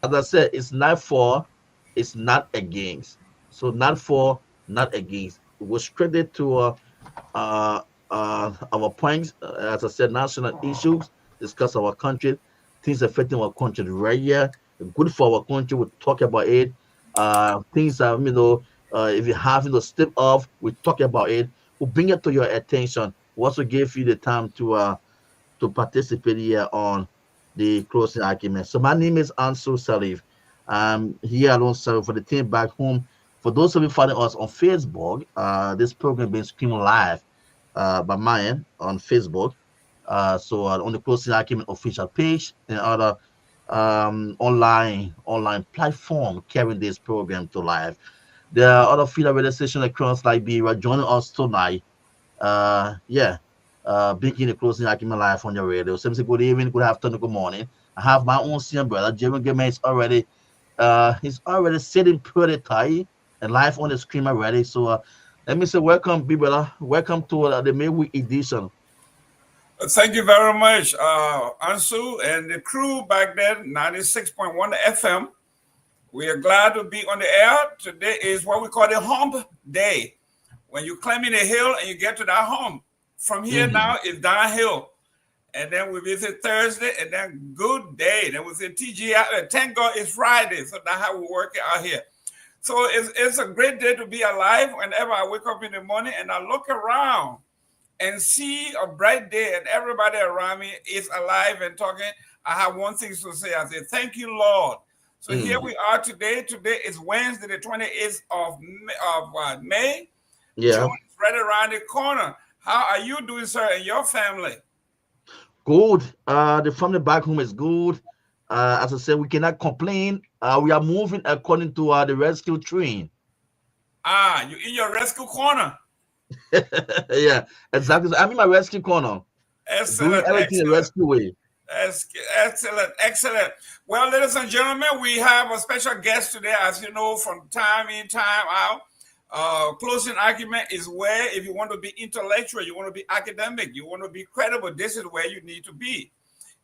as I said, it's not for, it's not against. So not for, not against. We're straight to uh, our points. As I said, national issues, discuss our country, things affecting our country right here. Good for our country. We talk about it. Things that if you have step off, we talk about it. We bring it to your attention. We also give you the time to participate here on the closing argument. So my name is Ansu Salif. I'm here alongside for the team back home. For those of you following us on Facebook, this program being streamed live by Myean on Facebook. So on the closing argument official page and other online platform carrying this program to live. There are other field radio stations across Liberia joining us tonight. Yeah, Beginning the closing argument live on your radio. So say good evening, good afternoon, good morning. I have my own senior brother, Jeremy Gomez, is already he's already sitting pretty tight and live on the screen already. So let me say welcome, big brother. Welcome to the midweek edition. Thank you very much, Ansu and the crew back there, 96.1 FM. We are glad to be on the air. Today is what we call the hump day. When you climb in a hill and you get to that hump. From here now, it's downhill. And then we visit Thursday, and then good day. Then we say TGI. Thank God it's Friday. So that's how we work it out here. So it's a great day to be alive. Whenever I wake up in the morning and I look around and see a bright day and everybody around me is alive and talking, I have one thing to say. I say, thank you, Lord. So here we are today. Today is Wednesday, the 28th of May. Yeah. June is right around the corner. How are you doing, sir, and your family? Good. The family back home is good. As I said, we cannot complain. We are moving according to the rescue train. You in your rescue corner? Yeah, exactly. I'm in my rescue corner. Excellent. Doing everything the rescue way. Excellent. Well, ladies and gentlemen, we have a special guest today, as you know, from time in, time out. Closing argument is where, if you want to be intellectual, you want to be academic, you want to be credible, this is where you need to be.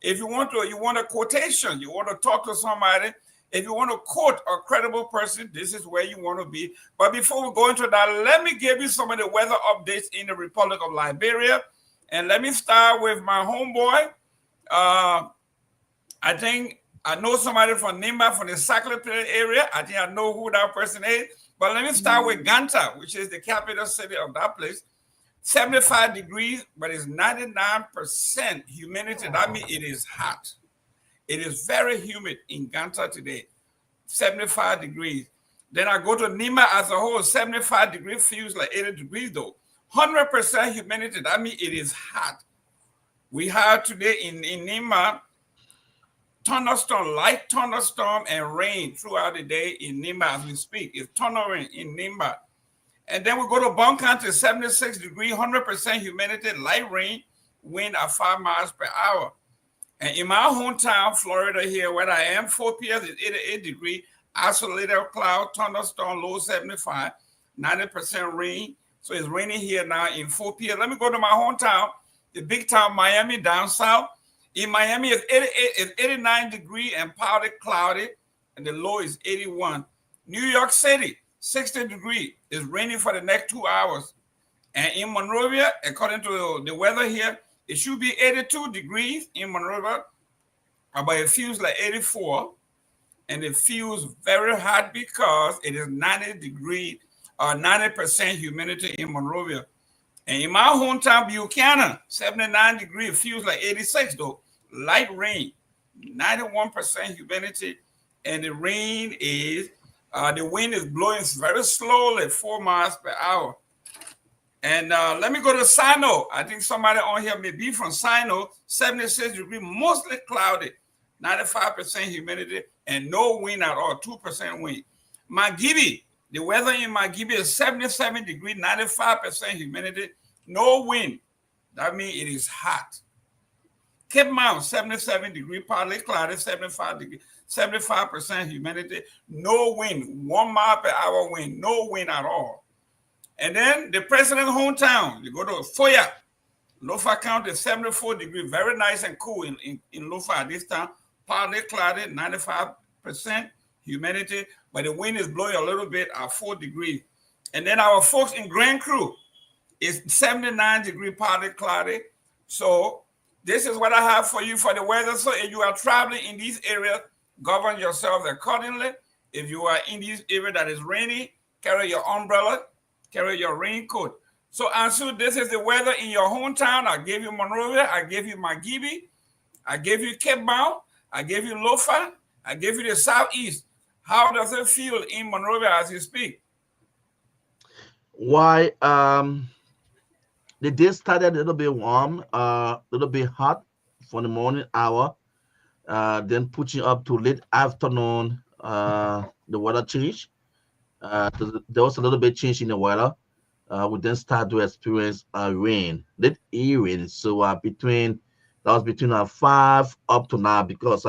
If you want a quotation, you want to talk to somebody, if you want to quote a credible person, this is where you want to be. But before we go into that, let me give you some of the weather updates in the Republic of Liberia. And let me start with my homeboy. I think I know somebody from Nimba, from the Sacramento area. I think I know who that person is. But let me start with Ganta, which is the capital city of that place. 75 degrees, but it's 99% humidity. That means it is hot. It is very humid in Ganta today. 75 degrees. Then I go to Nima as a whole. 75 degrees feels like 80 degrees though. 100% humidity. That means it is hot. We have today in Nima thunderstorm, light thunderstorm and rain throughout the day in Nimba as we speak. It's thundering in Nimba. And then we go to Bunkan to 76 degrees, 100% humidity, light rain, wind at 5 miles per hour. And in my hometown, Florida here, where I am, Fort Pierce is 88 degrees, isolated cloud, thunderstorm, low 75, 90% rain. So it's raining here now in Fort Pierce. Let me go to my hometown, the big town, Miami, down south. In Miami, it's 89 degrees and partly cloudy, and the low is 81. New York City, 60 degrees. It's raining for the next 2 hours. And in Monrovia, according to the weather here, it should be 82 degrees in Monrovia, but it feels like 84. And it feels very hot because it is 90 degrees or 90% humidity in Monrovia. And in my hometown, Buchanan, 79 degrees, feels like 86 though. Light rain, 91% humidity, and the rain is, the wind is blowing very slowly, 4 miles per hour. And let me go to Sino. I think somebody on here may be from Sino, 76 degrees, mostly cloudy, 95% humidity, and no wind at all, 2% wind. Magibby, the weather in Magibby is 77 degrees, 95% humidity, no wind. That means it is hot. Cape Mount, 77 degrees, partly cloudy, 75 degrees, 75% humidity, no wind, 1 mile per hour wind, no wind at all. And then the president's hometown, you go to Foya, Lofa County, 74 degrees, very nice and cool in Lofa at this time, partly cloudy, 95 humidity, but the wind is blowing a little bit at 4 degrees. And then our folks in Grand Crew is 79 degree partly cloudy. So this is what I have for you for the weather. So if you are traveling in these areas, govern yourselves accordingly. If you are in this area that is rainy, carry your umbrella, carry your raincoat. So Ansu, this is the weather in your hometown. I gave you Monrovia, I gave you Margibi, I gave you Kehleboe, I gave you Lofa, I gave you the Southeast. How does it feel in Monrovia as you speak? Why, the day started a little bit warm, a little bit hot for the morning hour, then pushing up to late afternoon, the weather changed. There was a little bit change in the weather. We then start to experience rain, late rain. So that was between 5 up to now, because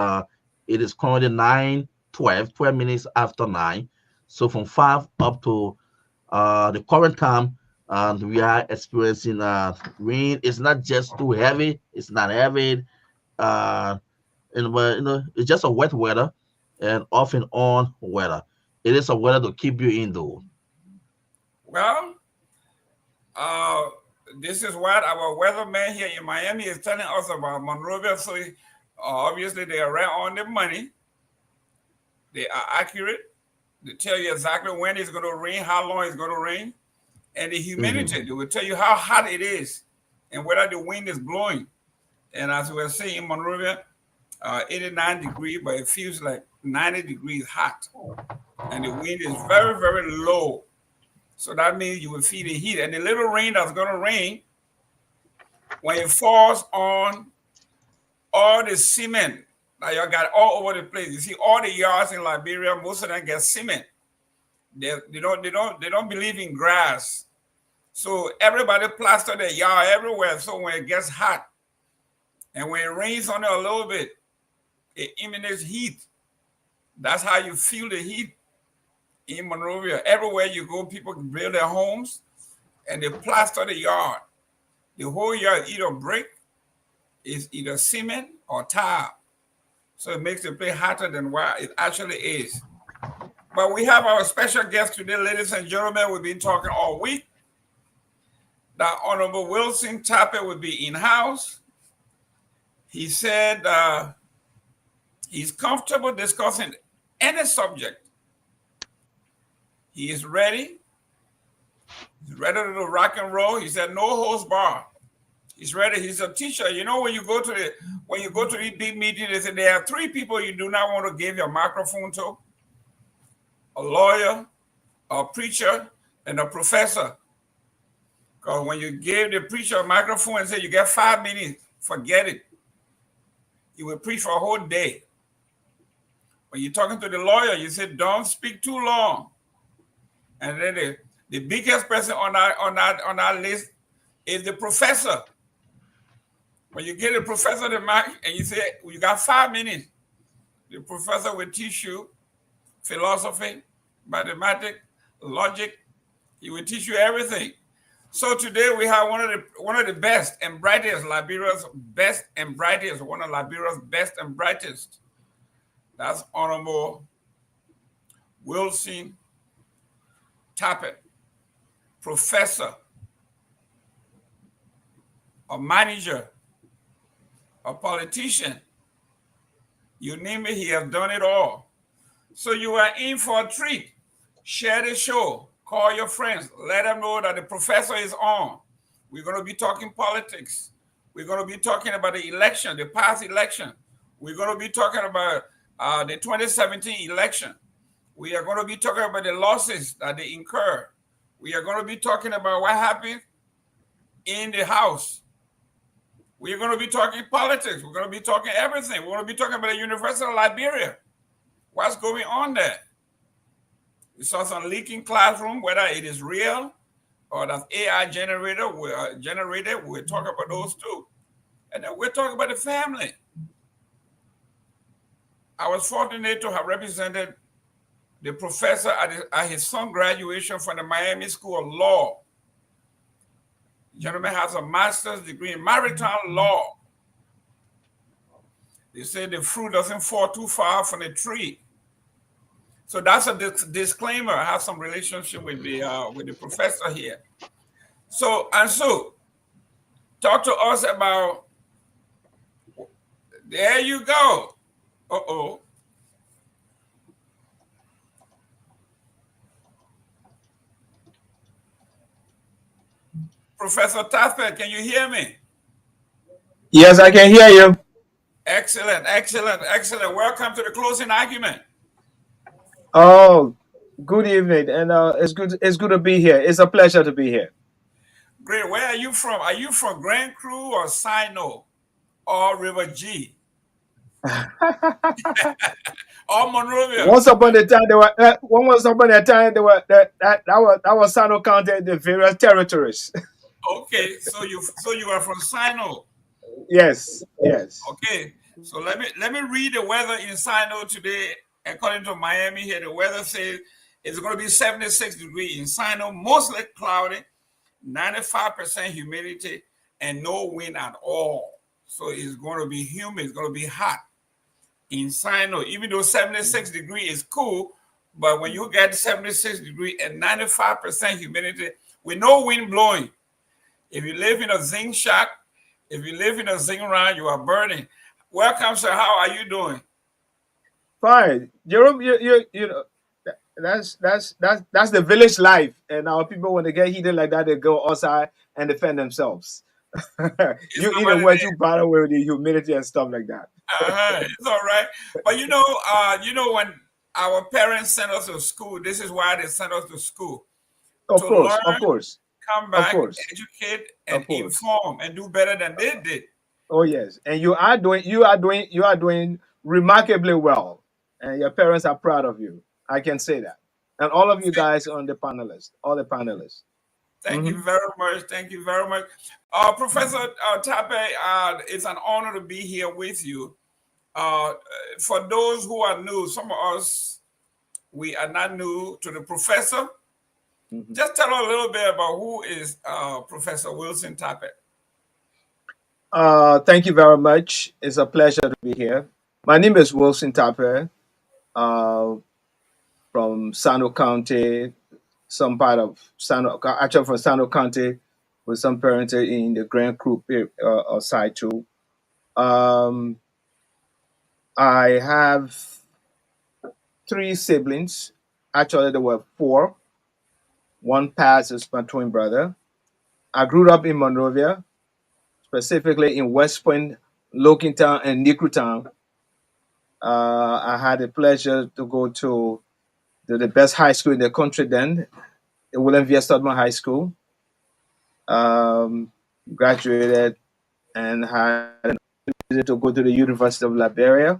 it is currently 12 minutes after 9. So from 5 up to the current time, and we are experiencing rain. It's not just too heavy. It's not heavy. And it's just a wet weather and off and on weather. It is a weather to keep you indoor. Well, this is what our weatherman here in Miami is telling us about Monrovia. So obviously they are right on the money. They are accurate. They tell you exactly when it's going to rain, how long it's going to rain, and the humidity. They will tell you how hot it is and whether the wind is blowing. And as we were saying in Monrovia, 89 degrees, but it feels like 90 degrees hot. And the wind is very, very low. So that means you will feel the heat. And the little rain that's going to rain, when it falls on all the cement that you got all over the place. You see, all the yards in Liberia, most of them get cement. They don't believe in grass. So everybody plaster their yard everywhere. So when it gets hot and when it rains on it a little bit, it emanates heat. That's how you feel the heat in Monrovia. Everywhere you go, people build their homes and they plaster the yard. The whole yard is either brick, is either cement or tile. So it makes the place hotter than what it actually is. But we have our special guest today, ladies and gentlemen. We've been talking all week. That Honorable Wilson Tapper will be in-house. He said he's comfortable discussing any subject. He is ready. He's ready to rock and roll. He said no holds bar. He's ready. He's a teacher. You know, when you go to the big meeting, they say there are 3 people you do not want to give your microphone to: a lawyer, a preacher, and a professor. Because when you give the preacher a microphone and say you get 5 minutes, forget it. He will preach for a whole day. When you're talking to the lawyer, you say don't speak too long. And then the biggest person on our list is the professor. When you get the professor the mic and you say you got 5 minutes, the professor will teach you philosophy, mathematics, logic. He will teach you everything. So today we have one of the best and brightest, Liberia's best and brightest, one of Liberia's best and brightest. That's Honorable Wilson Tapper, professor, a manager, a politician. You name it, he has done it all. So you are in for a treat. Share the show. Call your friends. Let them know that the professor is on. We're going to be talking politics. We're going to be talking about the election, the past election. We're going to be talking about the 2017 election. We are going to be talking about the losses that they incur. We are going to be talking about what happened in the House. We're going to be talking politics. We're going to be talking everything. We're going to be talking about the University of Liberia. What's going on there? We saw some leaking classroom, whether it is real or that's AI generated. We'll talk about those too. And then we'll talk about the family. I was fortunate to have represented the professor at his son's graduation from the Miami School of Law. The gentleman has a master's degree in maritime law. They say the fruit doesn't fall too far from the tree. So that's a disclaimer. I have some relationship with the professor here. So talk to us about. There you go. Uh-oh. Professor Taffet, can you hear me? Yes, I can hear you. Excellent, excellent, excellent. Welcome to the closing argument. Oh, good evening, and it's good to be here. It's a pleasure to be here. Great. Where are you from? Are you from Grand Cru or Sino or River G or Monrovia? Once upon a time, there were once upon a time there were that was Sano County, the various territories. Okay, so you are from Sino. Yes, yes. Okay, so let me read the weather in Sino today. According to Miami here, the weather says it's going to be 76 degrees in Sino, mostly cloudy, 95% humidity, and no wind at all. So it's going to be humid. It's going to be hot in Sino. Even though 76 degrees is cool, but when you get 76 degrees and 95% humidity with no wind blowing, if you live in a zinc shack, if you live in a zinc round, you are burning. Welcome, sir. How are you doing? Fine, Jerome. You know that's the village life, and our people when they get heated like that, they go outside and defend themselves. It's You either nobody way there. to battle with the humidity and stuff like that. It's all right. But when our parents sent us to school, this is why they sent us to school to Of course, of learn, course, come of back, course, educate, and of course. inform and do better than they did. Oh yes, and you are doing remarkably well, and your parents are proud of you. I can say that, and all of you guys on the panelists, all the panelists. Thank Hmm. you very much. Thank you very much. Professor Tape, it's an honor to be here with you. Uh, for those who are new, some of us, we are not new to the professor. Hmm. Just tell us a little bit about who is Professor Wilson Tape. Thank you very much. It's a pleasure to be here. My name is Wilson Tapper, uh, from Sano County, some part of Sano, actually from Sano County, with some parents in the Grand Group side too. Um, I have three siblings. Actually, there were four. One passed as my twin brother. I grew up in Monrovia, specifically in West Point, Lokintown, and Nicrutown. I had the pleasure to go to the best high school in the country then, the William V. Studman High School. Um, Graduated and had an opportunity to go to the University of Liberia.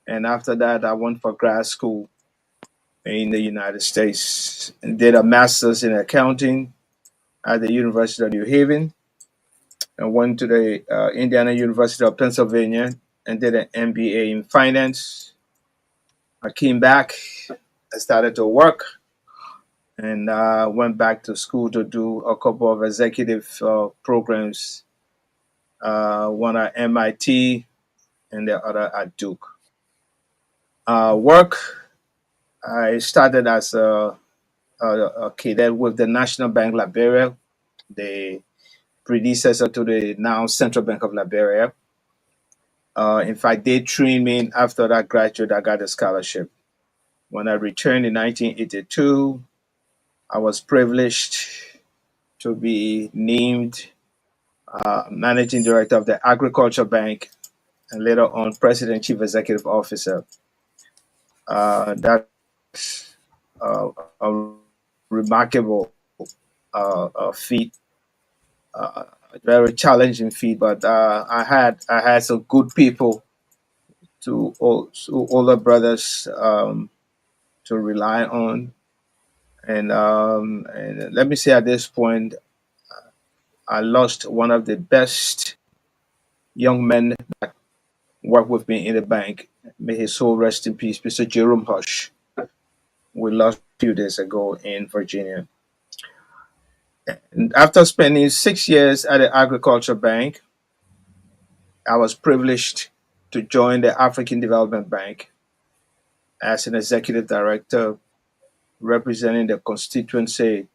And after that, I went for grad school in the United States and did a master's in accounting at the University of New Haven, and went to the Indiana University of Pennsylvania and did an MBA in finance. I came back, I started to work, and went back to school to do a couple of executive programs, one at MIT and the other at Duke. Work, I started as a cadet with the National Bank Liberia, the predecessor to the now Central Bank of Liberia. In fact, they trained me after that graduate. I got a scholarship. When I returned in 1982, I was privileged to be named managing director of the Agriculture Bank and later on president chief executive officer. That's a remarkable feat, very challenging feat. But I had some good people to older brothers to rely on. And let me say at this point, I lost one of the best young men that worked with me in the bank. May his soul rest in peace, Mr. Jerome Hush. We lost a few days ago in Virginia. And after spending 6 years at the Agriculture Bank, I was privileged to join the African Development Bank. as an executive director representing the constituency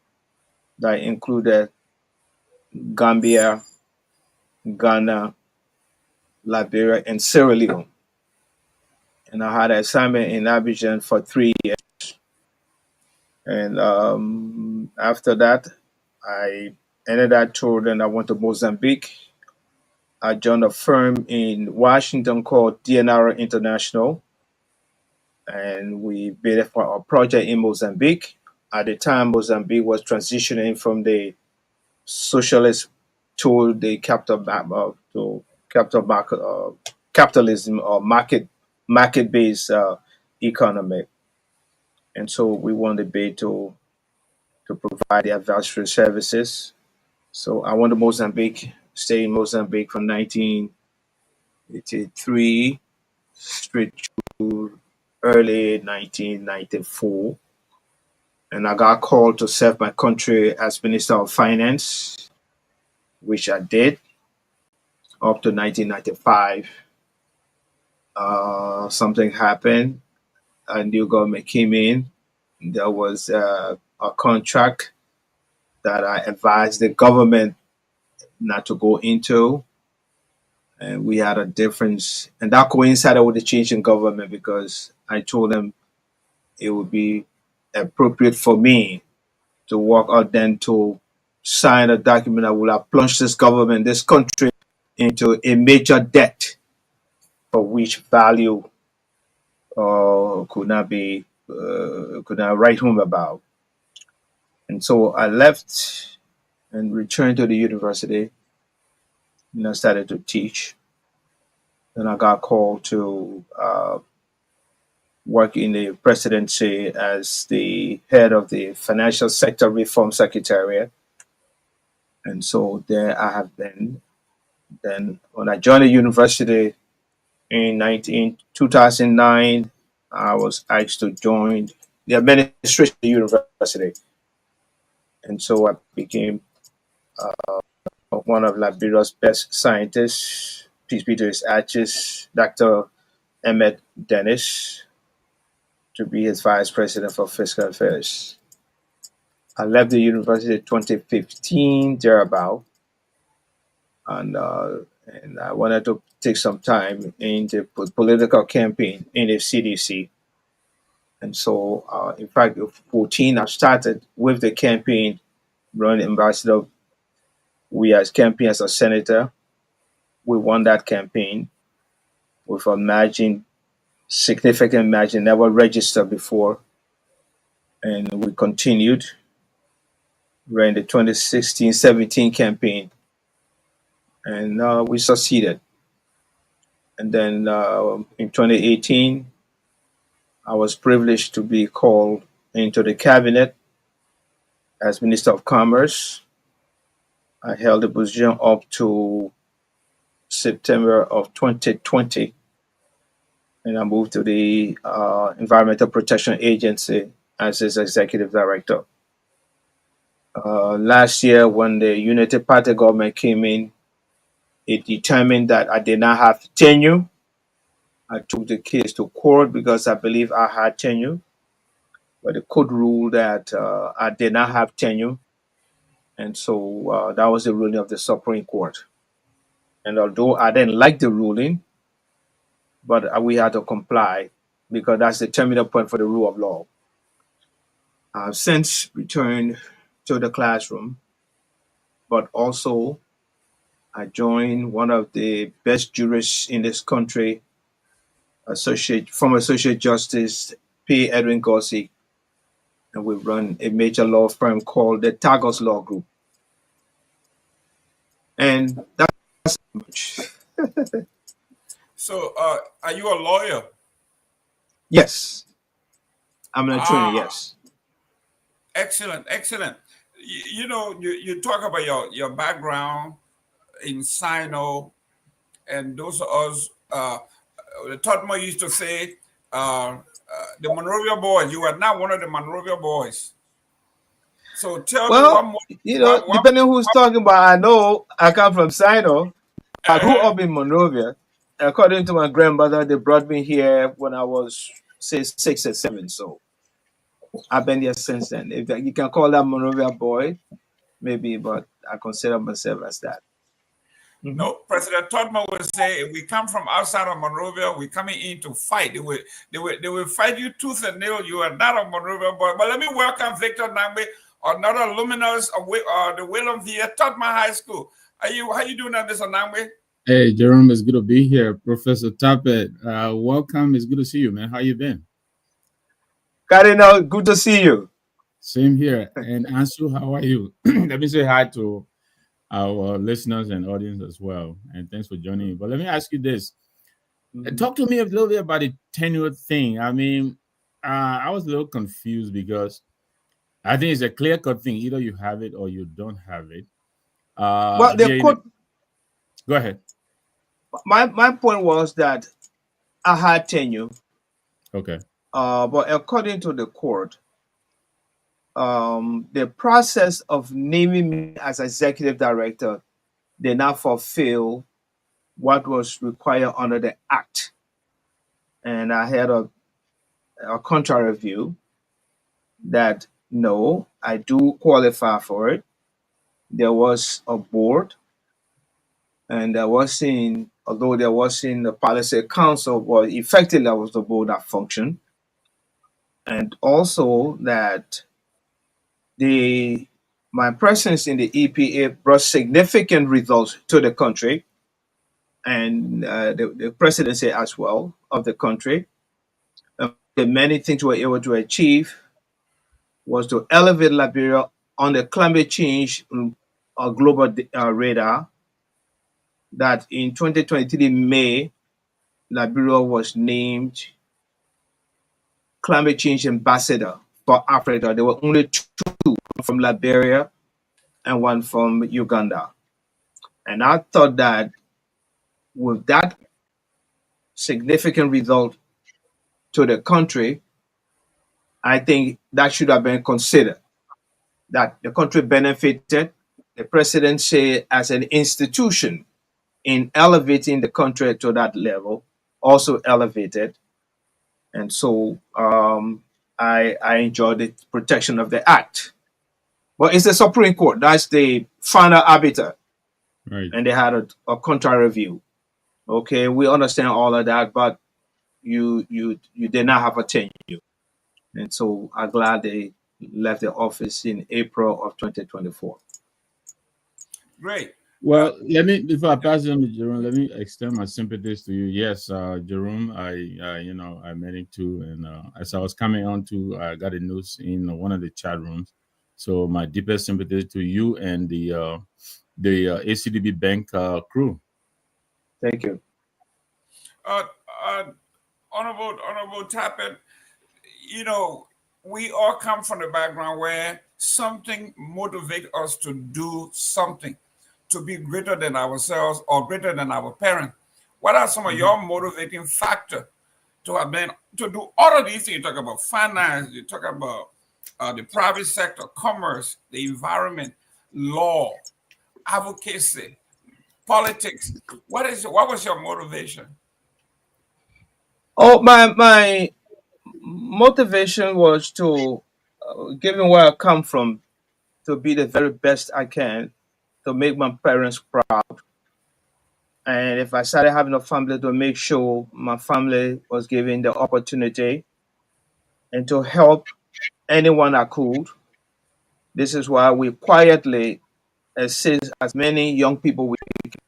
that included Gambia, Ghana, Liberia, and Sierra Leone. And I had an assignment in Abidjan for 3 years. And after that, I ended that tour. Then I went to Mozambique. I joined a firm in Washington called DNR International, and we bid for a project in Mozambique. At the time, Mozambique was transitioning from the socialist to the capitalism or market-based economy. And so we won the bid to provide the advisory services. So I went to Mozambique, stayed in Mozambique from 1983 straight to early 1994. And I got called to serve my country as Minister of Finance, which I did up to 1995. Something happened. A new government came in. There was a contract that I advised the government not to go into. And we had a difference. And that coincided with the change in government because I told them it would be appropriate for me to work out then to sign a document that will have plunged this government, this country, into a major debt for which value could not write home about. And so I left and returned to the university, and I started to teach. Then I got called to work in the presidency as the head of the Financial Sector Reform Secretariat. And so there I have been. Then when I joined the university in 2009, I was asked to join the administration of the university. And so I became one of Liberia's best scientists, peace be to his ashes, Dr. Emmett Dennis, to be his vice president for fiscal affairs. I left the university in 2015, thereabout, and I wanted to take some time in the political campaign in the CDC. And so, in fact, in 2014, I started with the campaign, running ambassador. We as campaign as a senator, we won that campaign with a margin, significant margin, never registered before. And we continued. We're in the 2016-17 campaign, and we succeeded. And then in 2018, I was privileged to be called into the cabinet as Minister of Commerce. I held the position up to September of 2020, and I moved to the Environmental Protection Agency as its executive director. Last year, when the United Party government came in, it determined that I did not have tenure. I took the case to court because I believe I had tenure, but the court ruled that I did not have tenure, and so that was the ruling of the Supreme Court. And although I didn't like the ruling, but we had to comply because that's the terminal point for the rule of law. I've since returned to the classroom, but also I joined one of the best jurists in this country, former Associate Justice P. Edwin Gossi, and we run a major law firm called the Tagos Law Group. And that's much. So, are you a lawyer? Yes. I'm an attorney, yes. Excellent, excellent. You know, you talk about your background in Sino, and those of us, the Totmo used to say, the Monrovia boys, you are not one of the Monrovia boys. So tell me one more. You know, depending who's talking about, I know I come from Sino. I grew up in Monrovia. According to my grandmother, they brought me here when I was say 6 or 7. So I've been there since then. If you can call that Monrovia boy, maybe, but I consider myself as that. No, President Todman would say, if we come from outside of Monrovia, we're coming in to fight. They will fight you tooth and nail. You are not a Monrovia boy. But let me welcome Victor Nangbe, another alumnus of the William V. Todman High School. How you doing, Mr. Nangbe? Hey, Jerome, it's good to be here. Professor Tappet, welcome. It's good to see you, man. How you been? Cardinal, good to see you. Same here. And Ansu, how are you? Let me say hi to our listeners and audience as well. And thanks for joining me. But let me ask you this. Talk to me a little bit about the tenure thing. I mean, I was a little confused because I think it's a clear-cut thing. Either you have it or you don't have it. Well, go ahead. My point was that I had tenure. Okay. But according to the court, the process of naming me as executive director did not fulfill what was required under the act. And I had a contrary view that no, I do qualify for it. There was a board, and although there wasn't the policy council, well, effectively that was the board that functioned. And also that my presence in the EPA brought significant results to the country and the presidency as well of the country. The many things we were able to achieve was to elevate Liberia on the climate change global radar. That in 2023 May, Liberia was named climate change ambassador for Africa. There were only 2, one from Liberia and one from Uganda. And I thought that with that significant result to the country, I think that should have been considered. That the country benefited, the presidency as an institution in elevating the country to that level, also elevated. And so I enjoy the protection of the act. But it's the Supreme Court. That's the final arbiter. Right. And they had a contrary view. Okay, we understand all of that, but you did not have a tenure. And so I'm glad they left the office in April of 2024. Great. Well, before I pass it on to Jerome, let me extend my sympathies to you. Yes, Jerome, I met him too, and as I was coming on to, I got a news in one of the chat rooms. So my deepest sympathies to you and the ACDB Bank crew. Thank you. Honorable Tappet, we all come from the background where something motivates us to do something, to be greater than ourselves or greater than our parents. What are some of your motivating factors to do all of these things? You talk about finance, you talk about the private sector, commerce, the environment, law, advocacy, politics. What was your motivation? Oh, my motivation was to, given where I come from, to be the very best I can, to make my parents proud. And if I started having a family, to make sure my family was given the opportunity and to help anyone I could. This is why we quietly assist as many young people we can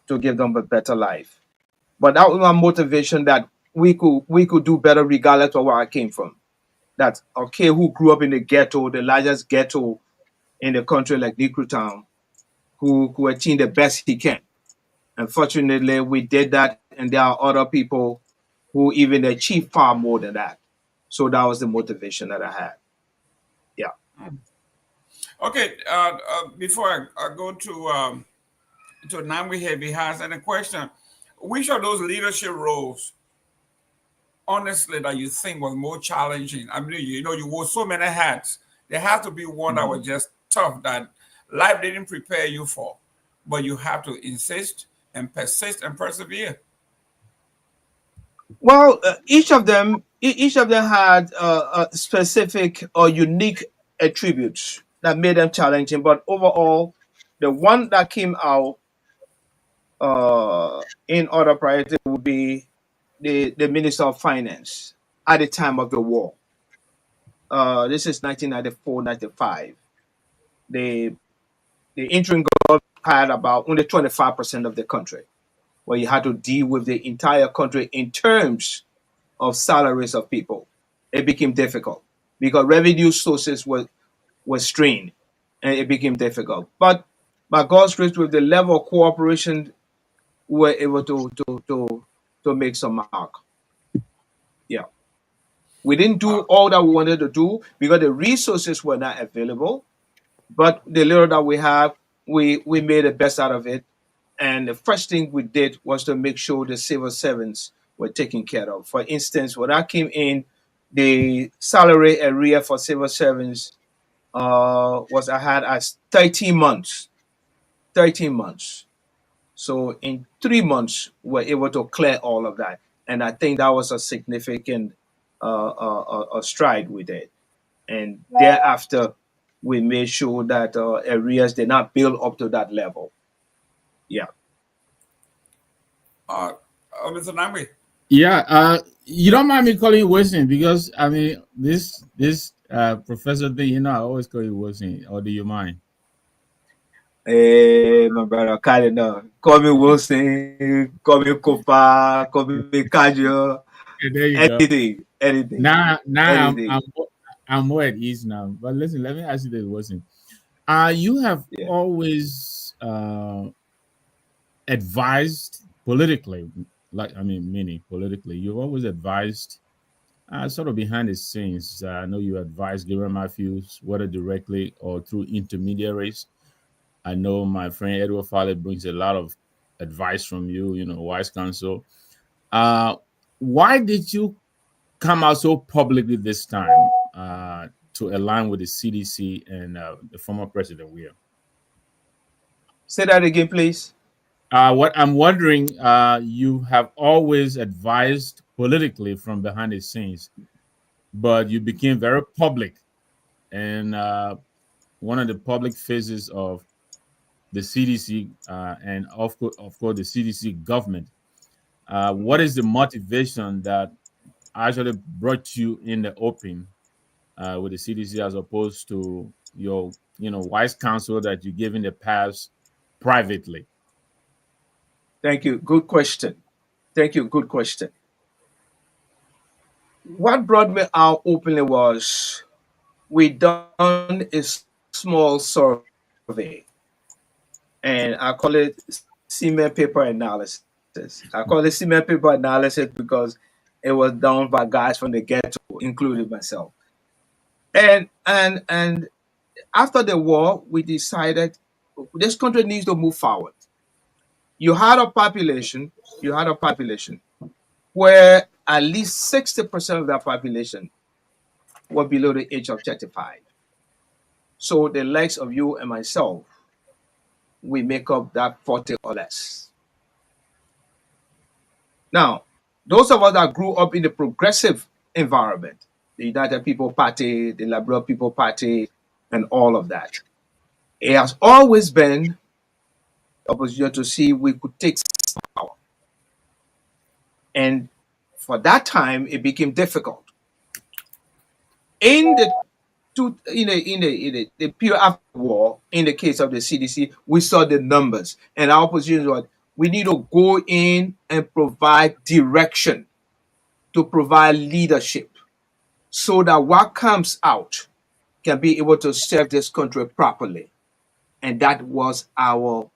to give them a better life. But that was my motivation, that we could do better regardless of where I came from. That okay, who grew up in the ghetto, the largest ghetto in the country, like Nikru Town, who achieved the best he can. Unfortunately, we did that, and there are other people who even achieve far more than that. So that was the motivation that I had. Yeah. Okay. Before I go to Nangbe Heavy has any question, which of those leadership roles, honestly, that you think was more challenging? I mean, you wore so many hats. There has to be one that was just tough, that life didn't prepare you for, but you have to insist and persist and persevere. Well, each of them had specific or unique attributes that made them challenging. But overall, the one that came out in order priority would be the Minister of Finance at the time of the war. This is 1994-95. The the interim government had about only 25% of the country, where you had to deal with the entire country in terms of salaries of people. It became difficult because revenue sources were strained, and it became difficult. But by God's grace, with the level of cooperation, we were able to make some mark. Yeah, we didn't do Uh, all that we wanted to do because the resources were not available. But the little that we have, we made the best out of it. And the first thing we did was to make sure the civil servants were taken care of. For instance, when I came in, the salary area for civil servants was I had as 13 months. 13 months. So in 3 months, we were able to clear all of that. And I think that was a significant stride we did. And thereafter, we made sure that areas did not build up to that level. Yeah. uh, Mr. Nambi. Yeah, you don't mind me calling you Wilson because I mean this professor thing, you know, I always call you Wilson, or do you mind? Hey, my brother, call me Wilson, call me Kopa, call me Kajo, Yeah, there you go. anything, Now anything. I'm more at ease now. But listen, let me ask you this, Wilson. You have Yeah. always advised politically, like I mean, meaning politically, you've always advised sort of behind the scenes. I know you advise Gary Matthews, whether directly or through intermediaries. I know my friend Edward Fowler brings a lot of advice from you, you know, wise counsel. Uh, why did you come out so publicly this time to align with the CDC and the former president Weir? Say that again, please. What I'm wondering, you have always advised politically from behind the scenes, but you became very public, and one of the public faces of the CDC and of course, the CDC government. What is the motivation that actually brought you in the open with the CDC as opposed to your, you know, wise counsel that you gave in the past privately? Thank you. Good question. Thank you. Good question. What brought me out openly was we done a small survey, and I call it cement paper analysis. I call it cement paper analysis because it was done by guys from the ghetto, including myself. And after the war, we decided this country needs to move forward. You had a population, where at least 60% of that population were below the age of 35. So the likes of you and myself, we make up that 40 or less. Now, those of us that grew up in the progressive environment, the United People Party, the Liberia People Party, and all of that, it has always been opposition to see we could take power. And for that time, it became difficult. In the the period after the war, in the case of the CDC, we saw the numbers, and our position was we need to go in and provide direction, to provide leadership, so that what comes out can be able to serve this country properly. And that was our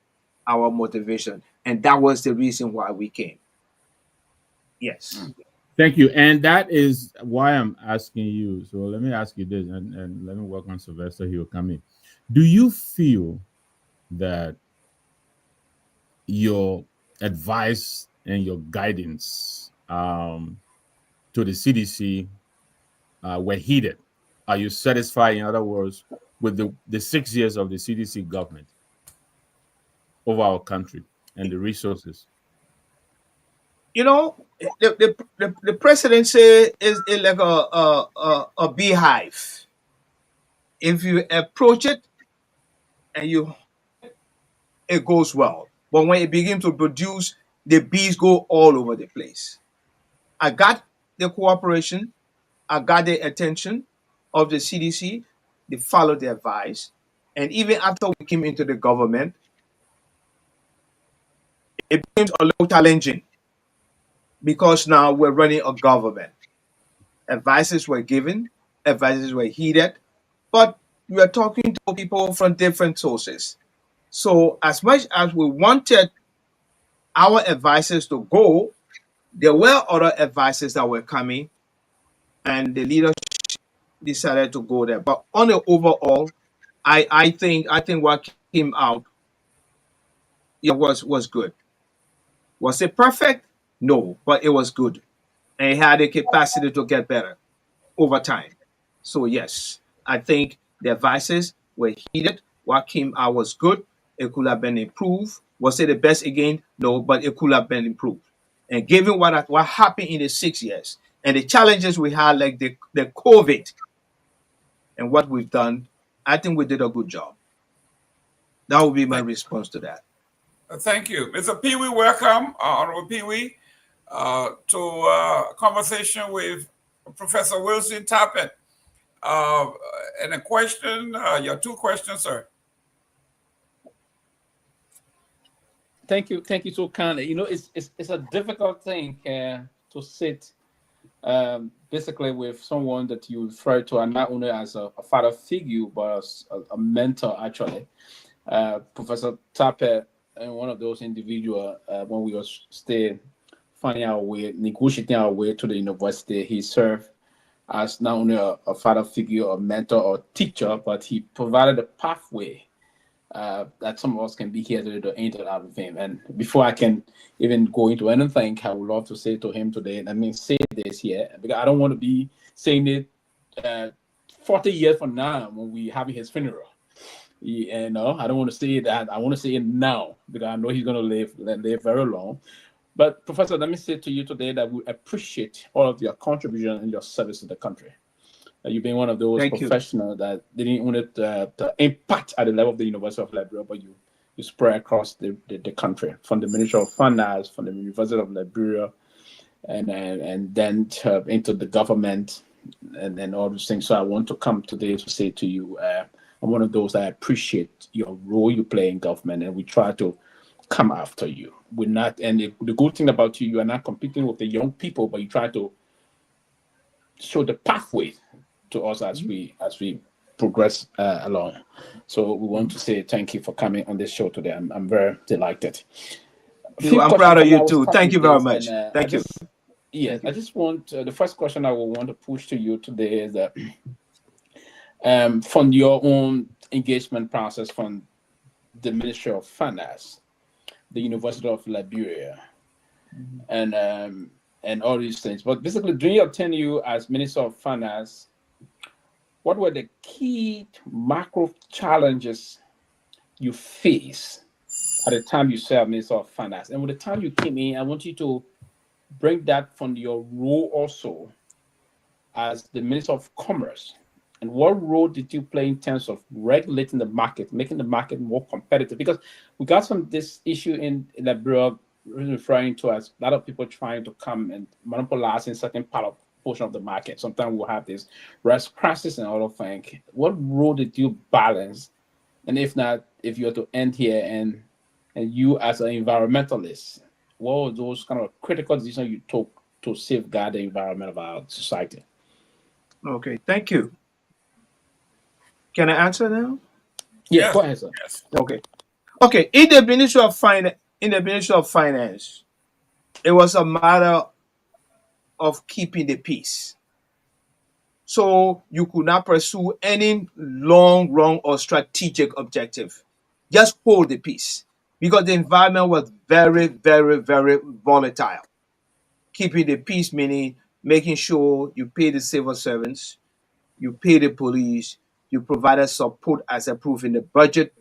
motivation, and that was the reason why we came. Yes. Thank you. And that is why I'm asking you. So let me ask you this, and let me welcome Sylvester. He will come in. Do you feel that your advice and your guidance to the CDC were heeded? Are you satisfied, in other words, with the 6 years of the CDC government over our country and the resources? You know, the presidency is like a beehive. If you approach it and it goes well. But when it begins to produce, the bees go all over the place. I got the cooperation, I got the attention of the CDC. They followed the advice. And even after we came into the government, it became a little challenging because now we're running a government. Advices were given, advices were heeded, but we are talking to people from different sources. So, as much as we wanted our advices to go, there were other advices that were coming, and the leadership decided to go there. But on the overall, I think what came out, yeah, was good. Was it perfect? No, but it was good, and it had the capacity to get better over time. So yes, I think the advices were heeded. What came out was good. It could have been improved. Was it the best again? No, but it could have been improved. And given what happened in the 6 years and the challenges we had, like the COVID and what we've done, I think we did a good job. That would be my response to that. Thank you. Mr. Pewee, welcome, Honorable Pewee, to conversation with Professor Wilson Tappet. And a question, your two questions, sir. Thank you so kindly. You know, it's a difficult thing to sit basically with someone that you refer to, and not only as a father figure, but as a mentor, actually. Professor Tappet, and one of those individuals, when we were still finding our way, negotiating our way to the university, he served as not only a father figure, a mentor, or teacher, but he provided a pathway that some of us can be here to interact with him. And before I can even go into anything, I would love to say to him today, let me say this here, because I don't want to be saying it 40 years from now when we're having his funeral. I don't want to say that. I want to say it now because I know he's going to live very long. But Professor, let me say to you today that we appreciate all of your contribution and your service to the country. You've been one of those professionals that didn't want it to impact at the level of the University of Liberia, but you spread across the country, from the Ministry of Finance, from the University of Liberia, and then into the government and all those things. So I want to come today to say to you, I'm one of those that appreciate your role you play in government, and we try to come after you. We're not, and the good thing about you are not competing with the young people, but you try to show the pathway to us as we progress along. So we want to say thank you for coming on this show today. I'm very delighted. I'm proud of you too. Thank you very much. Thank you. Yeah, I just want the first question I will want to push to you today is that from your own engagement process from the Ministry of Finance, the University of Liberia, and all these things. But basically, during your tenure as Minister of Finance, what were the key macro challenges you faced at the time you served Minister of Finance? And with the time you came in, I want you to bring that from your role also as the Minister of Commerce. And what role did you play in terms of regulating the market, making the market more competitive? Because we got this issue in Liberia referring to as a lot of people trying to come and monopolize in certain portion of the market. Sometimes we'll have this rest crisis and all of that. What role did you balance? And if not, if you were to end here and you as an environmentalist, what were those kind of critical decisions you took to safeguard the environment of our society? Okay, thank you. Can I answer now? Yeah, go ahead, sir. Yes. Okay. In the Ministry of Finance, it was a matter of keeping the peace. So you could not pursue any long run or strategic objective. Just hold the peace because the environment was very, very, very volatile. Keeping the peace meaning making sure you pay the civil servants, you pay the police, you provided support as approved in the budget,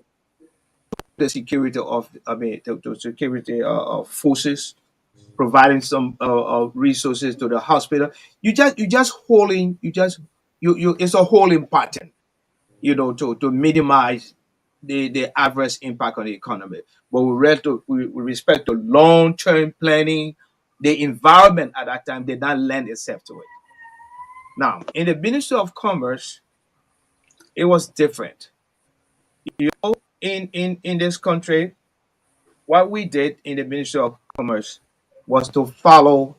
the security of forces, providing some resources to the hospital. You it's a holding pattern, to minimize the adverse impact on the economy. But we respect to long-term planning, the environment at that time did not lend itself to it. Now, in the Ministry of Commerce, it was different. In this country, what we did in the Ministry of Commerce was to follow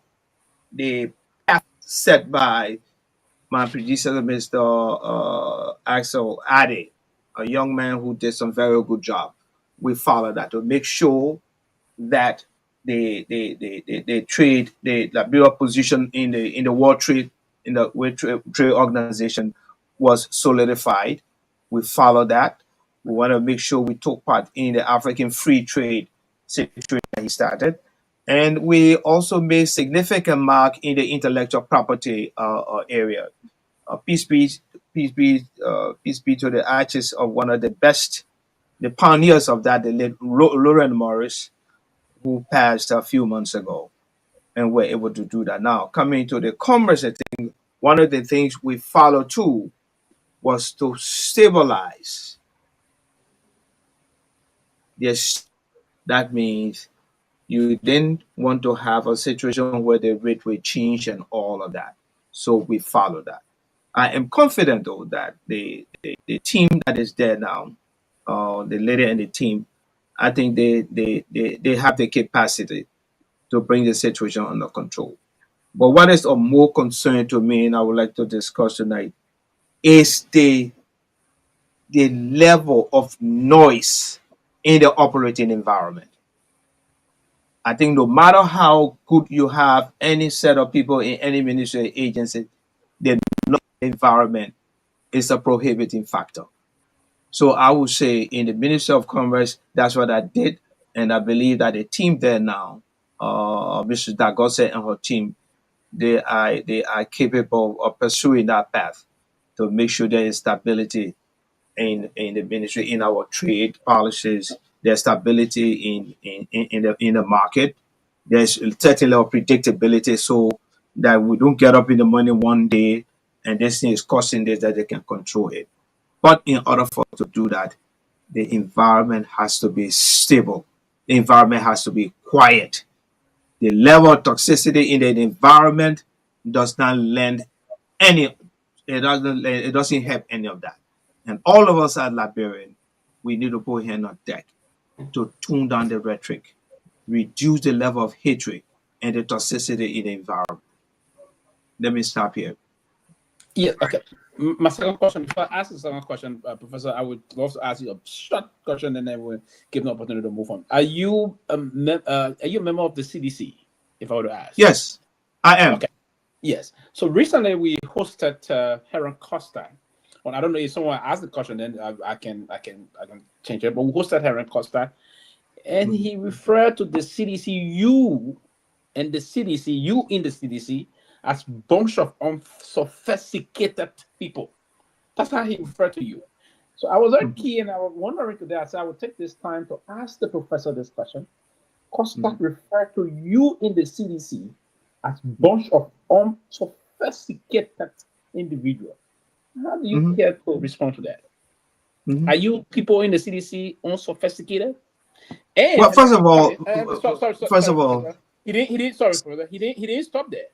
the path set by my predecessor, Mr. Axel Ade, a young man who did some very good job. We followed that to make sure that the trade, the Liberia position in the World Trade, in the World Trade Organization was solidified. We followed that. We want to make sure we took part in the African free trade situation that he started. And we also made significant mark in the intellectual property area. Peace be to the arches of one of the best, the pioneers of that, the late Lauren Morris, who passed a few months ago, and we're able to do that. Now, coming to the commerce thing, one of the things we followed too was to stabilize. Yes, that means you didn't want to have a situation where the rate will change and all of that. So we follow that. I am confident though that the team that is there now, the lady and the team, I think they have the capacity to bring the situation under control. But what is of more concern to me, and I would like to discuss tonight, is the level of noise in the operating environment. I think no matter how good you have any set of people in any ministry agency, the noise environment is a prohibiting factor. So I would say in the Ministry of Commerce, that's what I did. And I believe that the team there now, Mrs. Dagose and her team, they are capable of pursuing that path to make sure there is stability in the ministry, in our trade policies, there's stability in the market. There's certainly a predictability so that we don't get up in the morning one day and this thing is costing this, that they can control it. But in order for us to do that, the environment has to be stable. The environment has to be quiet. The level of toxicity in the environment does not lend any. It doesn't help any of that. And all of us as Liberians, we need to put hand on deck to tune down the rhetoric, reduce the level of hatred and the toxicity in the environment. Let me stop here. Yeah, okay. My second question, before I ask the second question, Professor, I would love to ask you a short question and then we'll give an opportunity to move on. Are you a member of the CDC, if I were to ask? Yes, I am. Okay. Yes. So recently we hosted Heron Costa. Well, I don't know if someone asked the question, then I can change it. But we hosted Heron Costa, and he referred to the CDC, you in the CDC, as bunch of unsophisticated people. That's how he referred to you. So I was very keen, and I was wondering today, so I would take this time to ask the professor this question. Costa referred to you in the CDC as bunch of unsophisticated individuals. How do you care to respond to that? Are you people in the CDC unsophisticated? And well, first of all, he didn't stop there.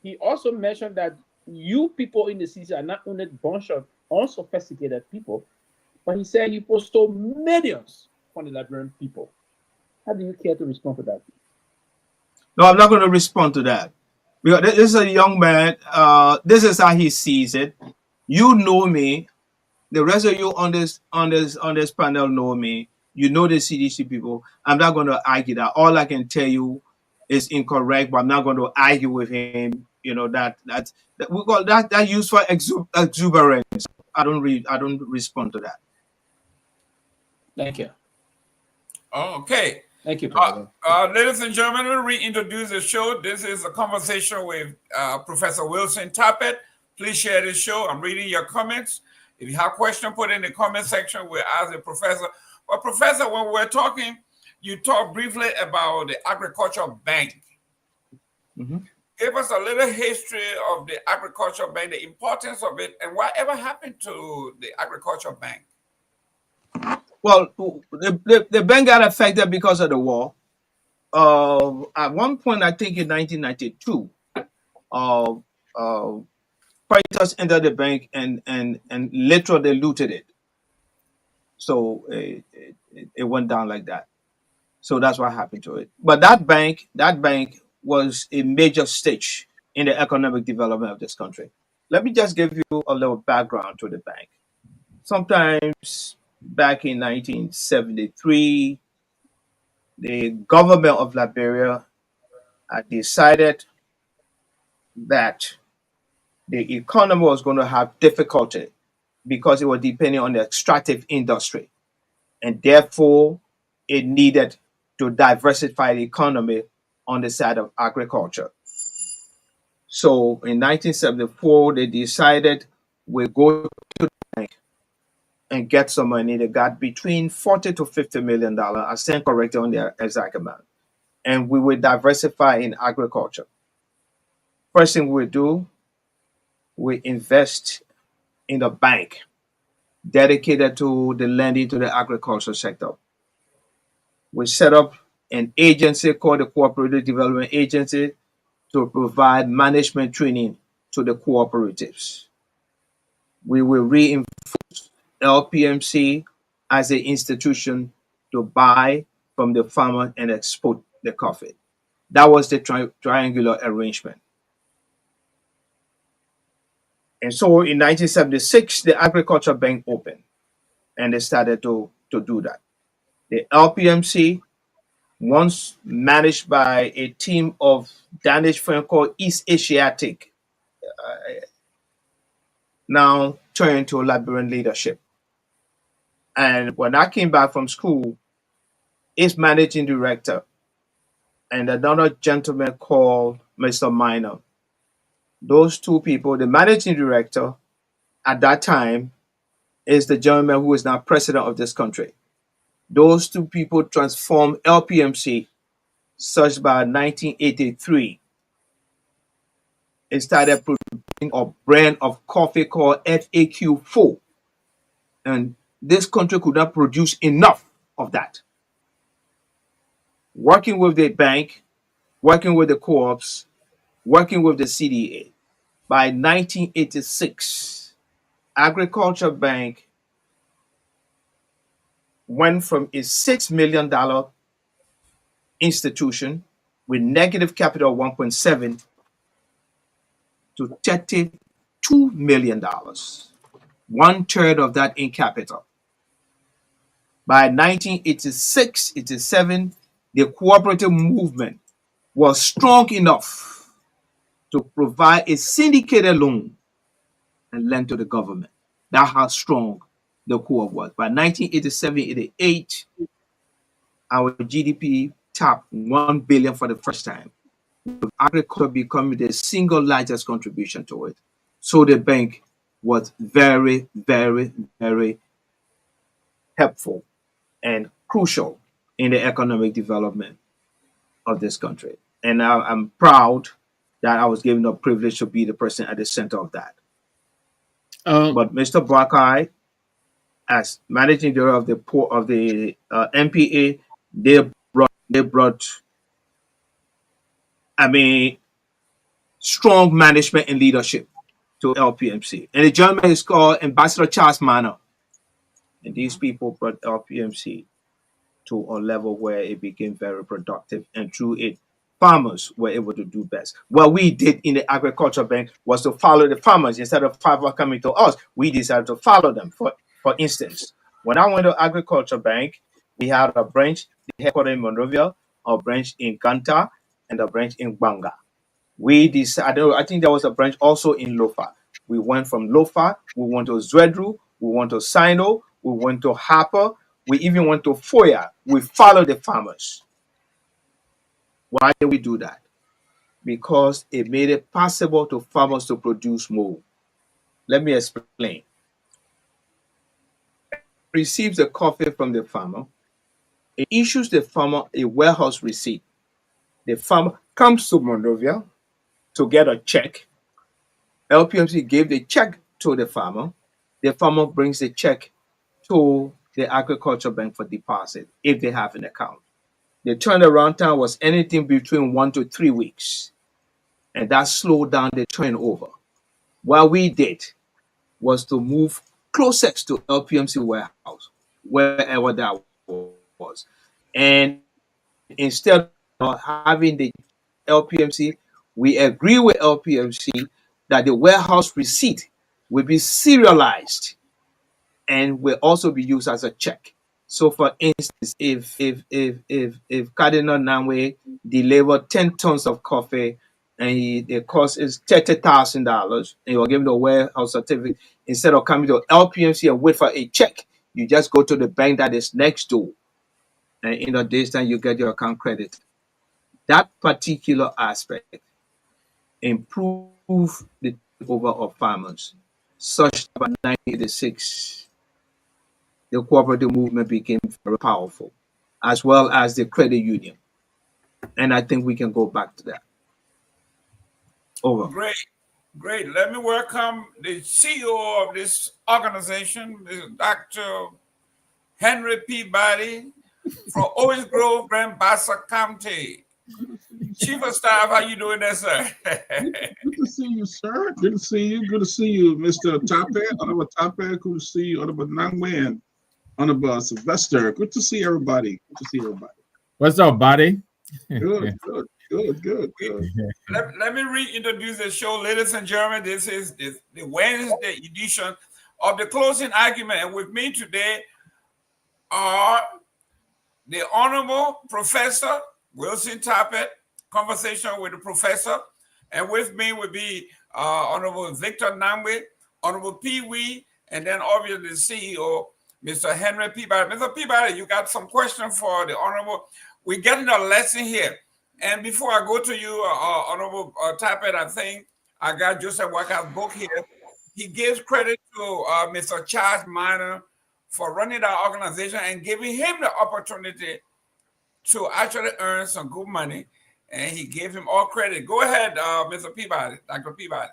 He also mentioned that you people in the CDC are not only a bunch of unsophisticated people, but he said you stole millions from the Liberian people. How do you care to respond to that? No, I'm not going to respond to that. Because this is a young man. This is how he sees it. You know me. The rest of you on this panel know me. You know the CDC people. I'm not going to argue that. All I can tell you is incorrect, but I'm not going to argue with him. You know that we call that used for exuberance. I don't respond to that. Thank you. Okay. Thank you. Ladies and gentlemen, we'll reintroduce the show. This is a conversation with Professor Wilson Tappet. Please share this show. I'm reading your comments. If you have questions, put in the comment section. We'll ask the professor. Well, Professor, when we're talking, you talked briefly about the agricultural bank. Give us a little history of the agricultural bank, the importance of it, and whatever happened to the agricultural bank. Well, the bank got affected because of the war. At one point, I think in 1992, fighters entered the bank and literally looted it. So it went down like that. So that's what happened to it. But that bank was a major stage in the economic development of this country. Let me just give you a little background to the bank. Sometimes back in 1973, the government of Liberia had decided that the economy was going to have difficulty because it was depending on the extractive industry. And therefore, it needed to diversify the economy on the side of agriculture. So in 1974, they decided we'll go to the bank and get some money. They got between $40 to $50 million. I stand corrected on the exact amount. And we will diversify in agriculture. First thing we do, we invest in a bank dedicated to the lending to the agricultural sector. We set up an agency called the Cooperative Development Agency to provide management training to the cooperatives. We will reinforce LPMC as an institution to buy from the farmer and export the coffee. That was the triangular arrangement. And so in 1976, the Agriculture Bank opened and they started to do that. The LPMC, once managed by a team of Danish firm called East Asiatic, now turned to Liberian leadership. And when I came back from school, its managing director and another gentleman called Mr. Myean, those two people, the managing director at that time is the gentleman who is now president of this country. Those two people transformed LPMC such by 1983. It started producing a brand of coffee called FAQ4. And this country could not produce enough of that. Working with the bank, working with the co-ops, working with the CDA. By 1986, Agriculture Bank went from a $6 million institution with negative capital of 1.7 to $32 million, 1/3 of that in capital. By 1986-87, the cooperative movement was strong enough to provide a syndicated loan and lend to the government. That's how strong the co-op was. By 1987-88, our GDP topped $1 billion for the first time, with agriculture becoming the single largest contribution to it. So the bank was very, very, very helpful and crucial in the economic development of this country. And I'm proud that I was given the privilege to be the person at the center of that. But Mr. Barkai, as managing director of the MPA, they brought, strong management and leadership to LPMC. And the gentleman is called Ambassador Charles Manor. And these people brought LPMC to a level where it became very productive. And through it, farmers were able to do best. What we did in the Agriculture Bank was to follow the farmers. Instead of farmers coming to us, we decided to follow them. For instance, when I went to Agriculture Bank, we had a branch, the headquarters in Monrovia, a branch in Ganta, and a branch in Banga. We decided, I think there was a branch also in Lofa. We went from Lofa, we went to Zwedru, we went to Sino, we went to Harper, we even went to Foya. We followed the farmers. Why did we do that? Because it made it possible for farmers to produce more. Let me explain. Receives the coffee from the farmer. it issues the farmer a warehouse receipt. The farmer comes to Monrovia to get a check. LPMC gave the check to the farmer. The farmer brings the check to the agriculture bank for deposit if they have an account. The turnaround time was anything between 1 to 3 weeks, and that slowed down the turnover. What we did was to move closest to LPMC warehouse, wherever that was. And instead of having the LPMC, we agree with LPMC that the warehouse receipt will be serialized and will also be used as a check. So, for instance, if Cardinal Nyenwolo delivered 10 tons of coffee and the cost is $30,000, and you're given the warehouse certificate, instead of coming to LPMC and wait for a check, you just go to the bank that is next door, and in a day's time you get your account credit. That particular aspect improved the takeover of farmers, such that by 1986 the cooperative movement became very powerful, as well as the credit union. And I think we can go back to that. Over. Great, great. Let me welcome the CEO of this organization, Dr. Henry Peabody from Orange Grove, Grand Bassa County. Chief of Staff, how you doing there, sir? Good to see you, sir. Good to see you. Good to see you, Mr. Tape. Honorable Tape. Good to see you, Honorable Nyenwolo. Honorable Sylvester. Good to see everybody. Good to see everybody. What's up, buddy? Good. Let me reintroduce the show, ladies and gentlemen. This is the Wednesday edition of the closing argument. And with me today are the Honorable Professor Wilson Tappet, conversation with the professor. And with me would be Honorable Victor Nyenwolo, Honorable Pewee, and then obviously the CEO, Mr. Henry Peabody. Mr. Peabody, you got some questions for the Honorable. We're getting a lesson here. And before I go to you, Honorable Tappet, I think I got Joseph Walker's book here. He gives credit to Mr. Charles Miner for running that organization and giving him the opportunity to actually earn some good money. And he gave him all credit. Go ahead, Mr. Peabody, Dr. Peabody.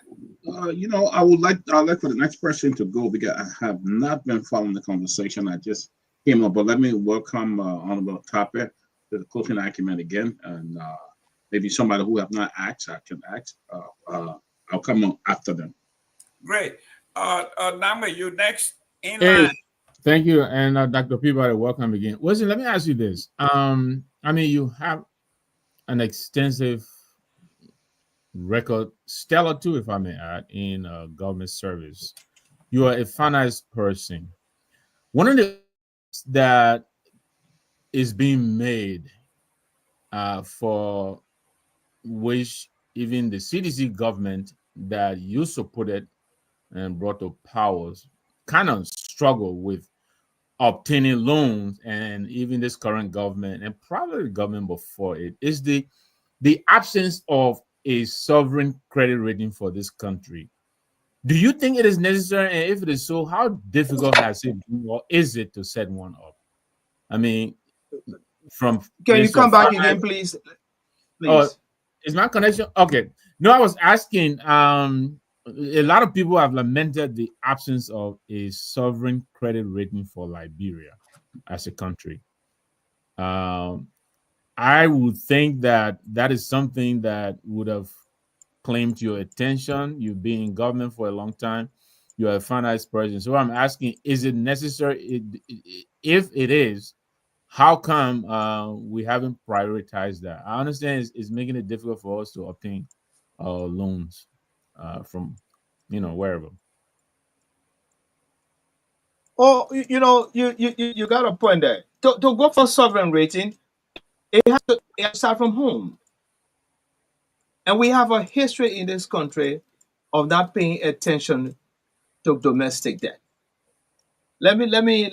I'd like for the next person to go because I have not been following the conversation. I just came up, but let me welcome Honorable Tape to the closing argument again, and maybe somebody who have not asked, I can ask. I'll come on after them. Great. Nyenwolo, you next in Hey, line. thank you, and Dr. Peabody, welcome again. Wilson, let me ask you this. You have an extensive record, stellar too, if I may add, in government service. You are a finance person. One of the that is being made for which even the CDC government that you supported and brought to powers kind of struggle with obtaining loans, and even this current government and probably the government before it is the absence of a sovereign credit rating for this country. Do you think it is necessary? And if it is so, how difficult has it been, or is it to set one up? I mean, from Can you come back again, please? Oh, is my connection okay? No, I was asking. A lot of people have lamented the absence of a sovereign credit rating for Liberia as a country. I would think that is something that would have claimed your attention. You've been in government for a long time. You are a finance person. So I'm asking, is it necessary? If it is, how come we haven't prioritized that? I understand it's making it difficult for us to obtain loans from wherever. Oh, you got a point there. To go for sovereign rating, it has to start from home. And we have a history in this country of not paying attention to domestic debt. Let me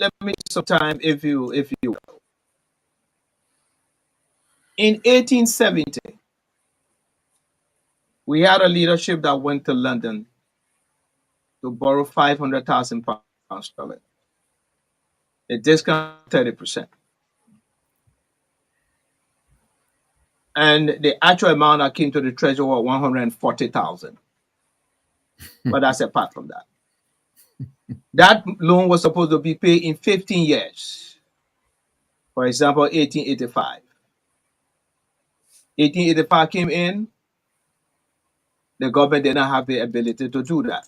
some time if you will. In 1870, we had a leadership that went to London to borrow 500,000 pounds sterling. A discount 30%. And the actual amount that came to the treasury was 140,000. But that's apart from that. That loan was supposed to be paid in 15 years. For example, 1885. 1885 came in, the government did not have the ability to do that.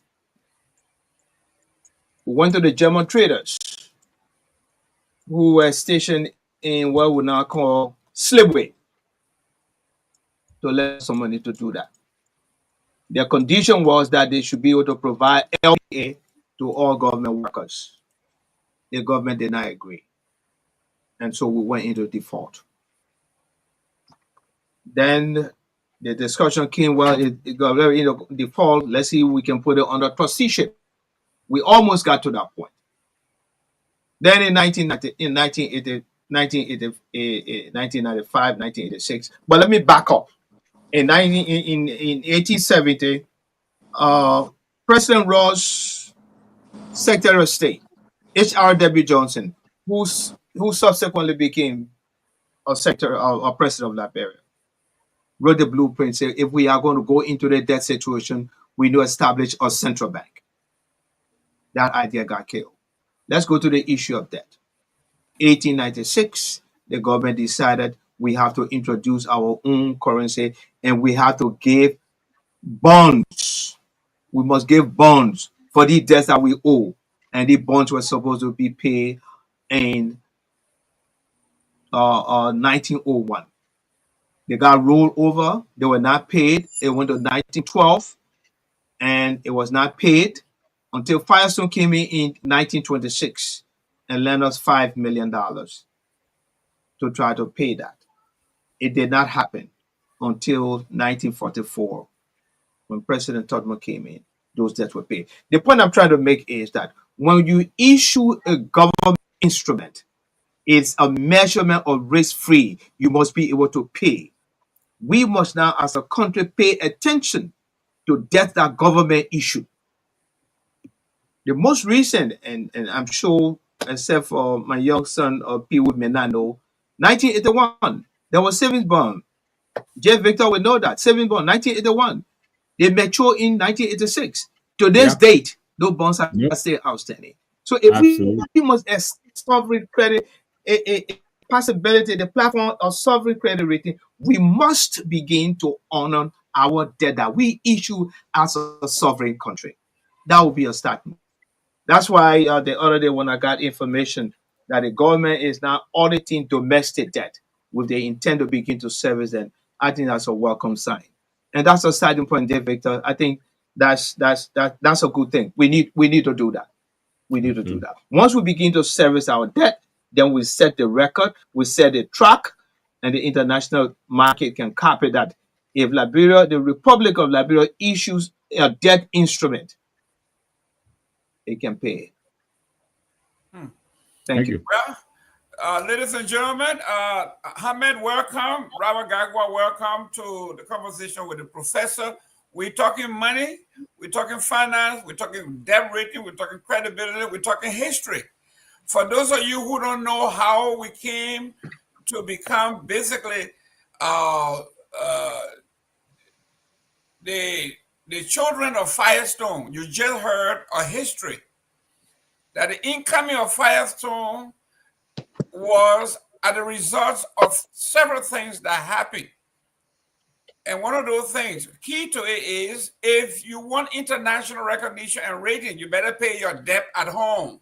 We went to the German traders who were stationed in what we now call slavery to lend some money to do that. Their condition was that they should be able to provide LPA to all government workers. The government did not agree. And so we went into default. Then the discussion came, well, it got very into default. Let's see if we can put it under trusteeship. We almost got to that point. Then in 1995, 1986, but let me back up. In 1870, President Ross, Secretary of State, H.R.W. Johnson, who subsequently became a secretary or president of Liberia, wrote the blueprint, saying if we are going to go into the debt situation, we need to establish a central bank. That idea got killed. Let's go to the issue of debt. 1896, the government decided we have to introduce our own currency and we have to give bonds. We must give bonds for the debts that we owe. And the bonds were supposed to be paid in 1901. They got rolled over. They were not paid. It went to 1912 and it was not paid until Firestone came in 1926 and lent us $5 million to try to pay that. It did not happen until 1944 when President Torgbean came in. Those debts were paid. The point I'm trying to make is that when you issue a government instrument, it's a measurement of risk-free. You must be able to pay. We must now, as a country, pay attention to debt that government issued. The most recent, and I'm sure, except for my young son, Pewee may not know, 1981, there was savings bond. Jeff Victor would know that. Savings bond, 1981. They mature in 1986. To this date, those bonds are still outstanding. So if we must sovereign credit, a possibility, the platform of sovereign credit rating, we must begin to honor our debt that we issue as a sovereign country. That would be a start. That's why the other day when I got information that the government is now auditing domestic debt with the intent to begin to service them, I think that's a welcome sign. And that's a starting point there, Victor. I think that's a good thing. We need to do that. We need to do that. Once we begin to service our debt, then we set the record, we set the track, and the international market can copy that. If Liberia, the Republic of Liberia, issues a debt instrument, they can pay it. Thank you. Well, ladies and gentlemen, Ahmed, welcome. Robert Garguah, welcome to the conversation with the professor. We're talking money, we're talking finance, we're talking debt rating, we're talking credibility, we're talking history. For those of you who don't know how we came to become basically the children of Firestone, you just heard a history that the incoming of Firestone was as a result of several things that happened. And one of those things, key to it is, if you want international recognition and rating, you better pay your debt at home.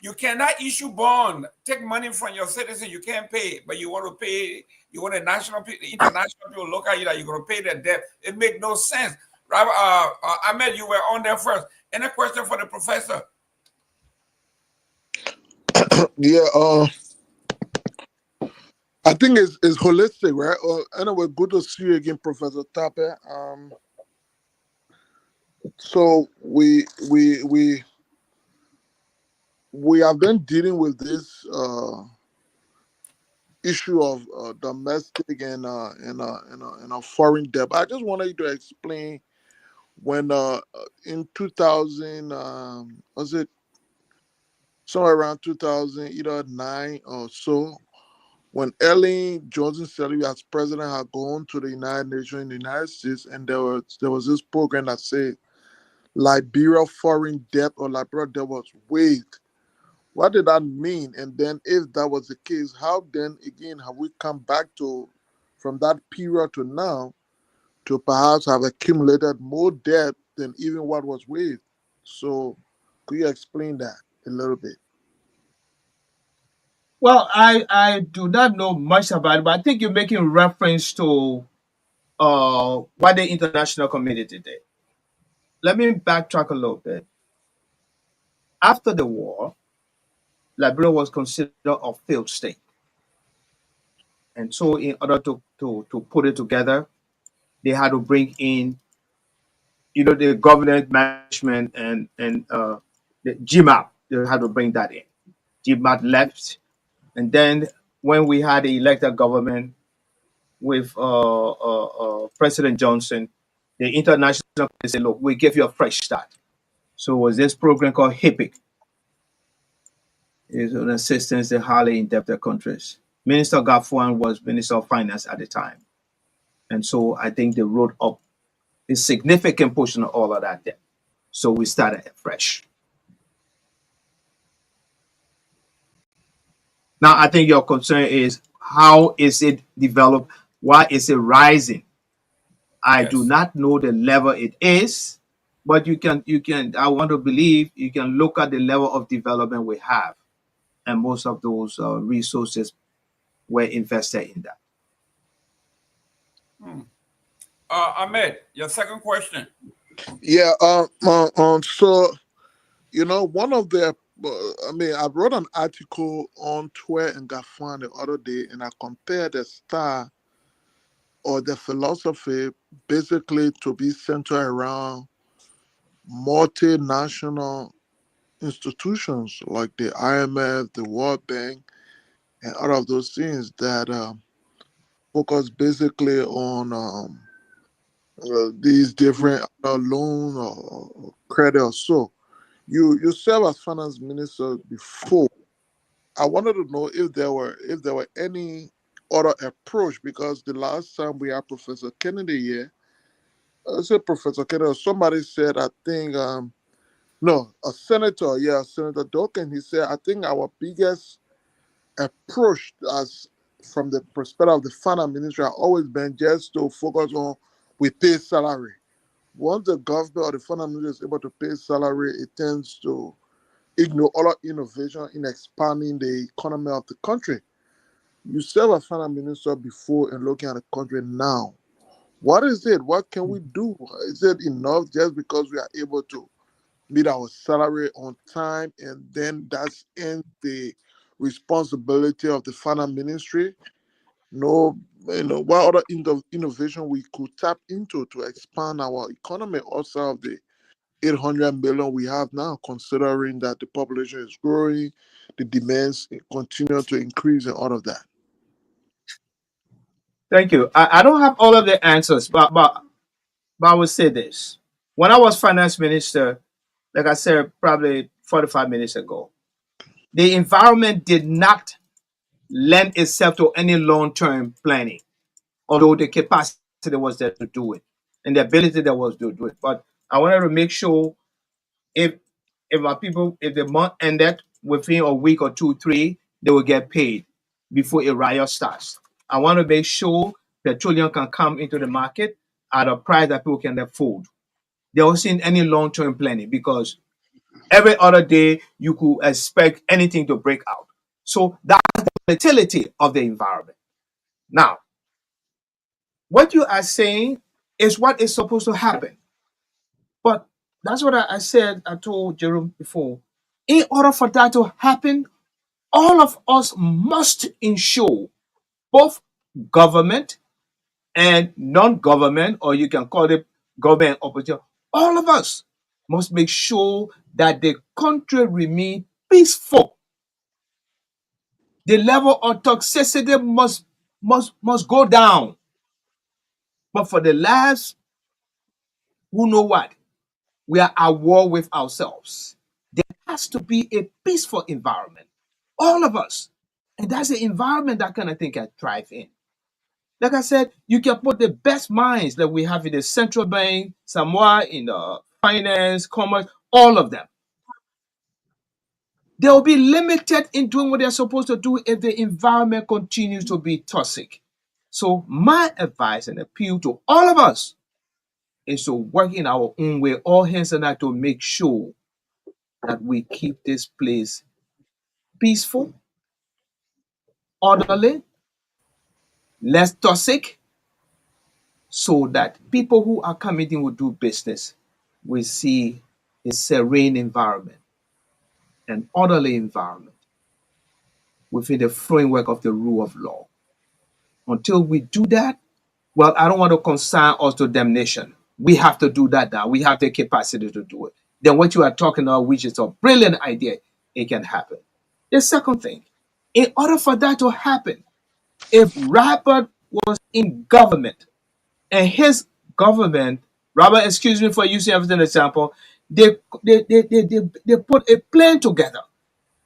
You cannot issue bond, take money from your citizens, you can't pay, but you want to pay, you want international people look at you that you're going to pay their debt. It makes no sense. Ahmed, you were on there first. Any question for the professor? Yeah, I think it's holistic, right? Anyway, good to see you again, Professor Tape. So we have been dealing with this issue of domestic and foreign debt. I just wanted you to explain when in 2000 was it somewhere around 2009 or so, when Ellen Johnson Sirleaf as president had gone to the United Nations in the United States, and there was this program that said Liberia foreign debt or Liberia debt was waived. What did that mean? And then, if that was the case, how then again have we come back to from that period to now to perhaps have accumulated more debt than even what was waived? So, could you explain that a little bit? Well, I do not know much about it, but I think you're making reference to what the international community did. Let me backtrack a little bit. After the war, Liberia was considered a failed state. And so in order to put it together, they had to bring in, the government management and the GMAP. They had to bring that in. GMAP left. And then when we had the elected government with President Johnson, the international community said, look, we give you a fresh start. So it was this program called HIPIC. It's an assistance to highly indebted countries. Minister Garguah was Minister of Finance at the time. And so I think they wrote up a significant portion of all of that debt. So we started afresh. Now, I think your concern is how is it developed? Why is it rising? I do not know the level it is, but you can, I want to believe you can look at the level of development we have. And most of those resources were invested in that. Ahmed, your second question. Yeah. So, one of the, I wrote an article on Twitter and Garguah the other day, and I compared the style or the philosophy basically to be centered around multinational institutions like the IMF, the World Bank, and all of those things that focus basically on these different loan or credit or so. You served as finance minister before. I wanted to know if there were any other approach, because the last time we had Professor Kennedy here, I said Professor Kennedy, somebody said, I think no, a senator, yeah, Senator Duncan, he said, I think our biggest approach as from the perspective of the finance ministry has always been just to focus on we pay salary. Once the government or the finance ministry is able to pay salary, it tends to ignore all innovation in expanding the economy of the country. You serve as finance minister before and looking at the country now. What is it? What can we do? Is it enough just because we are able to meet our salary on time and then that's in the responsibility of the finance ministry? No, what other innovation we could tap into to expand our economy outside of the 800 million we have now, considering that the population is growing, the demands continue to increase, and all of that. Thank you. I don't have all of the answers, but I will say this. When I was finance minister, like I said, probably 45 minutes ago, the environment did not lend itself to any long-term planning, although the capacity was there to do it and the ability there was to do it. But I wanted to make sure if my people, if the month ended within a week or two, three, they will get paid before a riot starts. I want to make sure petroleum can come into the market at a price that people can afford. There wasn't any long-term planning because every other day you could expect anything to break out. So that's the volatility of the environment. Now, what you are saying is what is supposed to happen. But that's what I said, I told Jerome before. In order for that to happen, all of us must ensure, both government and non-government, or you can call it government opportunity, all of us must make sure that the country remain peaceful. The level of toxicity must go down. But for the last, who know what? We are at war with ourselves. There has to be a peaceful environment. All of us. And that's the environment that kind of thing can thrive in. Like I said, you can put the best minds that we have in the central bank, Samoa, in the finance, commerce, all of them. They will be limited in doing what they're supposed to do if the environment continues to be toxic. So my advice and appeal to all of us is to work in our own way, all hands on deck, to make sure that we keep this place peaceful, orderly, less toxic, so that people who are coming in will do business will see a serene environment, an orderly environment within the framework of the rule of law. Until we do that, well, I don't want to consign us to damnation. We have to do that now. We have the capacity to do it. Then what you are talking about, which is a brilliant idea, it can happen. The second thing, in order for that to happen, if Robert was in government and his government, Robert, excuse me for using everything as an example, they put a plan together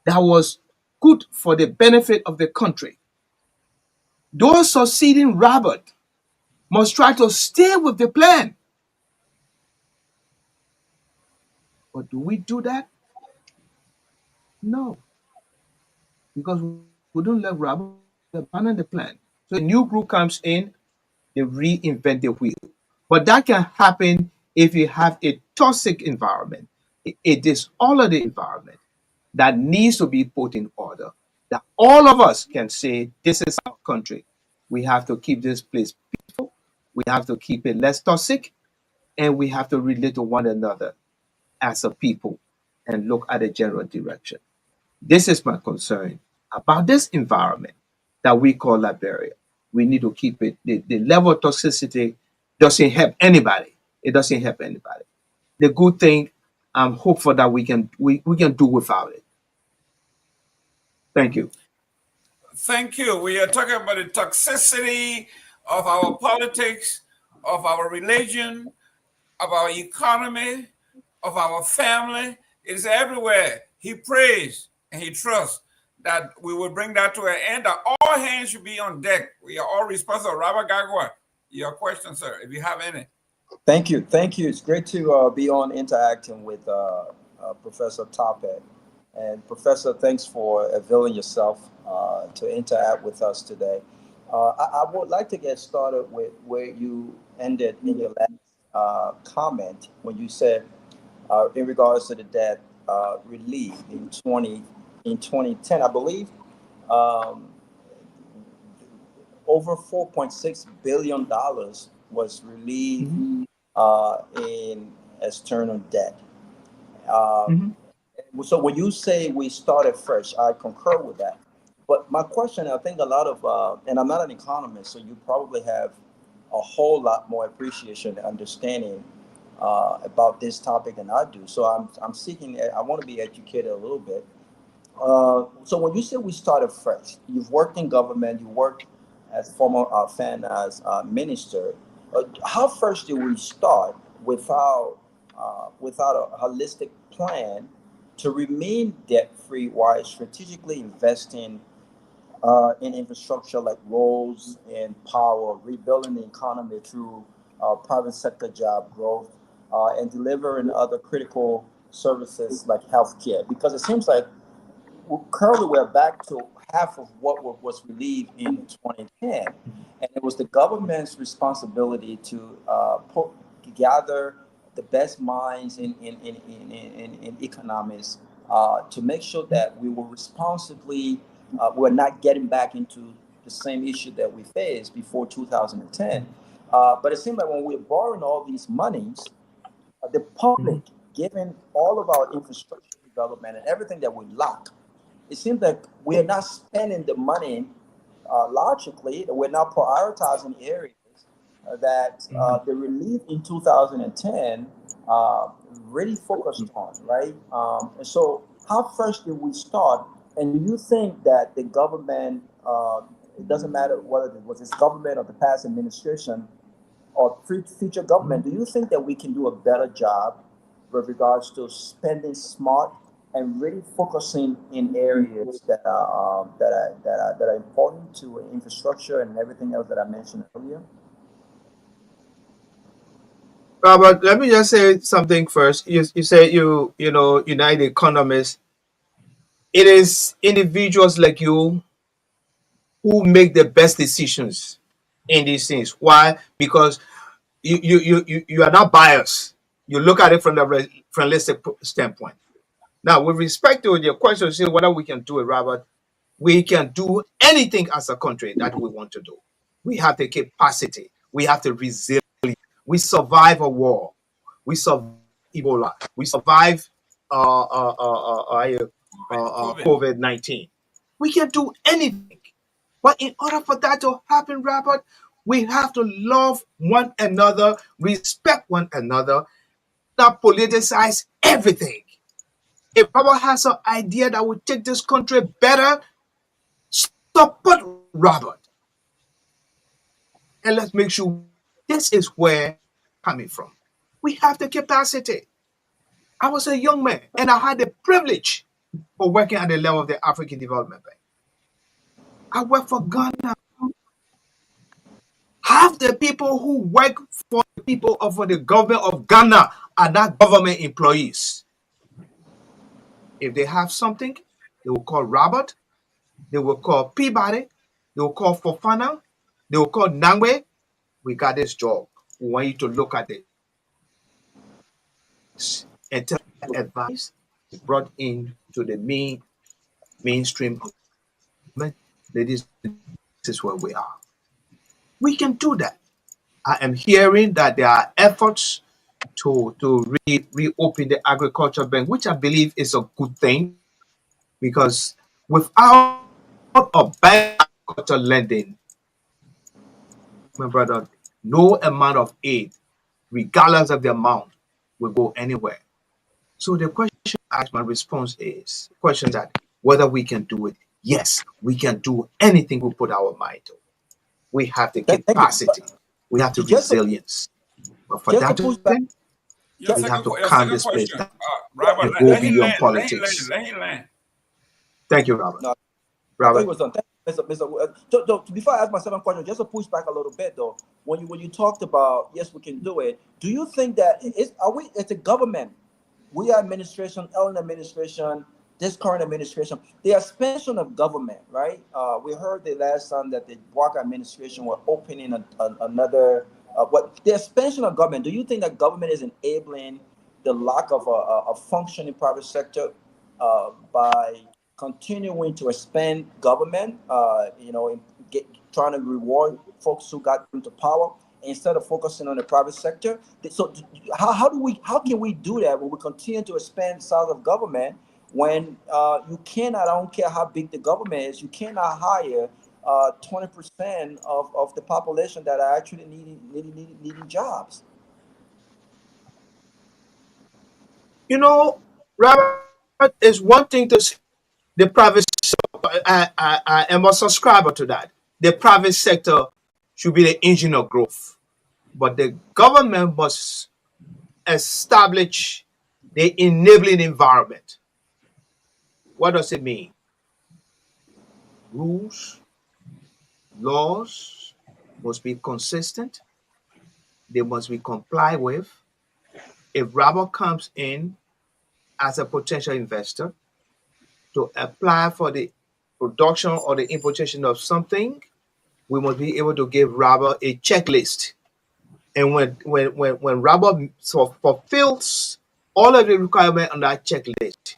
that was good for the benefit of the country. Those succeeding Robert must try to stay with the plan. But do we do that? No, because we don't let Robert abandon the plan. So a new group comes in, they reinvent the wheel. But that can happen if you have a toxic environment, a disorderly environment that needs to be put in order. That all of us can say, this is our country. We have to keep this place peaceful. We have to keep it less toxic, and we have to relate to one another as a people and look at a general direction. This is my concern about this environment that we call Liberia. We need to keep it. The level of toxicity doesn't help anybody. It doesn't help anybody. The good thing, I'm hopeful that we can do without it. Thank you. Thank you. We are talking about the toxicity of our politics, of our religion, of our economy, of our family. It is everywhere. He prays and he trusts that we will bring that to an end, that all hands should be on deck. We are all responsible. Robert Garguah, your question, sir, if you have any. Thank you. Thank you. It's great to be on interacting with Professor Tope. And Professor, thanks for availing yourself to interact with us today. I would like to get started with where you ended in your last comment when you said, in regards to the debt relief in 2010, I believe, over $4.6 billion was relieved in external debt. So when you say we started fresh, I concur with that. But my question, I think a lot of, and I'm not an economist, so you probably have a whole lot more appreciation and understanding about this topic than I do. So I'm seeking, I want to be educated a little bit. So when you say we started fresh, you've worked in government, you worked as former finance minister. How first did we start without a holistic plan to remain debt-free while strategically investing in infrastructure like roads and power, rebuilding the economy through private sector job growth, and delivering other critical services like healthcare? Because it seems like currently we're back to half of what was relieved in 2010, and it was the government's responsibility to gather the best minds in economics to make sure that we were responsibly, we're not getting back into the same issue that we faced before 2010. But it seems like when we're borrowing all these monies, the public, given all of our infrastructure development and everything that we lack, it seems like we're not spending the money logically. We're not prioritizing areas that the relief in 2010 really focused on, right? And so how first did we start? And you think that the government, it doesn't matter whether it was this government or the past administration or future government, do you think that we can do a better job with regards to spending smart and really focusing in areas that are important to infrastructure and everything else that I mentioned earlier? Robert, let me just say something first. You say you know United Economists. It is individuals like you who make the best decisions in these things. Why? Because you are not biased. You look at it from the realistic standpoint. Now, with respect to your question, say whether we can do it, Robert, we can do anything as a country that we want to do. We have the capacity. We have the resilience. We survive a war. We survive Ebola. We survive COVID. COVID-19. We can do anything. But in order for that to happen, Robert, we have to love one another, respect one another, not politicize everything. If Robert has an idea that will take this country better, support Robert. And let's make sure this is where coming from. We have the capacity. I was a young man and I had the privilege of working at the level of the African Development Bank. I worked for Ghana. Half the people who work for the people of for the government of Ghana are not government employees. If they have something, they will call Robert, they will call Peabody, they will call Fofana, they will call Nangwe. We got this job. We want you to look at it and tell advice brought in to the mainstream government. Ladies, this is where we are. We can do that. I am hearing that there are efforts to reopen the agriculture bank, which I believe is a good thing because without a bank agriculture lending, my brother, no amount of aid, regardless of the amount, will go anywhere. So the question I ask, my response is question that whether we can do it. Yes, we can do anything we put our mind to. We have the Thank you. capacity. We have the Just to, resilience. But for just that to to push back, happen, Your we just, have second, to your calm second this place question, down Robert. and Let, go let him beyond land. politics. Let him land. Thank you, Robert. no, I thought it Robert, was done. Thank you, before I ask my second question, just to push back a little bit though, when you talked about yes, we can do it. Do you think that it's a government? We are administration, Ellen administration, this current administration, the expansion of government, right? We heard the last time that the Walker administration were opening another. What the expansion of government? Do you think that government is enabling the lack of a functioning private sector by continuing to expand government? Trying to reward folks who got into power instead of focusing on the private sector. So how can we do that when we continue to expand the size of government when you cannot, I don't care how big the government is, you cannot hire 20% of the population that are actually needing jobs? Robert, is one thing to say the private sector. I am a subscriber to that. The private sector should be the engine of growth, but the government must establish the enabling environment. What does it mean? Rules, laws must be consistent. They must be complied with. If Robert comes in as a potential investor to apply for the production or the importation of something, we must be able to give Robert a checklist. And when Robert fulfills all of the requirements on that checklist,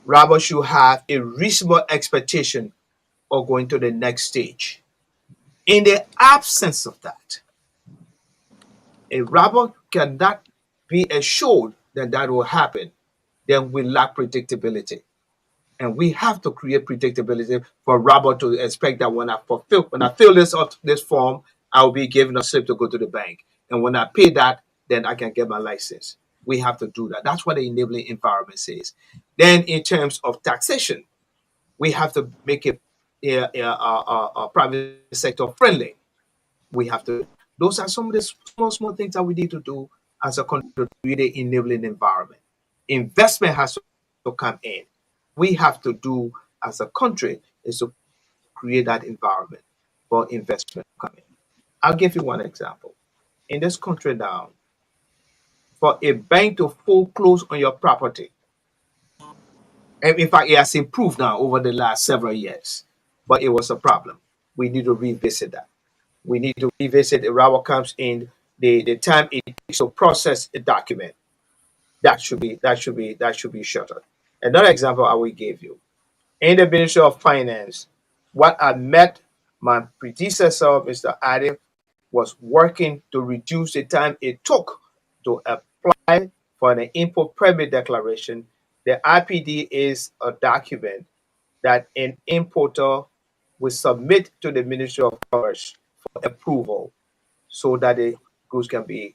Robert should have a reasonable expectation of going to the next stage. In the absence of that, if Robert cannot be assured that that will happen, then we lack predictability. And we have to create predictability for Robert to expect that when I fill this form, I'll be given a slip to go to the bank. And when I pay that, then I can get my license. We have to do that. That's what the enabling environment says. Then in terms of taxation, we have to make it private sector friendly. We have to. Those are some of the small things that we need to do as a country to create an enabling environment. Investment has to to come in. We have to do as a country is to create that environment for investment to come in. I'll give you one example. In this country now, for a bank to foreclose on your property, and in fact, it has improved now over the last several years, but it was a problem. We need to revisit that. We need to revisit the Rawa comes in the time it takes to process a document. That should be shorter. Another example I will give you. In the Ministry of Finance, what I met my predecessor, Mr. Adif, was working to reduce the time it took to apply for an import permit declaration. The IPD is a document that an importer will submit to the Ministry of Commerce for approval so that the goods can be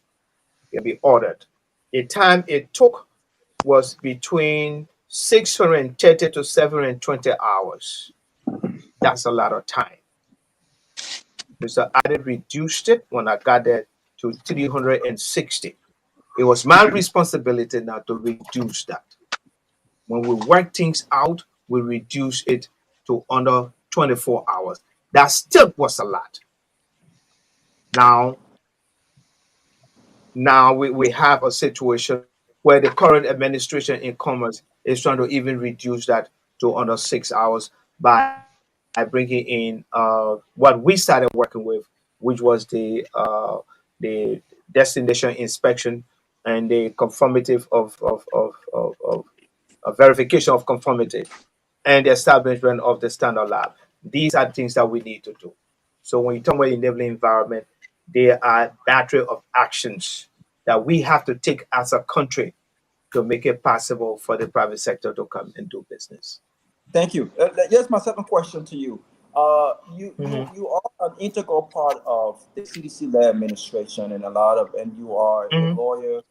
ordered. The time it took was between 630 to 720 hours. That's a lot of time. Mr. Adid reduced it when I got there to 360. It was my responsibility now to reduce that. When we work things out, we reduce it to under 24 hours. That still was a lot. Now, we have a situation where the current administration in commerce is trying to even reduce that to under 6 hours by bringing in what we started working with, which was the destination inspection and the conformity of verification of conformity and the establishment of the standard lab. These are things that we need to do. So when you talk about enabling environment, there are a battery of actions that we have to take as a country to make it possible for the private sector to come and do business. Thank you. Here's my second question to you. You are an integral part of the CDC-led administration, and you are a lawyer.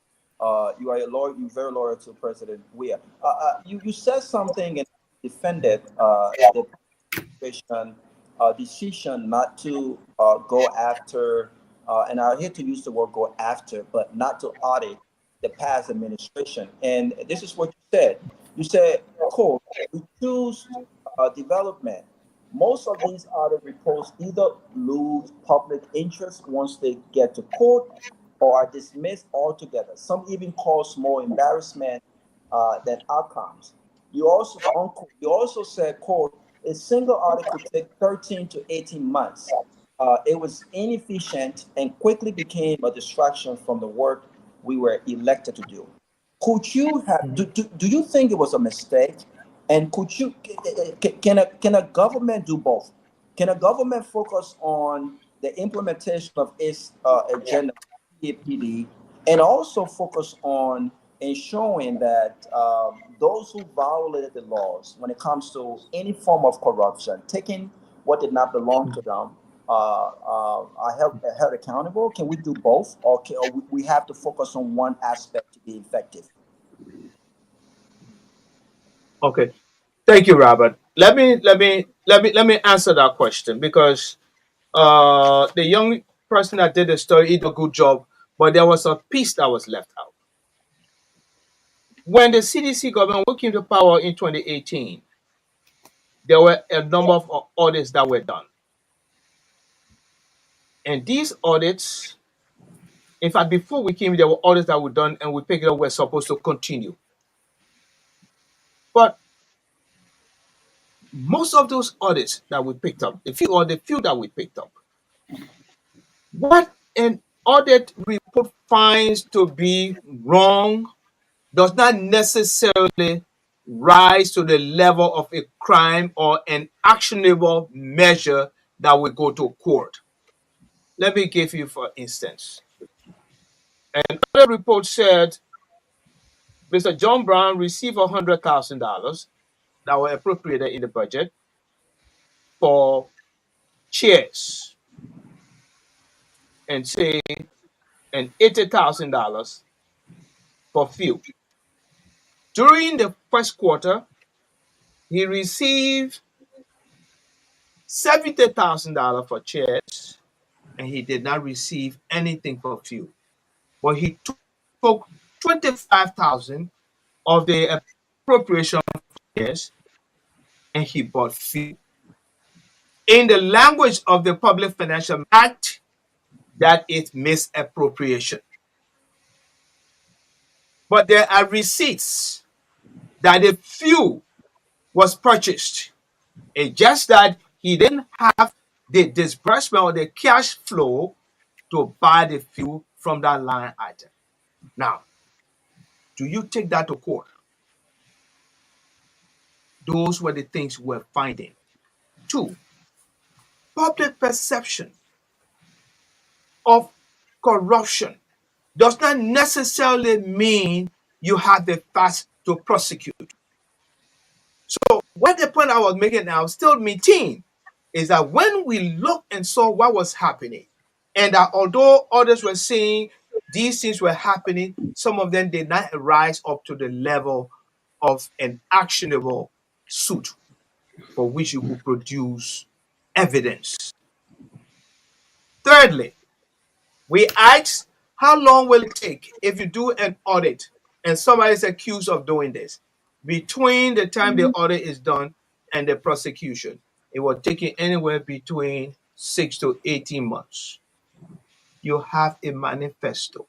You are a lawyer. You're very loyal to President Weah. You said something and defended the administration decision not to go after, and I hate to use the word "go after," but not to audit the past administration. And this is what you said. You said, quote, "We choose development. Most of these audit reports either lose public interest once they get to court or are dismissed altogether. Some even cause more embarrassment than outcomes." You also said, quote, "A single audit could take 13 to 18 months. It was inefficient and quickly became a distraction from the work we were elected to do." Could you have? Do you think it was a mistake? And can a government do both? Can a government focus on the implementation of its agenda, PAPD, and also focus on ensuring that those who violated the laws when it comes to any form of corruption, taking what did not belong to them, are held accountable? Can we do both, or we have to focus on one aspect to be effective? Okay, thank you, Robert. Let me answer that question because the young person that did the story did a good job, but there was a piece that was left out. When the CDC government came to power in 2018, there were a number of audits that were done. And these audits, in fact, before we came, there were audits that were done and we picked it up, we're supposed to continue. But most of those audits that we picked up, the few that we picked up, what an audit report finds to be wrong does not necessarily rise to the level of a crime or an actionable measure that will go to court. Let me give you, for instance, an audit report said Mr. John Brown received $100,000 that were appropriated in the budget for chairs and say and $80,000 for fuel. During the first quarter, he received $70,000 for chairs and he did not receive anything for fuel. But he took 25,000 of the appropriation yes, and he bought fuel. In the language of the Public Financial Act, that is misappropriation. But there are receipts that the fuel was purchased. It's just that he didn't have the disbursement or the cash flow to buy the fuel from that line item. Now, do you take that to court? Those were the things we're finding. 2, public perception of corruption does not necessarily mean you have the facts to prosecute. So what the point I was making now, still maintain, is that when we looked and saw what was happening, and that although others were saying these things were happening, some of them did not rise up to the level of an actionable suit for which you could produce evidence. Thirdly, we asked, how long will it take if you do an audit and somebody is accused of doing this? Between the time the audit is done and the prosecution, it will take you anywhere between 6 to 18 months. You have a manifesto.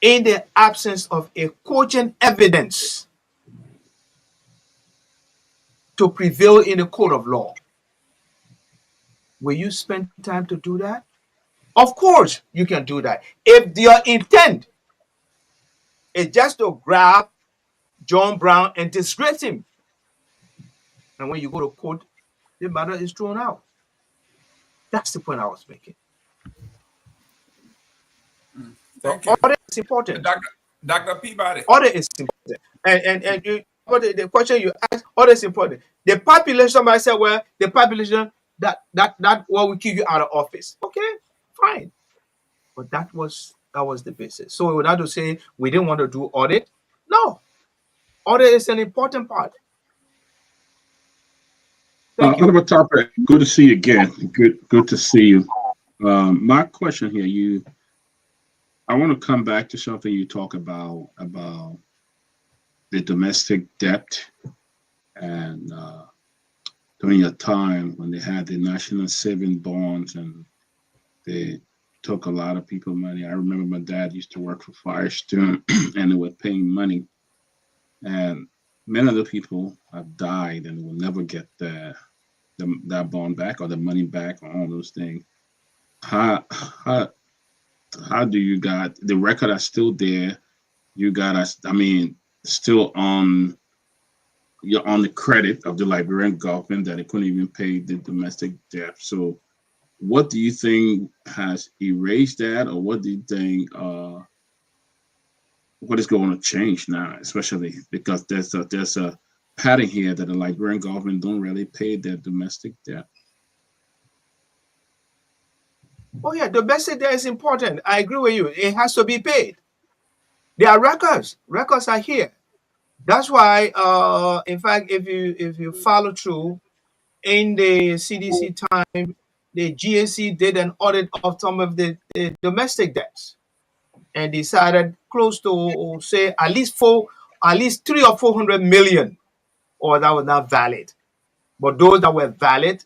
In the absence of a cogent evidence to prevail in the court of law, will you spend time to do that? Of course, you can do that. If your intent is just to grab John Brown and disgrace him, and when you go to court, the matter is thrown out. That's the point I was making. Thank So you. audit is important. Dr. Peabody. Audit is important. And the question you ask, audit is important. The population, somebody said, well, the population that what will keep you out of office. Okay, fine. But that was the basis. So we would have to say we didn't want to do audit. No. Audit is an important part. Thank you. Oliver Topper, good to see you again. Good to see you. My question here, I want to come back to something you talk about the domestic debt, and during your time when they had the national saving bonds and they took a lot of people money. I remember my dad used to work for Firestone and they were paying money, and many of the people have died and will never get that bond back or the money back or all those things. How do you got the record are still there? You got us, still on the credit of the Liberian government that they couldn't even pay the domestic debt. So what do you think has erased that, or what do you think what is going to change now, especially because there's a pattern here that the Liberian government don't really pay their domestic debt? Oh yeah, domestic debt is important. I agree with you. It has to be paid. There are records. Records are here. That's why, in fact, if you follow through in the CDC time, the GAC did an audit of some of the domestic debts and decided close to, say, at least 300 or 400 million, or that was not valid. But those that were valid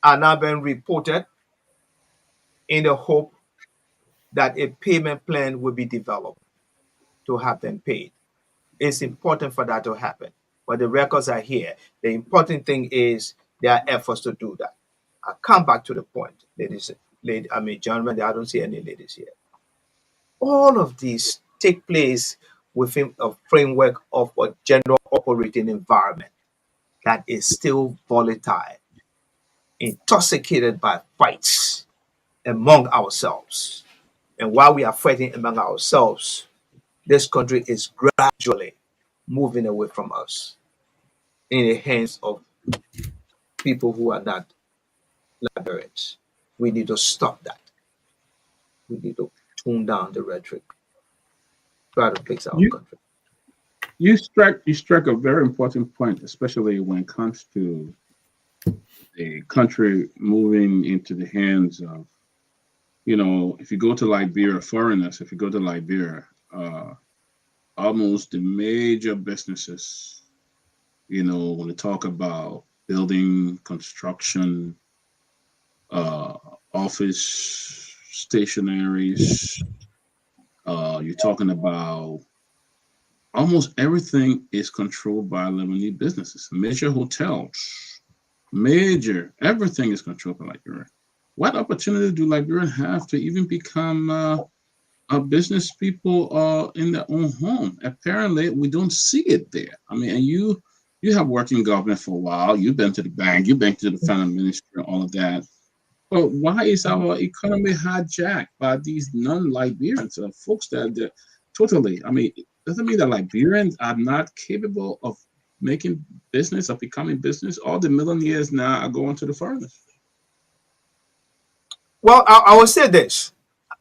are now being reported in the hope that a payment plan will be developed to have them paid. It's important for that to happen, but the records are here. The important thing is there are efforts to do that. I'll come back to the point, gentlemen, I don't see any ladies here. All of these take place within a framework of a general operating environment that is still volatile, intoxicated by fights among ourselves. And while we are fighting among ourselves, this country is gradually moving away from us in the hands of people who are not Liberians. We need to stop that. We need to tone down the rhetoric. Try to fix our country. You struck a very important point, especially when it comes to the country moving into the hands of, if you go to Liberia, foreigners, if you go to Liberia, almost the major businesses, you know, when they talk about building, construction, office stationaries, you're talking about almost everything is controlled by Lebanese businesses. Major hotels, major, everything is controlled by Liberia. What opportunity do Liberians have to even become business people in their own home? Apparently, we don't see it there. I mean, and you have worked in government for a while. You've been to the bank. You've been to the finance ministry, all of that. But why is our economy hijacked by these non-Liberians, folks that totally? I mean, doesn't mean that Liberians are not capable of making business, of becoming business. All the millionaires now are going to the foreigners. Well, I will say this.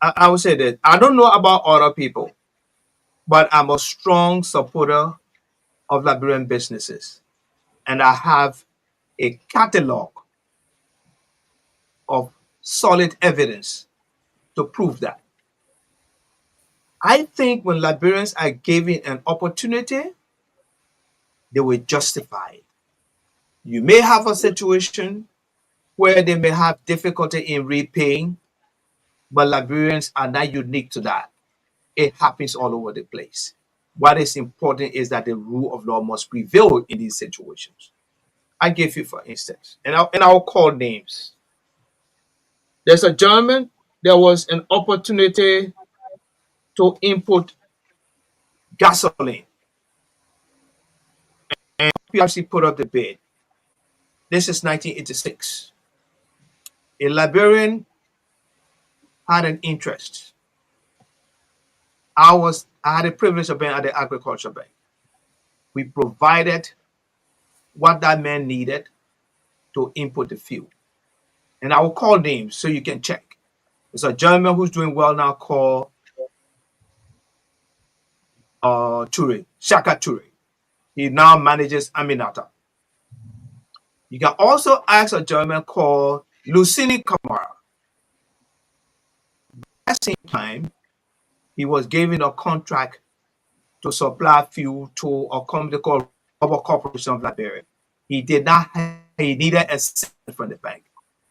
I will say that I don't know about other people, but I'm a strong supporter of Liberian businesses, and I have a catalog of solid evidence to prove that. I think when Liberians are given an opportunity, they will justify it. You may have a situation where they may have difficulty in repaying, but Liberians are not unique to that. It happens all over the place. What is important is that the rule of law must prevail in these situations. I give you, for instance, and I'll call names. There's a gentleman, there was an opportunity to import gasoline, and PRC put up the bid. This is 1986. A Liberian had an interest. I had the privilege of being at the Agriculture Bank. We provided what that man needed to import the fuel. And I will call names so you can check. There's a gentleman who's doing well now called Ture, Shaka Ture. He now manages Aminata. You can also ask a gentleman called Lucini Kamara. At the same time, he was given a contract to supply fuel to a company called Rubber Corporation of Liberia. He needed a cent from the bank.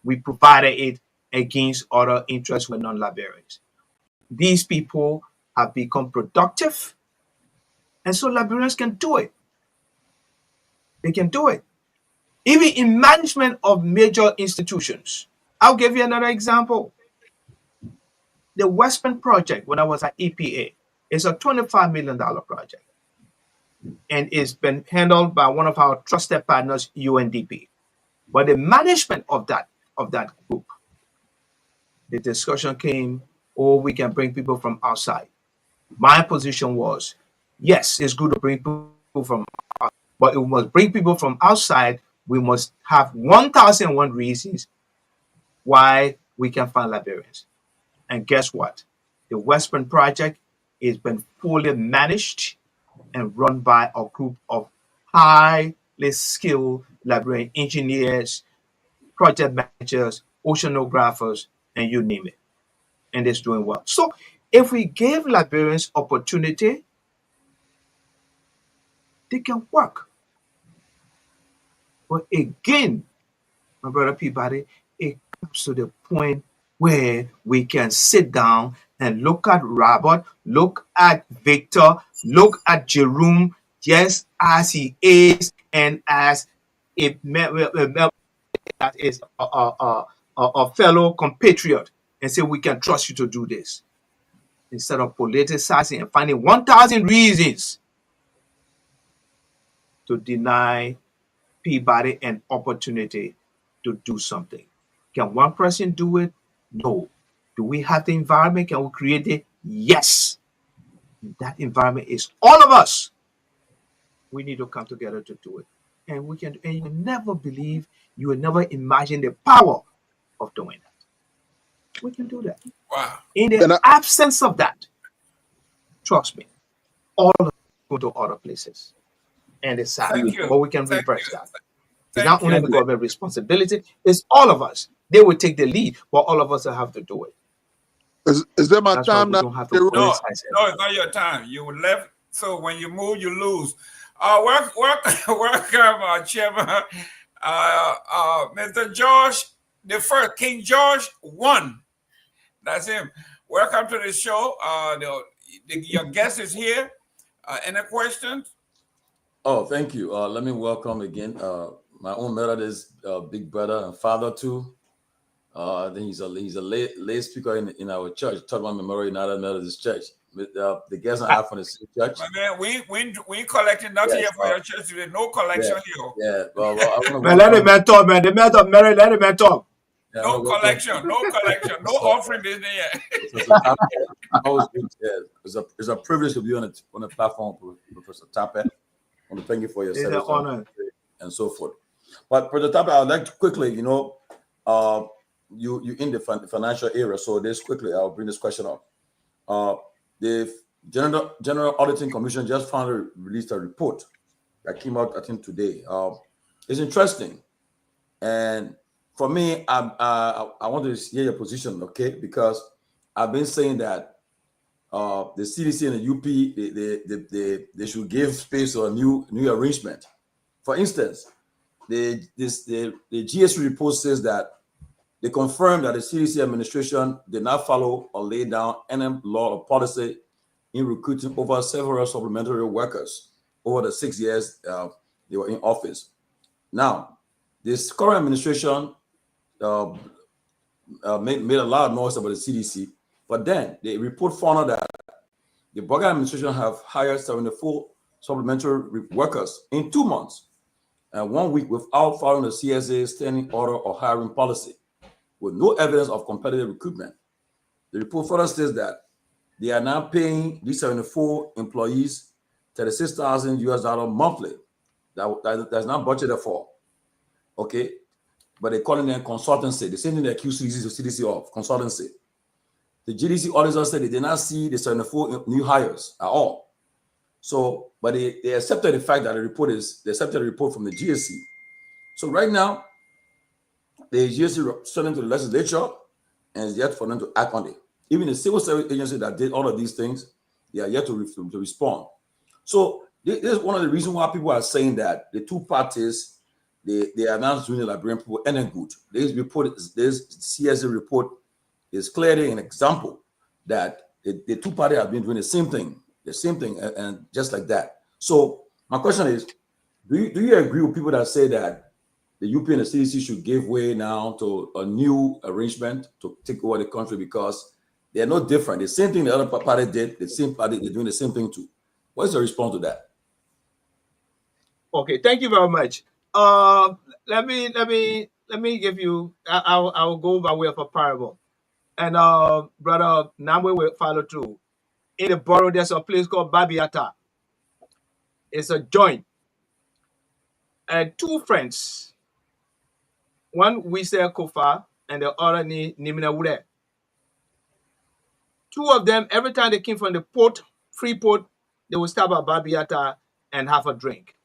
We provided it against other interests with non-Liberians. These people have become productive, and so Liberians can do it. They can do it. Even in management of major institutions. I'll give you another example. The Western project, when I was at EPA, is a $25 million project. And it's been handled by one of our trusted partners, UNDP. But the management of that group, the discussion came, we can bring people from outside. My position was, yes, it's good to bring people from outside, but we must bring people from outside. We must have 1,001 reasons why we can find Liberians. And guess what? The Western project has been fully managed and run by a group of highly skilled Liberian engineers, project managers, oceanographers, and you name it. And it's doing well. So if we give Liberians opportunity, they can work. But again, my brother Peabody, it comes to the point where we can sit down and look at Robert, look at Victor, look at Jerome, just as he is, and as a that is a fellow compatriot, and say we can trust you to do this, instead of politicizing and finding 1,000 reasons to deny Peabody an opportunity to do something. Can one person do it? No. Do we have the environment? Can we create it? Yes. That environment is all of us. We need to come together to do it. And we can, and you will never believe, you will never imagine the power of doing that. We can do that. Wow. In the absence of that, trust me, all of us go to other places. And it's sad. But we can reverse that. It's not only the government responsibility, it's all of us. They will take the lead, but all of us will have to do it. Is that my time now? No, it's not your time. You left So when you move, you lose. Welcome, Chairman, Mr. George the First, King George I. That's him. Welcome to the show. Your guest is here. Any questions? Oh, thank you. Let me welcome again my own Methodist big brother and father too. I think he's a lay speaker in our church, Tomalin Memorial United Methodist Church. The guests I have from the same church. Man, we collecting nothing here for your church today. No collection here. Yeah. Well, man, let him talk, man. The man of Mary, let him talk. Yeah, no collection, no offering business yet. It's a privilege to be on the platform, Professor Tape. I want to thank you for your service and so forth. But Professor Tape, I would like to quickly, you in the financial area, so this quickly, I'll bring this question up. The General Auditing Commission just finally released a report that came out, I think, today. It's interesting, and for me, I want to hear your position, okay? Because I've been saying that the CDC and the UP they should give space to a new arrangement. For instance, the GSC report says that they confirmed that the CDC administration did not follow or lay down any law or policy in recruiting over several supplementary workers over the 6 years they were in office. Now, this current administration made a lot of noise about the CDC, but then the report found that the Garguah administration have hired 74 supplementary workers in 2 months and 1 week without following the CSA standing order or hiring policy, with no evidence of competitive recruitment. The report further says that they are now paying these 74 employees $36,000 monthly. That's not budgeted for. Okay, but they're calling them consultancy. The same thing they accuse CDC of, consultancy. The GDC auditor said they did not see the 74 new hires at all. So, but they accepted the fact that they accepted the report from the GSC. So right now, the GSC sent to the legislature and it's yet for them to act on it. Even the civil service agency that did all of these things, they are yet to respond. So this is one of the reasons why people are saying that the two parties, they are not doing the Liberian people any good. This CSA report is clearly an example that the two parties have been doing the same thing, and just like that. So my question is, do you agree with people that say that the UP and the CDC should give way now to a new arrangement to take over the country because they're no different? The same thing the other party did, the same party, they're doing the same thing too. What's the response to that? Okay, thank you very much. Let me give you. I'll go by way of a parable, and brother Namwe will follow through. In the borough, there's a place called Babiata. It's a joint, and two friends. One we say Kofa, and the other Nimina Wule. Two of them, every time they came from the port, free port, they would stop at Babiata and have a drink.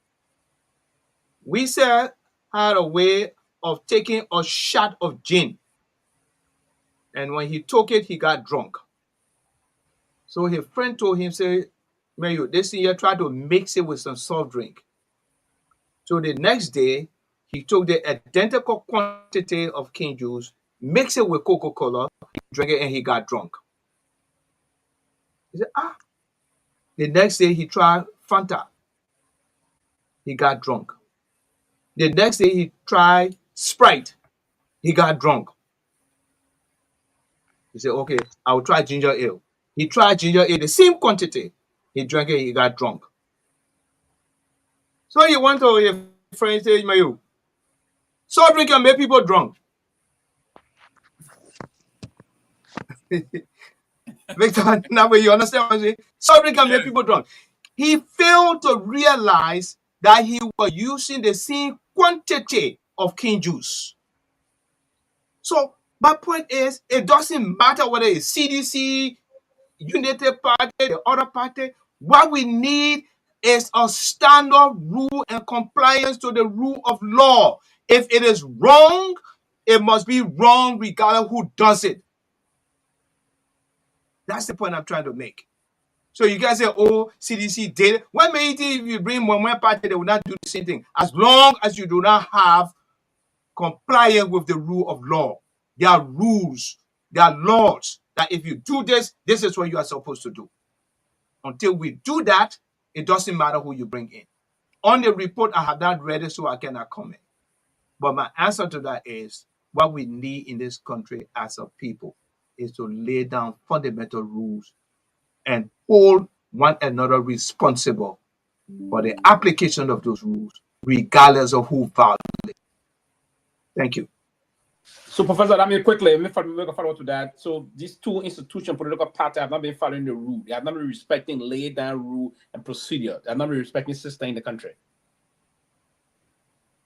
We say had a way of taking a shot of gin. And when he took it, he got drunk. So his friend told him, say, Mayo, this year try to mix it with some soft drink. So the next day, he took the identical quantity of cane juice, mixed it with Coca-Cola, drank it, and he got drunk. He said, The next day, he tried Fanta. He got drunk. The next day, he tried Sprite. He got drunk. He said, okay, I'll try ginger ale. He tried ginger ale, the same quantity. He drank it, he got drunk. So he went to your friend and said, Mayo, soft drink can make people drunk. Victor, now you understand what I'm saying? Soft drink can make people drunk. He failed to realize that he was using the same quantity of cane juice. So my point is, it doesn't matter whether it's CDC, United Party, the other party. What we need is a standard rule and compliance to the rule of law. If it is wrong, it must be wrong regardless who does it. That's the point I'm trying to make. So you guys say, oh, CDC did it. What may it if you bring one party, they will not do the same thing? As long as you do not have compliance with the rule of law. There are rules, there are laws that if you do this, this is what you are supposed to do. Until we do that, it doesn't matter who you bring in. On the report, I have not read it, so I cannot comment. But my answer to that is what we need in this country as a people is to lay down fundamental rules and hold one another responsible for the application of those rules, regardless of who violates it. Thank you. So, Professor, I mean, quickly, let me follow up to that. So, these two institutions, political parties, have not been following the rule. They have not been respecting laid down rule and procedure. They have not been respecting system in the country.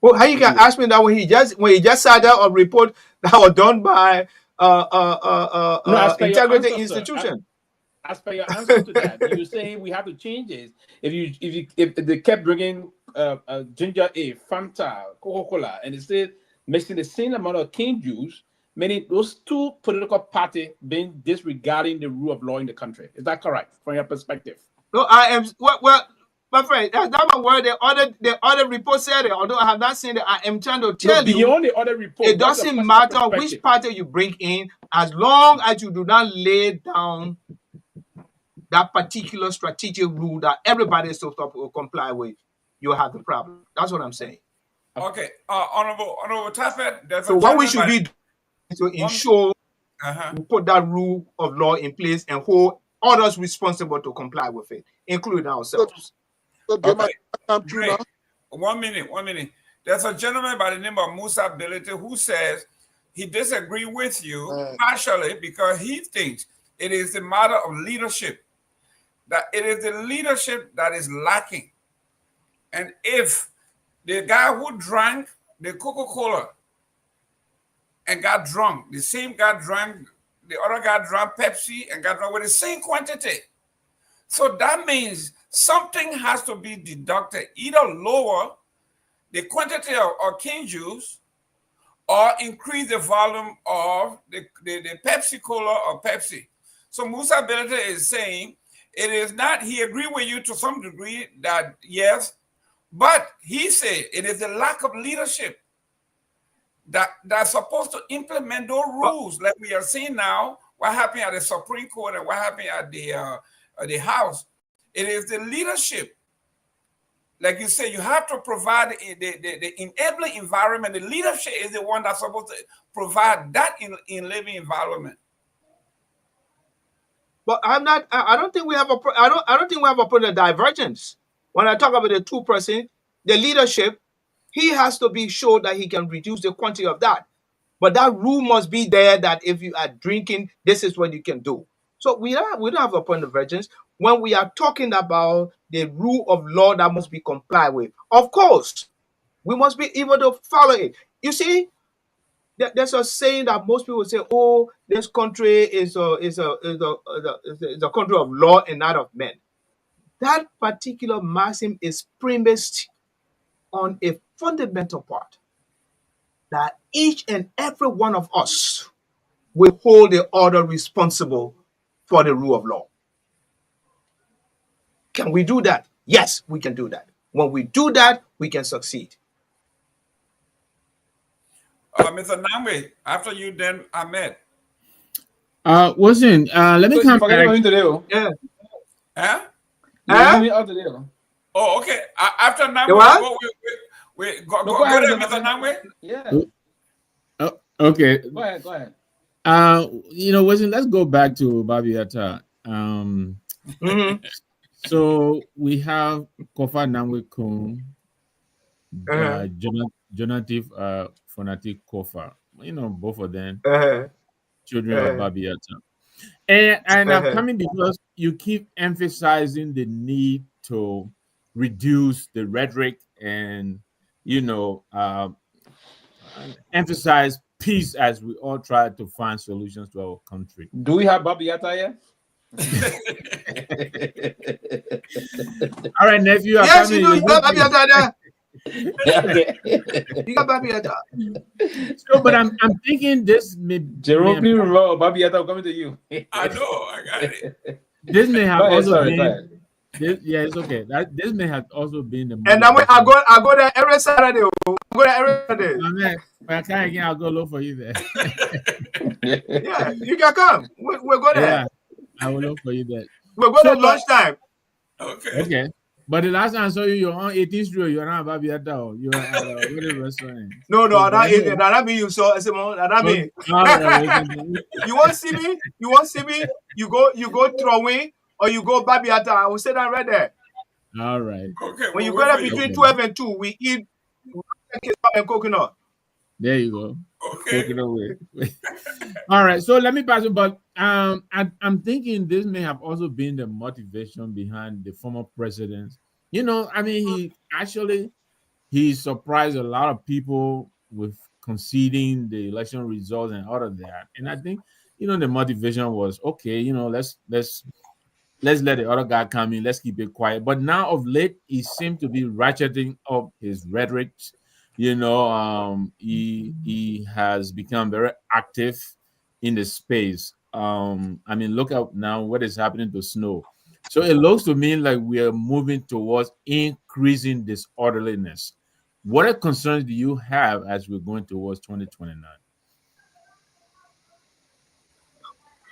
Well, how you can ask me that when he just sat down a report that was done by integrity institution? As per your answer to that, you say we have to change this. If they kept bringing ginger ale, Fanta, Coca-Cola, and they still mixing the same amount of cane juice, meaning those two political parties being disregarding the rule of law in the country. Is that correct from your perspective? No, I am. Well, my friend, that's not my word. The other report said it. Although I have not seen it, I am trying to tell you. Beyond the other report, it doesn't matter which party you bring in, as long as you do not lay down that particular strategic rule that everybody is supposed to comply with, you have the problem. That's what I'm saying. Okay, Honorable Tappet. So what we should be doing is to ensure we put that rule of law in place and hold others responsible to comply with it, including ourselves. Okay. Great. 1 minute. There's a gentleman by the name of Musa Ability who says he disagrees with you partially because he thinks it is a matter of leadership, that it is the leadership that is lacking. And if the guy who drank the Coca-Cola and got drunk, the same guy drank, the other guy drank Pepsi and got drunk with the same quantity. So that means something has to be deducted, either lower the quantity of cane juice or increase the volume of the Pepsi Cola or Pepsi. So Musa Ability is saying it is not, he agreed with you to some degree that yes, but he said it is the lack of leadership that's supposed to implement those rules, like we are seeing now, what happened at the Supreme Court and what happened at the House. It is the leadership. Like you say, you have to provide the enabling environment. The leadership is the one that's supposed to provide that enabling environment. But I don't think we have a point of divergence. When I talk about the 2%, the leadership, he has to be sure that he can reduce the quantity of that. But that rule must be there that if you are drinking, this is what you can do. So we don't have a point of divergence when we are talking about the rule of law that must be complied with. Of course, we must be able to follow it. You see, there's a saying that most people say, "Oh, this country is a country of law and not of men." That particular maxim is premised on a fundamental part that each and every one of us will hold the other responsible for the rule of law. Can we do that? Yes, we can do that. When we do that, we can succeed. Mr. Namwe, after you, then Ahmed. Listen, let me come back. Yeah. Huh? Oh, okay. After Namwe, go ahead, Mr. Namwe. Yeah. Okay. Go ahead. Listen, let's go back to Babiata. So we have Kofa Namwe Kun, Jonatif Fonatic Kofa. Both of them children of Babiata. And I'm coming because you keep emphasizing the need to reduce the rhetoric and emphasize peace as we all try to find solutions to our country. Do we have Babiata here? All right, nephew. Yes, you do. You got Babiata there. You got Babiata. So, but I'm thinking this may Jerome, remember Babiata coming to you. I know, I got it. This may have Go ahead, also sorry, go been. ahead. Yeah, it's okay. This may have also been the. And I go there every Saturday. I go there every Saturday. Man, I can't again. I'll go look for you there. Yeah, you can come. We'll go there. Yeah, I will look for you there. We'll go there lunchtime. Okay. Okay. But the last time I saw you, you're on 18th Street. You're not about Biata. You're at a restaurant. No, that mean you saw. That mean. You want to see me? You want to see me? You go Throwing or you go Babiata. I will say that right there. All right. Okay. When you go there between 12 and 2, we eat and coconut. There you go. Okay. All right. So let me pass it. But I'm thinking this may have also been the motivation behind the former president. You know, I mean, he surprised a lot of people with conceding the election results and all of that. And I think, you know, the motivation was, okay, you know, let's let the other guy come in. Let's keep it quiet. But now of late, he seemed to be ratcheting up his rhetoric. You know, he has become very active in the space. I mean, look out now what is happening to Snow. So it looks to me like we are moving towards increasing disorderliness. What concerns do you have as we're going towards 2029?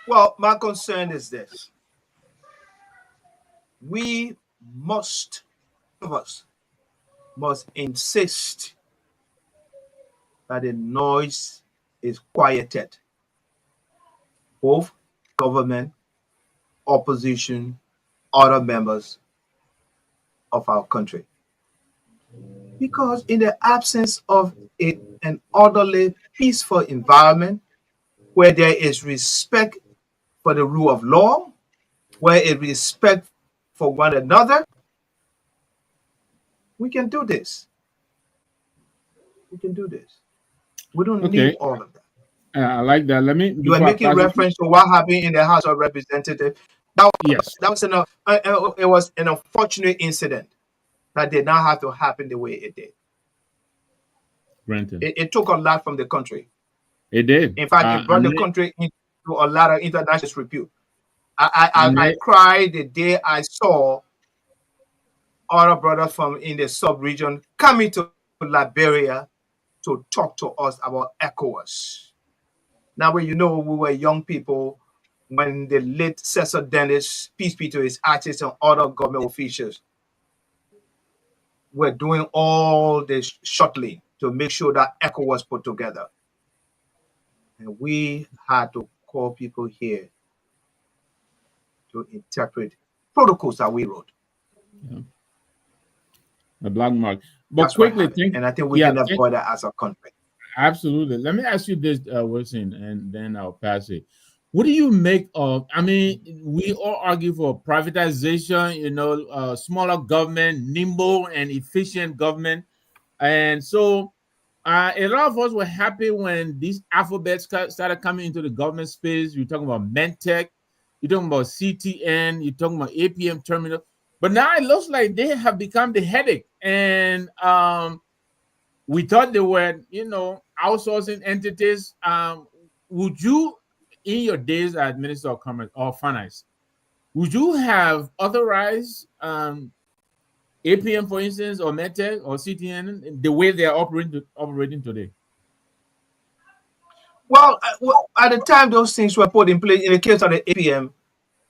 Well, my concern is this. We must insist that the noise is quieted. Both government, opposition, other members of our country. Because in the absence of an orderly, peaceful environment where there is respect for the rule of law, where there is respect for one another, we can do this. We can do this. We don't need all of that. I like that. Let me. You are making reference to what happened in the House of Representatives. It was an unfortunate incident that did not have to happen the way it did. Granted. It took a lot from the country. It did. In fact, it brought the country into a lot of international repute. I cried the day I saw other brothers from in the sub-region coming to Liberia to talk to us about ECOWAS. Now, when you know we were young people when the late Cecil Dennis, peace be to his artists and other government officials, were doing all this shuttling to make sure that ECOWAS was put together. And we had to call people here to interpret protocols that we wrote. Yeah. The black mark. But that's quickly, and I think we can avoid that as a country. Absolutely. Let me ask you this, Wilson, and then I'll pass it. What do you make of? I mean, we all argue for privatization, you know, smaller government, nimble and efficient government. And so a lot of us were happy when these alphabets started coming into the government space. You're talking about MenTech, you're talking about CTN, you're talking about APM terminal. But now it looks like they have become the headache. And we thought they were, you know, outsourcing entities. Would you, in your days as Minister of Commerce or Finance, would you have authorized APM, for instance, or MedTech or CTN the way they are operating today? Well, at the time those things were put in place, in the case of the APM,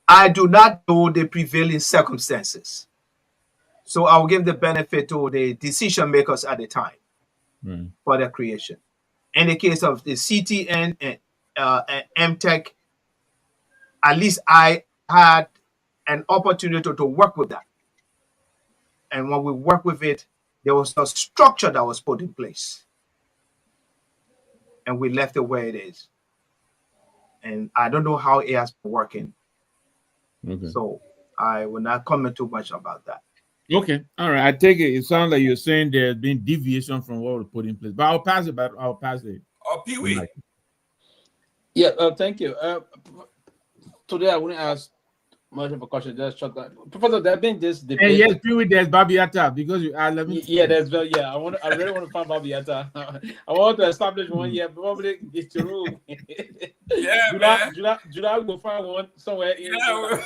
I do not know the prevailing circumstances. So I will give the benefit to the decision makers at the time for their creation. In the case of the CTN and MTech, at least I had an opportunity to work with that. And when we worked with it, there was a structure that was put in place. And we left it where it is. And I don't know how it has been working. Okay. So I will not comment too much about that. Okay. All right. I take it. It sounds like you're saying there's been deviation from what was put in place. But I'll pass it back. I'll pass it. Pewee. Yeah, thank you. Today I wouldn't ask much of a question. Just shut that. Professor, there have been this debate. And yes, Pewee, there's Babiata because you are. Let me. Yeah, there's I really want to find Babiata. I want to establish one. Yeah, probably it's true. Yeah, man. July will find one somewhere in. Yeah.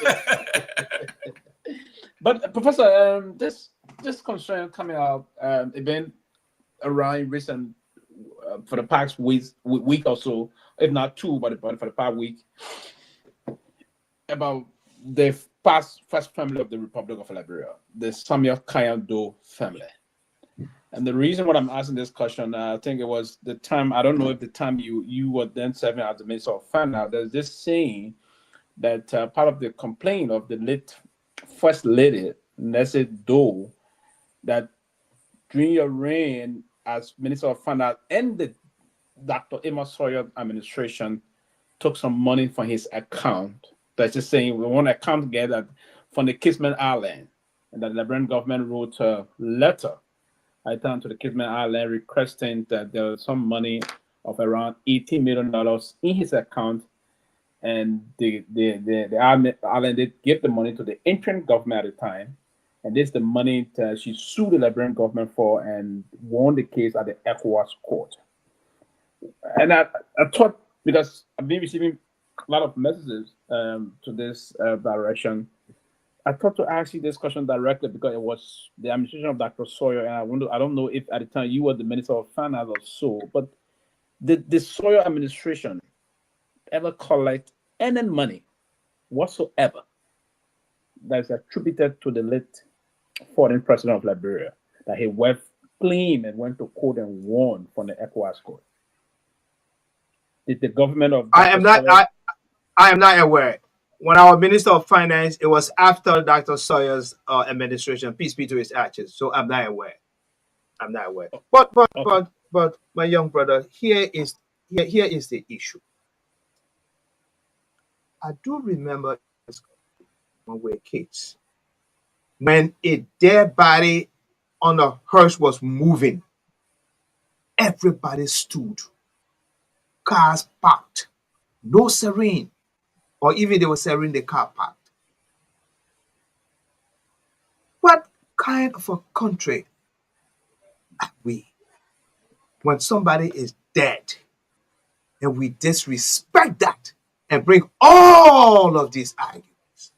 But Professor, this concern coming out, event around recent for the past week or so, if not two, but for the past week, about the first family of the Republic of Liberia, the Samuel Kayando family. And the reason why I'm asking this question, I think it was the time, I don't know if the time you were then serving as the Minister of Finance, there's this saying that part of the complaint of the late First Lady, Nessie Doe, that during your reign as Minister of Finance and the Dr. Amos Sawyer administration took some money from his account. That's just saying we want to account together from the Kisman Island, and that the Liberian government wrote a letter I turned to the Kisman Island requesting that there was some money of around $80 million in his account, and the island did give the money to the interim government at the time, and this is the money that she sued the Liberian government for and won the case at the ECOWAS court. And I thought, because I've been receiving a lot of messages to this direction, I thought to ask you this question directly because it was the administration of Dr. Sawyer, and I don't know if at the time you were the Minister of Finance or so, but did the Sawyer administration ever collect any money whatsoever that is attributed to the late foreign president of Liberia, that he went clean and went to court and won from the ECOWAS court? Did the government of I am not aware. When I was Minister of Finance, it was after Dr. Sawyer's administration. Peace be to his ashes. So I'm not aware. But my young brother, here is the issue. I do remember when we were kids, when a dead body on a hearse was moving, everybody stood, cars parked, no serene, or even they were serene, the car parked. What kind of a country are we when somebody is dead and we disrespect that and bring all of these arguments?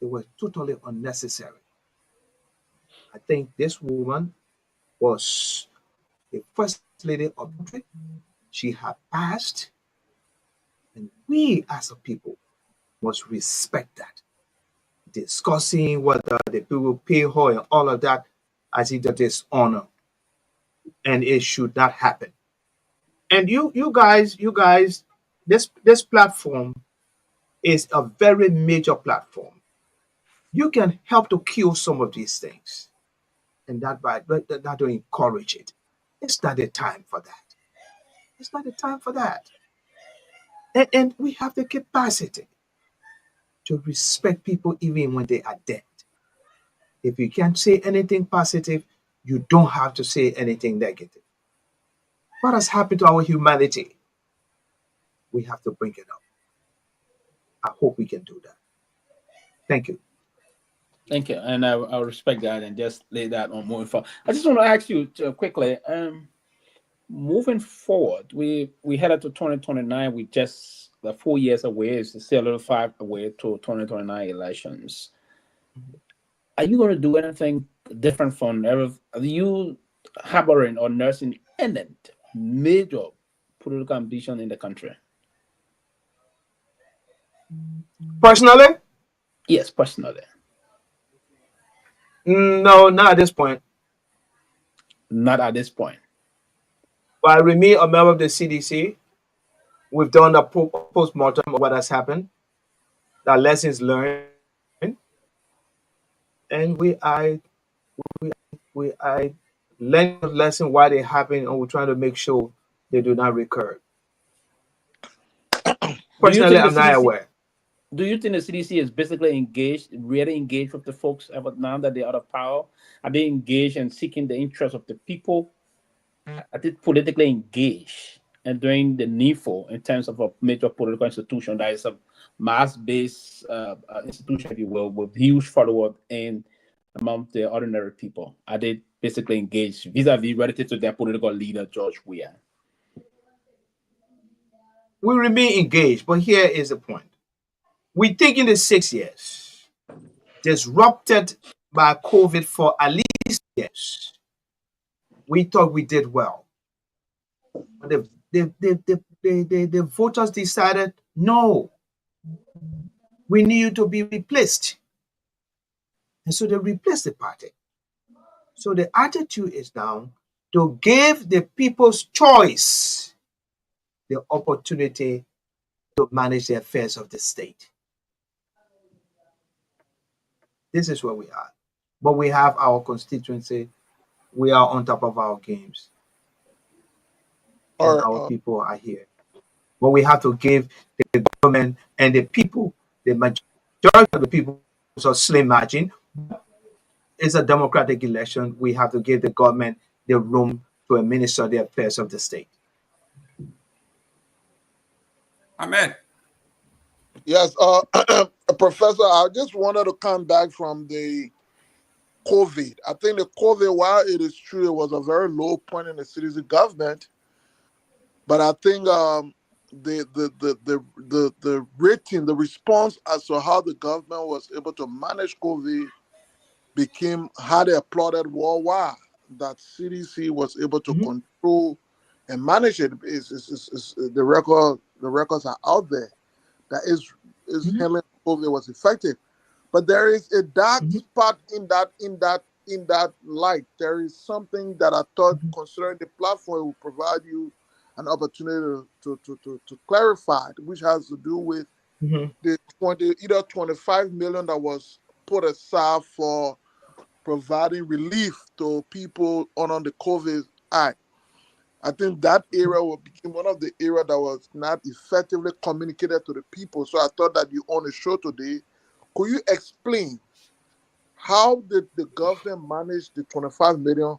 It was totally unnecessary. I think this woman was the first lady of the country. She had passed, and we as a people must respect that. Discussing whether the people pay her and all of that, I think that is honor, and it should not happen. And you guys, this platform is a very major platform. You can help to kill some of these things, and that to encourage it. It's not the time for that. It's not the time for that. And we have the capacity to respect people even when they are dead. If you can't say anything positive, you don't have to say anything negative. What has happened to our humanity? We have to bring it up. I hope we can do that. Thank you. Thank you, and I respect that and just lay that on moving forward. I just want to ask you quickly, moving forward, we headed to 2029. We just 4 years away. It's still a little 5 away to 2029 elections. Are you going to do anything different from ever? Are you harboring or nursing any major political ambition in the country? Personally? Yes, personally. No, not at this point. Not at this point. But I remain a member of the CDC. We've done a post-mortem of what has happened, the lessons learned, and we learn the lesson why they happen, and we're trying to make sure they do not recur. Personally, I'm not aware. Do you think the CDC is basically really engaged with the folks now that they're out of power? Are they engaged in seeking the interests of the people? Are they politically engaged and doing the needful in terms of a major political institution that is a mass-based institution, if you will, with huge followers and among the ordinary people? Are they basically engaged vis-a-vis relative to their political leader, George Weah? we remain engaged. But here is the point. We think in the 6 years, disrupted by COVID for at least years, we thought we did well. But the voters decided, no, we need to be replaced. And so they replaced the party. So the attitude is now to give the people's choice the opportunity to manage the affairs of the state. This is where we are. But we have our constituency. We are on top of our games. And our people are here. But we have to give the government and the people, the majority of the people, so slim margin. It's a democratic election. We have to give the government the room to administer the affairs of the state. Amen. Yes, Professor, I just wanted to come back from the COVID. I think the COVID, while it is true, it was a very low point in the city's government, but I think the rating, the response as to how the government was able to manage COVID became highly applauded worldwide. That CDC was able to control and manage it. The records are out there. That is handling COVID was effective. But there is a dark spot in that light. There is something that I thought, considering the platform, will provide you an opportunity to clarify, which has to do with the either 25 million that was put aside for providing relief to people on the COVID Act. I think that area will become one of the areas that was not effectively communicated to the people. So I thought that you on the show today, could you explain how did the government manage the 25 million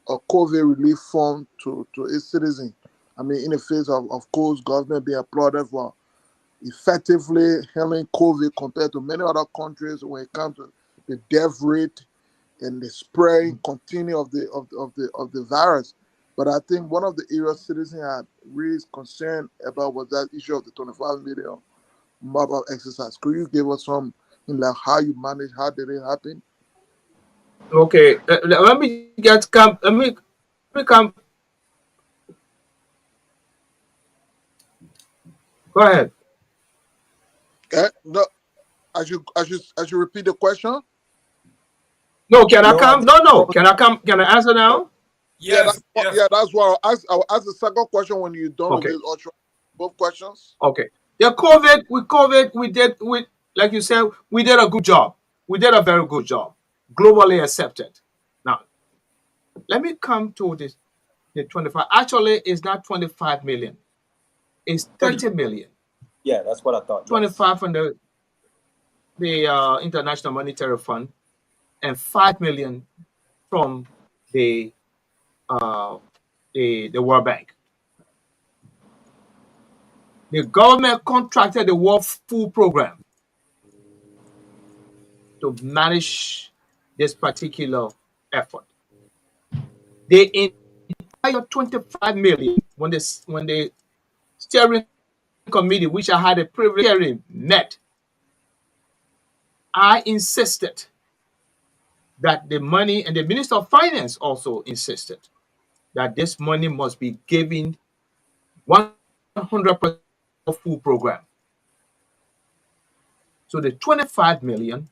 of COVID relief fund to its citizens? I mean, in the face of course, government being applauded for effectively handling COVID compared to many other countries when it comes to the death rate and the spreading continue of the virus. But I think one of the areas citizens had raised concern about was that issue of the 25 million mobile exercise. Could you give us some in like how you manage, how did it happen? Okay, let me come. Let me come. Go ahead. No, as you repeat the question. No, can I come? No. Can I come? Can I answer now? Yes. That's why I'll ask the second question when you're done with this ultra. Both questions. Okay. The COVID, we did, like you said, we did a good job. We did a very good job, globally accepted. Now, let me come to this. The 25. Actually, it's not 25 million. It's 30 million. Yeah, that's what I thought. 25 from the International Monetary Fund, and 5 million from the World Bank. The government contracted the World Food Program to manage this particular effort. The entire 25 million, when the steering committee, which I had a privilege of met, I insisted that the money, and the Minister of Finance also insisted that this money must be given 100% food program. So the 25 million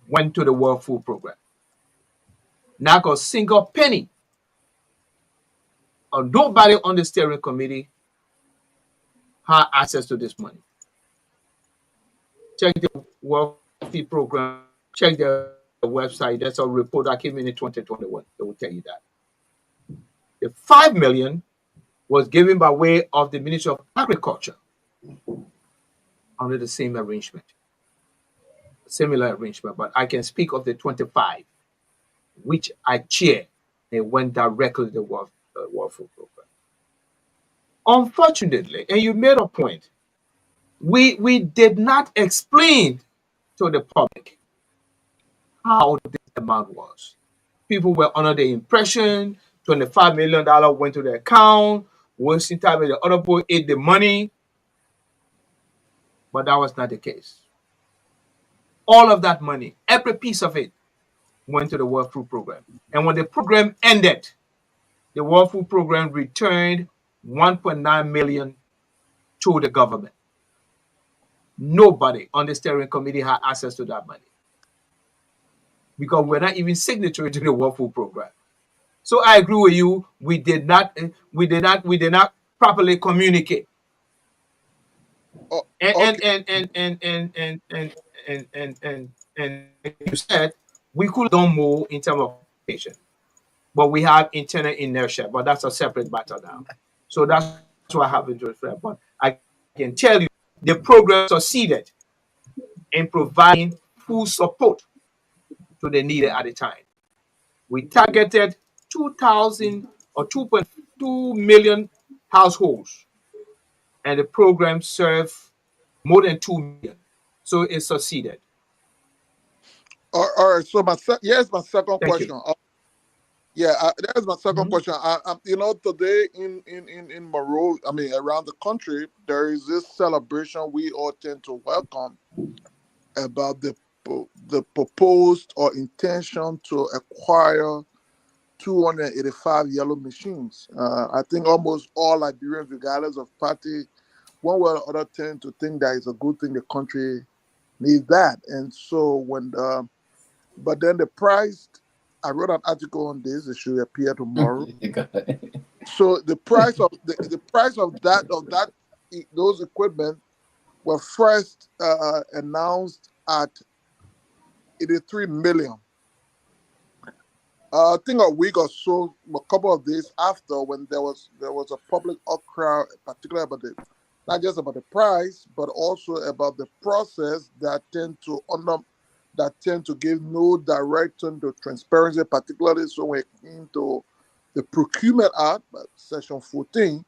went to the World Food Program. Not a single penny, or nobody on the steering committee had access to this money. Check the World Food Program, check the website. That's a report that came in 2021. They will tell you that. The 5 million was given by way of the Ministry of Agriculture under the same arrangement, similar arrangement, but I can speak of the 25, which I chair. They went directly to the World Food Program. Unfortunately, and you made a point, we did not explain to the public how this amount was. People were under the impression $25 million went to the account, Wilson Tyler, the other boy ate the money, but that was not the case. All of that money, every piece of it, went to the World Food Program. And when the program ended, the World Food Program returned 1.9 million to the government. Nobody on the steering committee had access to that money because we're not even signatory to the World Food Program. So I agree with you. We did not properly communicate. Oh, And okay. you said we could have done more in terms of communication, but we have internal inertia. But that's a separate matter now. So that's what happened to it. But I can tell you, the program succeeded in providing full support to the needy at the time. We targeted 2,000 or 2.2 million households, and the program served more than 2 million. So it succeeded. All right. So here's my second Thank question. you. There's my 2nd question. Today in Monroe, I mean, around the country, there is this celebration we all tend to welcome about the proposed or intention to acquire 285 yellow machines. I think almost all Liberians, regardless of party, one way or other, tend to think that it's a good thing the country needs that. And so but then the price, I wrote an article on this. It should appear tomorrow. So the price of the price of those equipment were first announced at 83 million. I think a week or so, a couple of days after, when there was a public outcry, particularly about not just about the price, but also about the process that tend to give no direction to transparency, particularly so when it came to the Procurement Act, Section 14.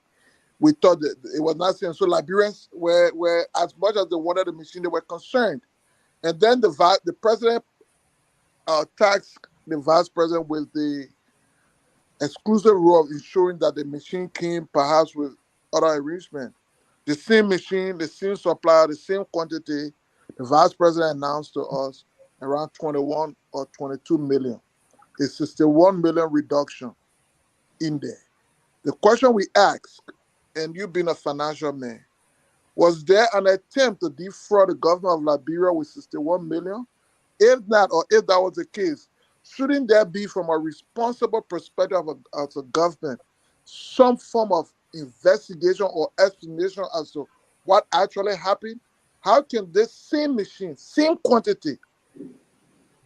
We thought that it was not saying so. Liberians were as much as they wanted the machine, they were concerned. And then the president tasked the vice president with the exclusive role of ensuring that the machine came perhaps with other arrangement. The same machine, the same supplier, the same quantity, the vice president announced to us around 21 or 22 million. A 61 million reduction in there. The question we asked, and you being a financial man, was there an attempt to defraud the government of Liberia with 61 million? If not, or if that was the case, shouldn't there be, from a responsible perspective of a government, some form of investigation or explanation as to what actually happened? How can this same machine, same quantity,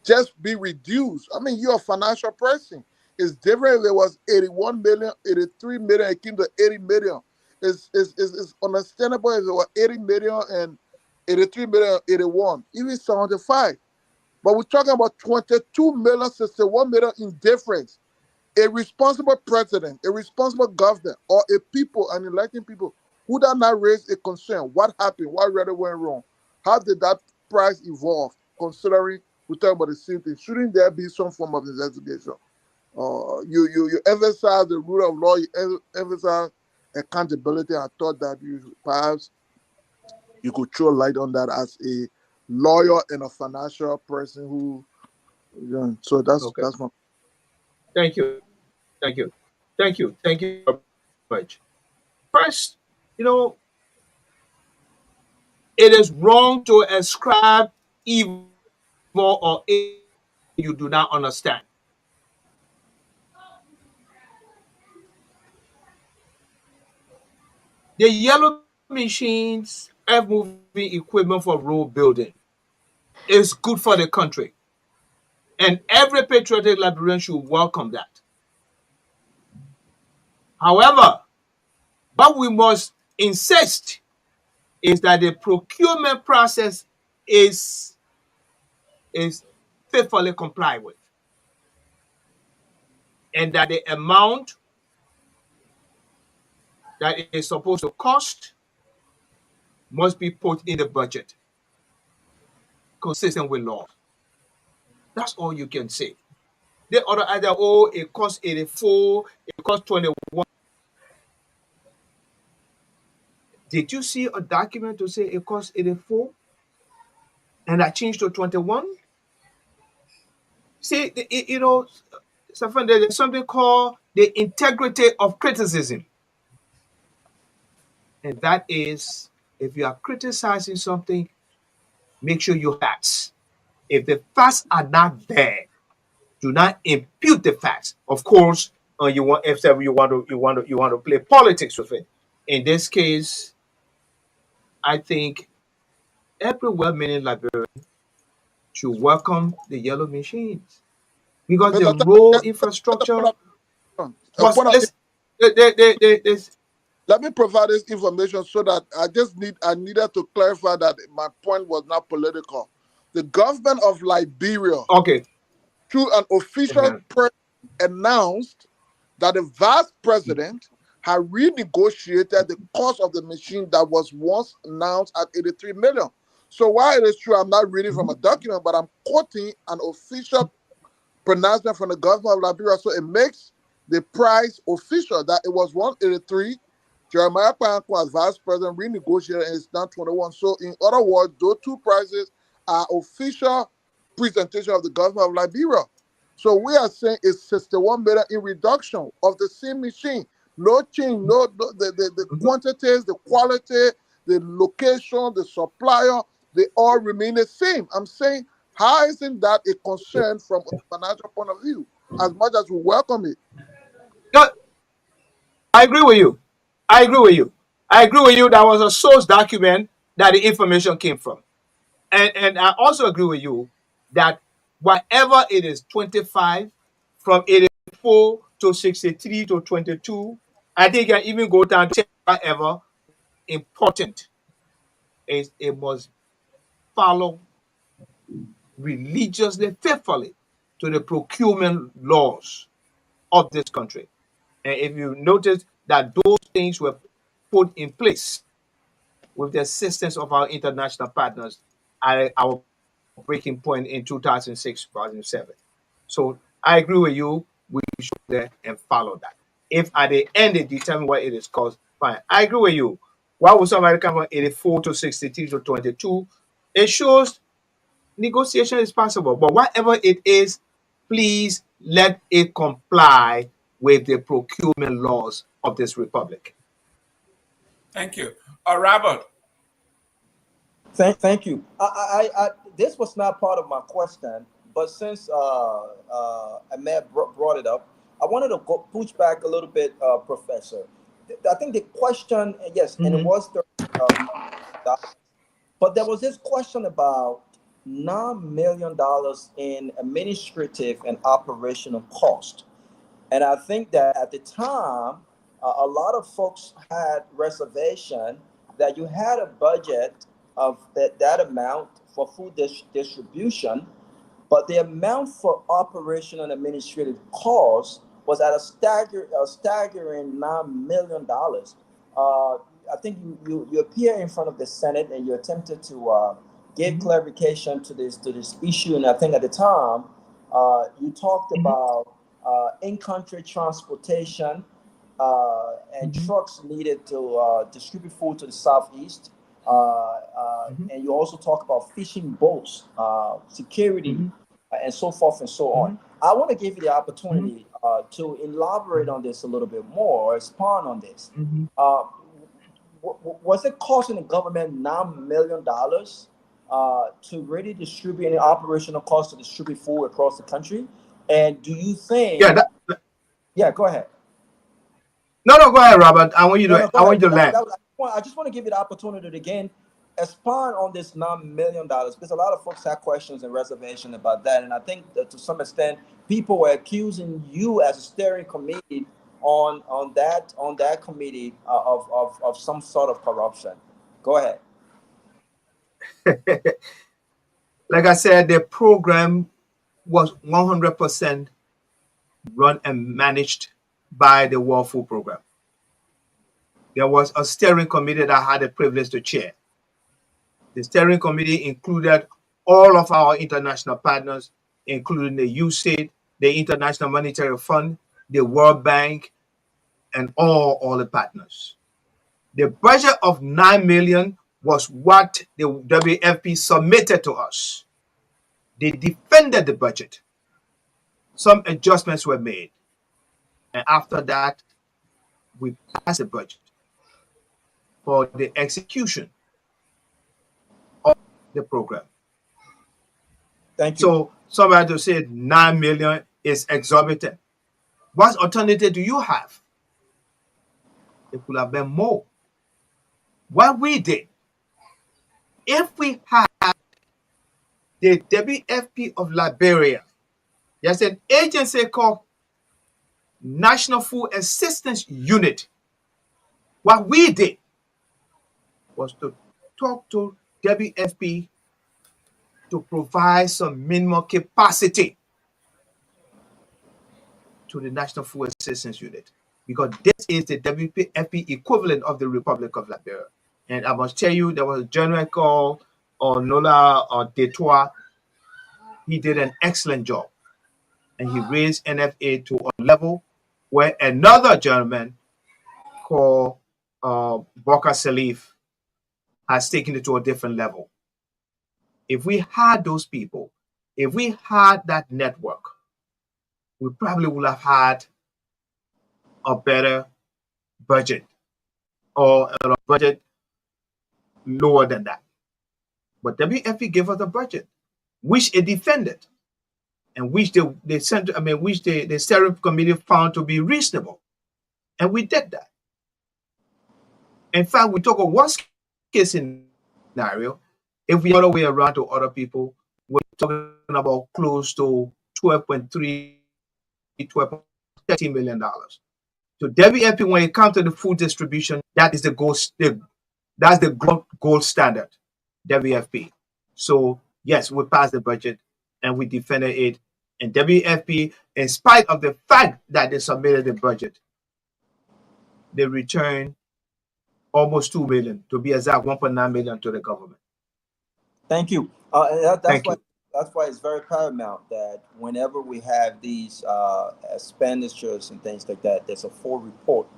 just be reduced? I mean, you're a financial person. It's different if there was 81 million, 83 million, it came to 80 million. It's understandable if there were 80 million and 83 million, 81, even 75. But we're talking about 22 million, 61 million in difference. A responsible president, a responsible government, or a people, an elected people, who did not raise a concern. What happened? What really went wrong? How did that price evolve, considering we're talking about the same thing? Shouldn't there be some form of investigation? You emphasize the rule of law, you emphasize accountability. I thought that perhaps you could throw light on that as a lawyer and a financial person who, so that's my. Thank you very much. First, it is wrong to ascribe evil or you do not understand. The yellow machines, earth moving equipment for road building, is good for the country. And every patriotic Liberian should welcome that. However, what we must insist is that the procurement process is faithfully complied with, and that the amount that it is supposed to cost must be put in the budget, consistent with law. That's all you can say. The other either, it costs 84, it costs 21. Did you see a document to say it cost 84 and that changed to 21? See, you know, there's something called the integrity of criticism. And that is, if you are criticizing something, make sure you have facts. If the facts are not there, do not impute the facts. Of course, you want to play politics with it. In this case, I think every well-meaning Liberian should welcome the yellow machines because the Mr. road Get the infrastructure point of, a was point of, listen. let me provide this information so that I needed to clarify that my point was not political. The government of Liberia, Okay. through an official press, announced that the vice president had renegotiated the cost of the machine that was once announced at 83 million. So while it is true, I'm not reading from a document, but I'm quoting an official pronouncement from the government of Liberia. So it makes the price official that it was 183. Jeremiah Pankwa as vice president renegotiated and it's now 21. So in other words, those two prices are official presentation of the government of Liberia. So we are saying it's 61 million in reduction of the same machine. No change, the quantities, the quality, the location, the supplier, they all remain the same. I'm saying, how isn't that a concern from a financial point of view, as much as we welcome it? I agree with you. I agree with you. That was a source document that the information came from. And I also agree with you that whatever it is, 25, from 84 to 63 to 22, I think I even go down to whatever important is it must follow religiously, faithfully to the procurement laws of this country. And if you notice that those things were put in place with the assistance of our international partners at our breaking point in 2006, 2007. So I agree with you. We should there and follow that. If at the end they determine what it is cost, fine. I agree with you. Why would somebody come from 84 to 63 to 22? It shows negotiation is possible. But whatever it is, please let it comply with the procurement laws of this republic. Thank you. Robert. Thank you. This was not part of my question, but since Ahmed brought it up, I wanted to push back a little bit, Professor. I think the question, yes, and it was but there was this question about $9 million in administrative and operational cost. And I think that at the time, a lot of folks had reservation that you had a budget of that amount for food distribution, but the amount for operational and administrative costs was at a staggering $9 million. I think you appear in front of the Senate and you attempted to give clarification to this issue, and I think at the time you talked about in-country transportation and trucks needed to distribute food to the southeast, and you also talk about fishing boats, security, and so forth and so on. I want to give you the opportunity to elaborate on this a little bit more or expand on this. Was it costing the government $9 million to really distribute any operational costs to distribute food across the country? And do you think? Yeah, go ahead. No, go ahead, Robert. I want you to. I want you to land. I just want to give you the opportunity to again expand on this $9 million because a lot of folks have questions and reservation about that, and I think that to some extent people were accusing you as a steering committee on that committee of some sort of corruption. Go ahead. Like I said, the program was 100% run and managed by the World Food Program. There was a steering committee that I had the privilege to chair. The steering committee included all of our international partners, including the USAID, the International Monetary Fund, the World Bank, and all the partners. The budget of 9 million was what the WFP submitted to us. They defended the budget. Some adjustments were made. And after that, we passed the budget for the execution of the program. Thank you. So somebody to say 9 million is exorbitant. What alternative do you have? It could have been more. What we did, if we had the WFP of Liberia, there's an agency called National Food Assistance Unit. What we did was to talk to WFP to provide some minimum capacity to the National Food Assistance Unit, because this is the WFP equivalent of the Republic of Liberia. And I must tell you, there was a general called Nola Detour. He did an excellent job, and he raised NFA to a level where another gentleman called Boka Salif has taken it to a different level. If we had those people, if we had that network, we probably would have had a better budget, or a budget lower than that. But WFP gave us a budget, which it defended, and which the steering committee found to be reasonable, and we did that. In fact, we took a worst case scenario. If we other way around to other people, we're talking about close to $12.13 million. So WFP, when it comes to the food distribution, that is the gold standard, WFP. So yes, we passed the budget and we defended it. And WFP, in spite of the fact that they submitted the budget, they returned almost 2 million, to be exact, 1.9 million to the government. Thank you. That's why it's very paramount that whenever we have these expenditures and things like that, there's a full report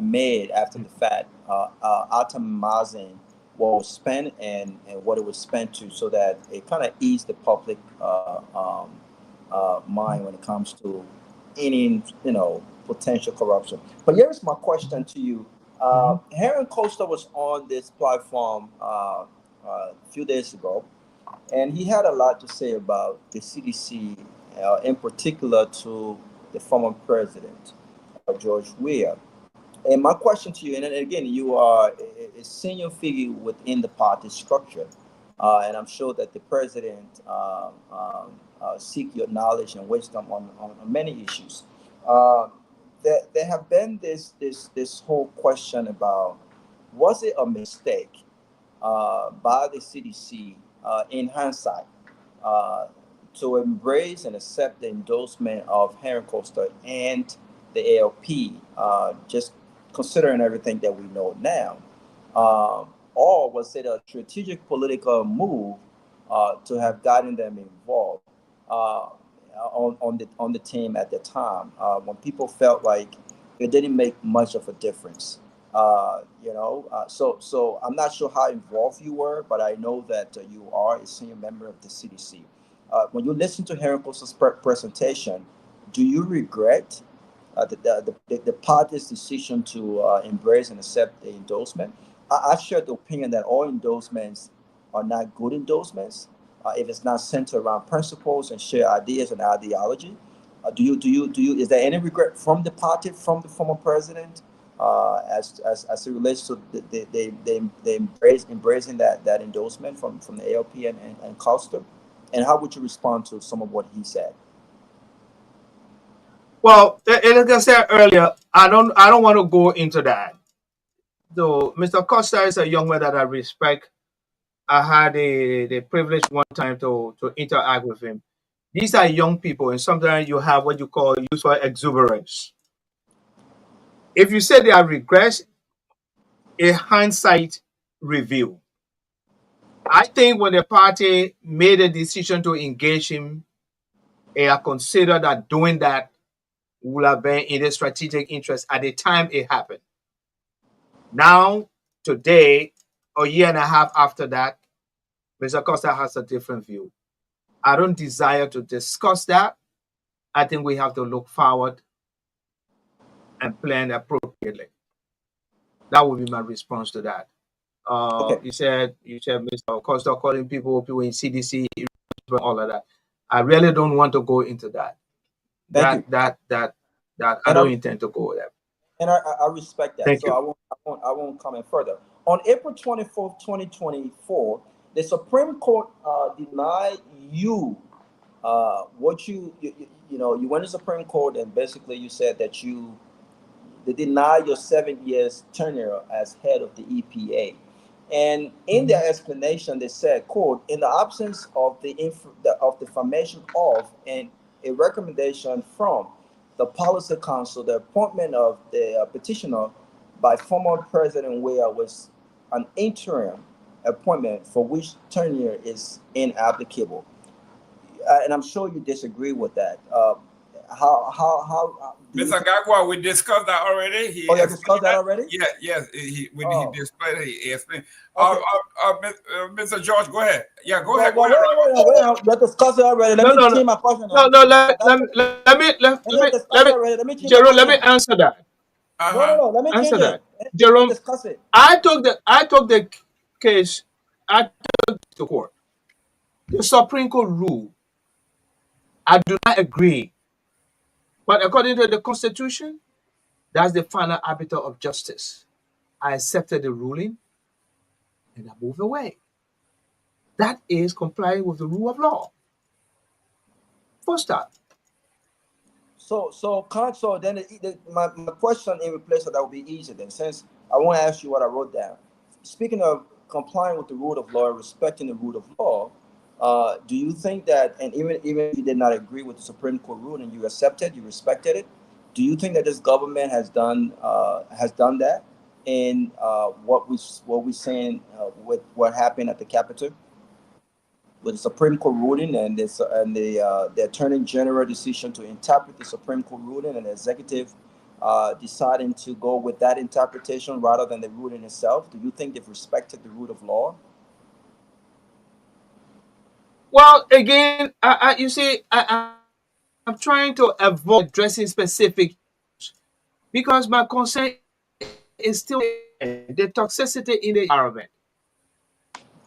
made after the fact, itemizing what was spent and what it was spent to, so that it kind of eased the public mind when it comes to any potential corruption. But here's my question to you. Aaron Costa was on this platform a few days ago, and he had a lot to say about the CDC, in particular to the former president, George Weah. And my question to you, and again, you are a senior figure within the party structure, and I'm sure that the president seek your knowledge and wisdom on many issues. There have been this whole question about, was it a mistake by the CDC in hindsight to embrace and accept the endorsement of Aaron Costa and the ALP, just considering everything that we know now? Or was it a strategic political move to have gotten them involved on the team at the time, when people felt like it didn't make much of a difference? So I'm not sure how involved you were, but I know that you are a senior member of the CDC. When you listen to Aaron Costa's presentation, do you regret the party's decision to embrace and accept the endorsement? I share the opinion that all endorsements are not good endorsements if it's not centered around principles and shared ideas and ideology. Is there any regret from the party, from the former president, as it relates to they embracing that endorsement from the ALP and Costa? And how would you respond to some of what he said? Well, like I said earlier, I don't want to go into that. So Mr. Costa is a young man that I respect. I had the privilege one time to interact with him. These are young people, and sometimes you have what you call youthful exuberance. If you say there are regrets, a hindsight review. I think when the party made a decision to engage him, I consider that doing that would have been in the strategic interest at the time it happened. Now, today, a year and a half after that, Mr. Costa has a different view. I don't desire to discuss that. I think we have to look forward and plan appropriately. That would be my response to that. Okay. You said Mr. Costa calling people in CDC, all of that. I really don't want to go into that. Thank you. I don't intend to go there. And I respect that. Thank So you. I won't comment further. On April 24th, 2024, the Supreme Court denied you what you went to Supreme Court and basically you said that they denied your 7 years tenure as head of the EPA. And in their explanation, they said, quote, in the absence of the formation of and a recommendation from the Policy Council, the appointment of the petitioner by former President Weah was an interim appointment for which tenure is inapplicable. And I'm sure you disagree with that. Mr. Garguah, we discussed that already. You discussed that already? Yeah, yes. He displayed it, he explained. Mr. George, go ahead. Yeah, go ahead. Let's discuss it already. Let me change my question. Let me Jerome, let me answer that. No, let me answer change that. it. Jerome, discuss it. I took the case to court. The Supreme Court ruled. I do not agree. But according to the Constitution, that's the final arbiter of justice. I accepted the ruling and I moved away. That is complying with the rule of law. First step. So then my question in replace of that would be easier then, since I want to ask you what I wrote down. Speaking of complying with the rule of law, respecting the rule of law, do you think that, and even if you did not agree with the Supreme Court ruling, you accepted, you respected it, do you think that this government has done that in what we saying with what happened at the Capitol? With the Supreme Court ruling and the Attorney General decision to interpret the Supreme Court ruling and the executive deciding to go with that interpretation rather than the ruling itself, do you think they've respected the rule of law? Well, again, you see, I'm trying to avoid addressing specific because my concern is still the toxicity in the environment.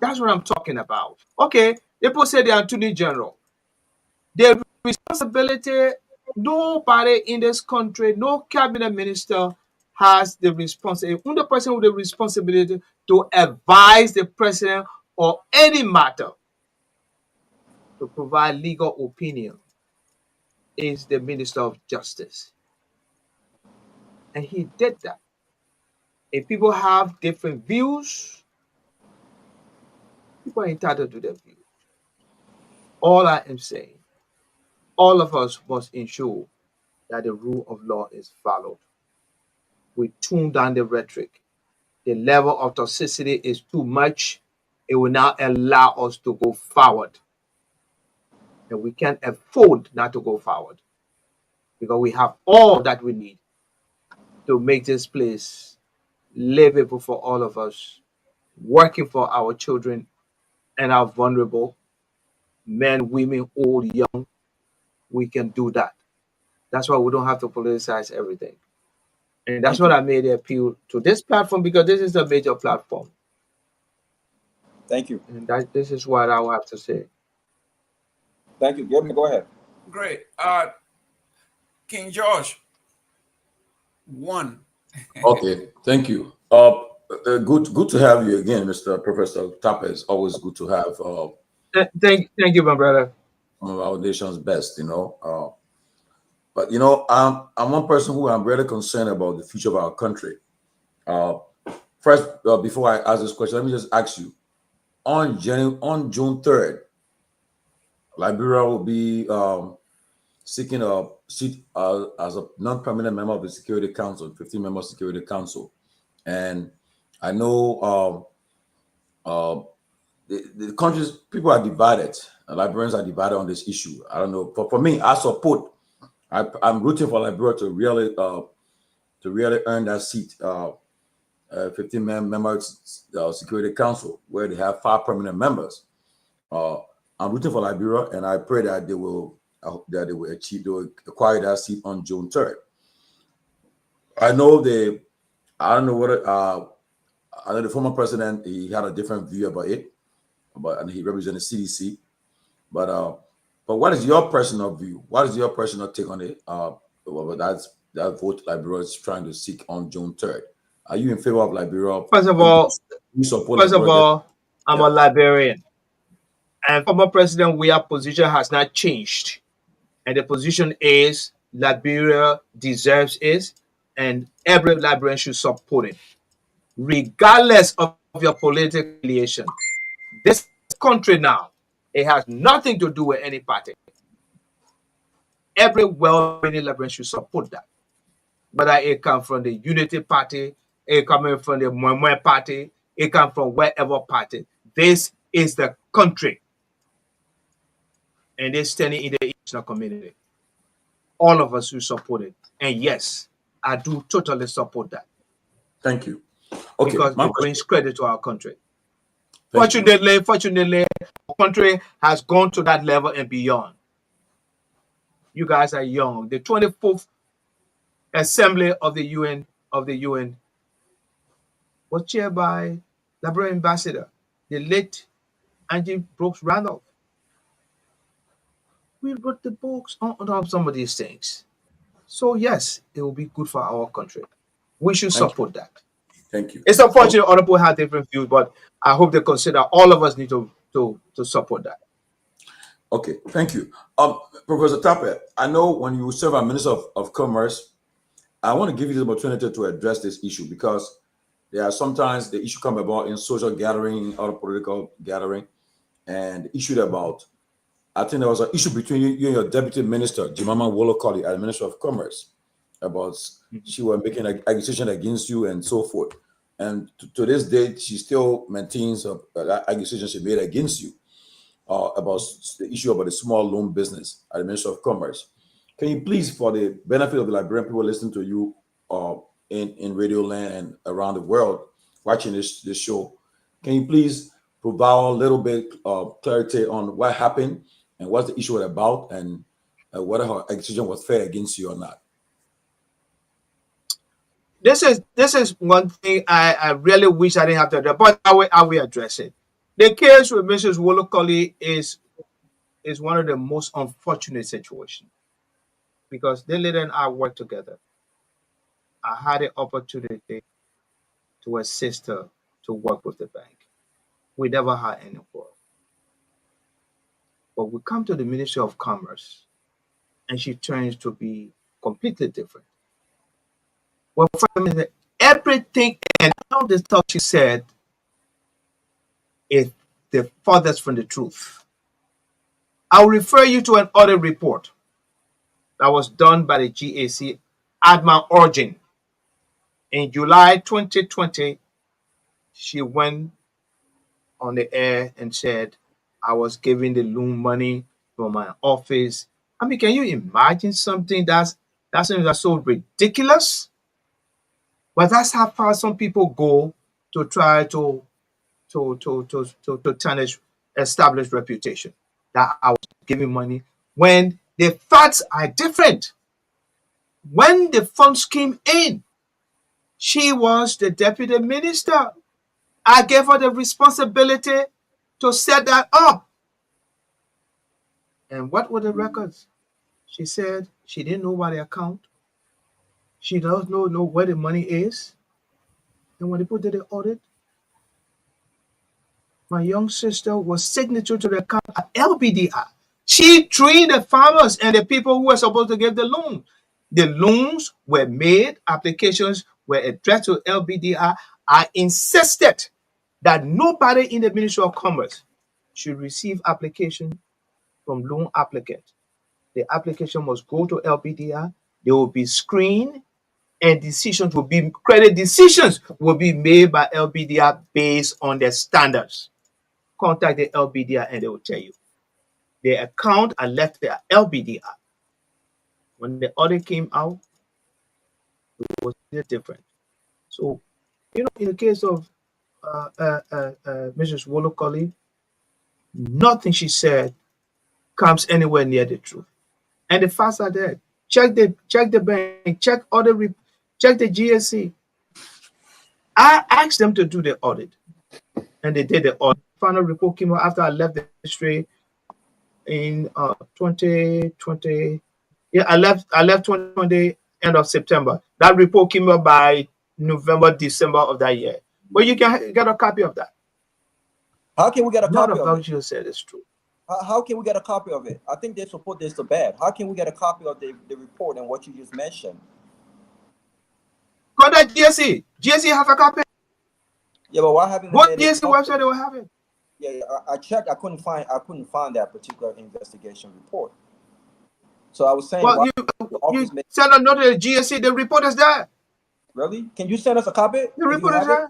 That's what I'm talking about. Okay, people say the Attorney General. The responsibility, nobody in this country, no cabinet minister has the responsibility, only the person with the responsibility to advise the president on any matter, to provide legal opinion, is the Minister of Justice. And he did that. If people have different views, people are entitled to their views. All I am saying, all of us must ensure that the rule of law is followed. We tune down the rhetoric. The level of toxicity is too much. It will not allow us to go forward. And we can't afford not to go forward because we have all that we need to make this place livable for all of us, working for our children and our vulnerable men, women, old, young. We can do that. That's why we don't have to politicize everything. And that's what I made the appeal to this platform, because this is a major platform. Thank you. And this is what I will have to say. Thank you. Go ahead. Great. King George, one. Okay, thank you. Good to have you again, Mr. Professor Tapper. It's always good to have thank you, my brother. One of our nation's best, But I'm one person who I'm really concerned about the future of our country. First, before I ask this question, let me just ask you: on June 3rd, Liberia will be seeking a seat as a non-permanent member of the Security Council, 15-member Security Council, and I know the country's people are divided. Liberians are divided on this issue. I don't know. For me, I support. I'm rooting for Liberia to really earn that seat 15-member Security Council, where they have 5 permanent members. I'm rooting for Liberia, and I pray that they will acquire that seat on June 3rd. I know I don't know what I know the former president, he had a different view about it, and he represented CDC. But what is your personal view? What is your personal take on it? That vote Liberia is trying to seek on June 3rd. Are you in favor of Liberia? First of all, I'm a Liberian. And former President Weah's position has not changed. And the position is Liberia deserves it, and every Liberian should support it, regardless of your political affiliation. This country now, it has nothing to do with any party. Every well-meaning Liberian should support that. Whether it comes from the Unity Party, it coming from the Myean Party, it comes from wherever party. This is the country. And they're standing in the international community. All of us who support it. And yes, I do totally support that. Thank you. Okay, because it brings credit to our country. Fortunately, our country has gone to that level and beyond. You guys are young. The 24th Assembly of the UN was chaired by Liberian Ambassador, the late Angie Brooks Randolph. We wrote the books on some of these things. So yes, it will be good for our country. We should support that. Thank you. It's unfortunate other people have different views, but I hope they consider all of us need to support that. Okay, thank you. Professor Tapper, I know when you serve as Minister of Commerce, I want to give you the opportunity to address this issue because there are sometimes the issue come about in social gathering, other political gathering, and the issue about, I think there was an issue between you and your Deputy Minister, Jemima Wolokoli, as Minister of Commerce, about she was making an accusation against you and so forth. And to this day, she still maintains that accusation she made against you about the issue about the small loan business at the Ministry of Commerce. Can you please, for the benefit of the Liberian people listening to you in Radio Land and around the world watching this show, can you please provide a little bit of clarity on what happened and what's the issue about and whether her accusation was fair against you or not? This is one thing I really wish I didn't have to address, but I will address it. The case with Mrs. Wolokoli is one of the most unfortunate situations because the lady and I worked together. I had the opportunity to assist her to work with the bank. We never had any quarrel. But we come to the Ministry of Commerce and she turns to be completely different. Well, everything and all the stuff she said is the farthest from the truth. I'll refer you to an audit report that was done by the GAC Adma Origin. In July 2020, she went on the air and said, I was giving the loan money from my office. I mean, can you imagine something that's so ridiculous? But that's how far some people go to try to tarnish established reputation. That I was giving money when the facts are different. When the funds came in, she was the deputy minister. I gave her the responsibility to set that up. And what were the records? She said she didn't know about the account. She doesn't know where the money is. And when people did the audit, my young sister was signature to the account at LBDI. She trained the farmers and the people who were supposed to give the loan. The loans were made, applications were addressed to LBDI. I insisted that nobody in the Ministry of Commerce should receive application from loan applicant. The application must go to LBDI. They will be screened and credit decisions will be made by LBDI based on their standards. Contact the LBDI and they will tell you. The account are left there, LBDI. When the audit came out, it was different. So in the case of Mrs. Wolokoli, nothing she said comes anywhere near the truth. And the facts are there. Check the bank, check the GSC. I asked them to do the audit, and they did the audit. Final report came out after I left the industry in 2020. Yeah, I left 2020 end of September. That report came out by November, December of that year. But you can get a copy of that. How can we get a None copy of of what it? you said is true. How can we get a copy of it? I think they support this so bad. How can we get a copy of the report and what you just mentioned? Contact GSC. GSC have a copy. Yeah, but why haven't What GSC website they will have it? Yeah, I checked. I couldn't find that particular investigation report. So I was saying, well, you send a note to the GSC. The report is there. Really? Can you send us a copy? The report is there.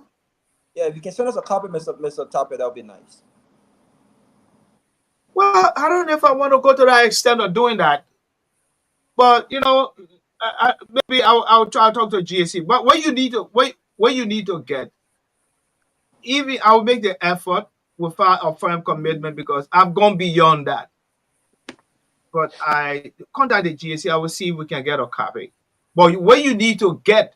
Yeah, if you can send us a copy, Mr. Topper, that would be nice. Well, I don't know if I want to go to that extent of doing that, but maybe I'll try to talk to GSC. But what you need to get, even I'll make the effort without a firm commitment because I've gone beyond that. But I contact the GSC. I will see if we can get a copy. But what you need to get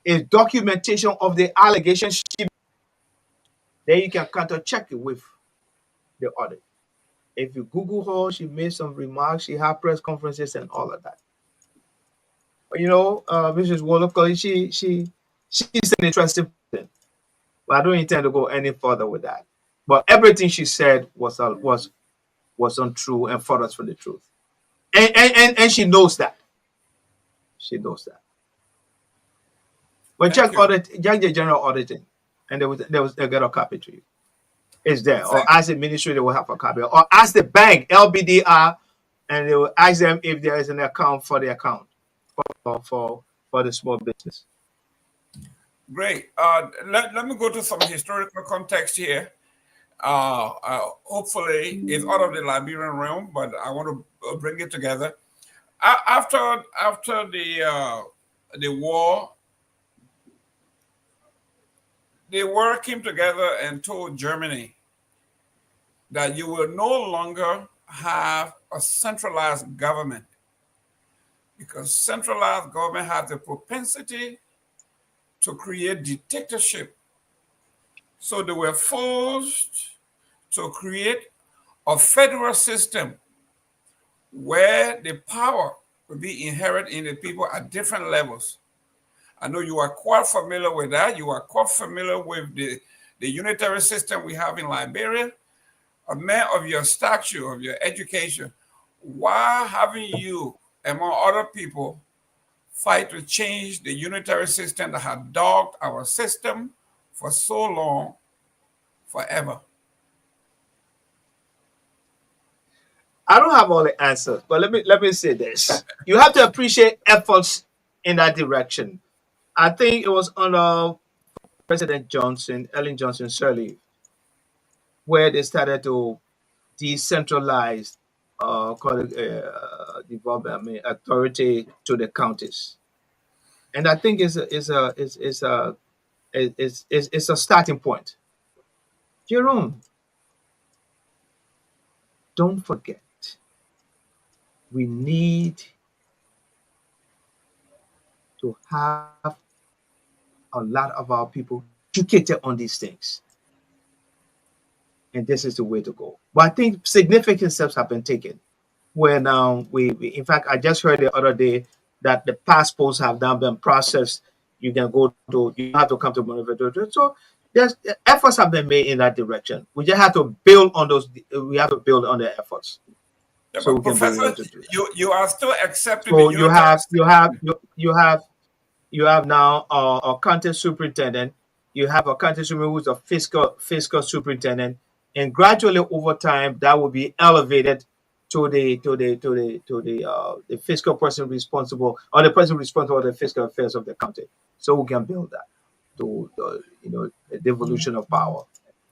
is documentation of the allegations. Then you can counter check it with the audit. If you Google her, she made some remarks. She had press conferences and all of that. But Mrs. Wolokoli, she's an interesting person. But I don't intend to go any further with that. But everything she said was untrue and furthers from the truth. And she knows that. She knows that. But check the general auditing, and they'll get a copy to you. It's there. Or ask the ministry, they will have a copy. Or ask the bank, LBDR, and they will ask them if there is an account for the account for the small business. Great. Let me go to some historical context here. Hopefully, it's out of the Liberian realm, but I want to bring it together. After the war, the world came together and told Germany that you will no longer have a centralized government because centralized government has the propensity to create dictatorship. So they were forced to create a federal system where the power will be inherent in the people at different levels. I know you are quite familiar with that. You are quite familiar with the unitary system we have in Liberia. A man of your stature, of your education, why haven't you, among other people, fight to change the unitary system that had dogged our system for so long, forever? I don't have all the answers, but let me say this. You have to appreciate efforts in that direction. I think it was under President Johnson, Ellen Johnson Sirleaf, where they started to decentralize authority to the counties, and I think it's a starting point. Jerome, don't forget, we need to have a lot of our people educated on these things. And this is the way to go. But I think significant steps have been taken. Where now in fact, I just heard the other day that the passports have now been processed. You have to come to Montevideo. So efforts have been made in that direction. We just have to build on those. We have to build on the efforts. Yeah, so but Professor, you are still accepting. So you have now a county superintendent. You have a county superintendent who's a fiscal superintendent, and gradually over time that will be elevated to the fiscal person responsible, or the person responsible for the fiscal affairs of the county. So we can build that to the devolution of power.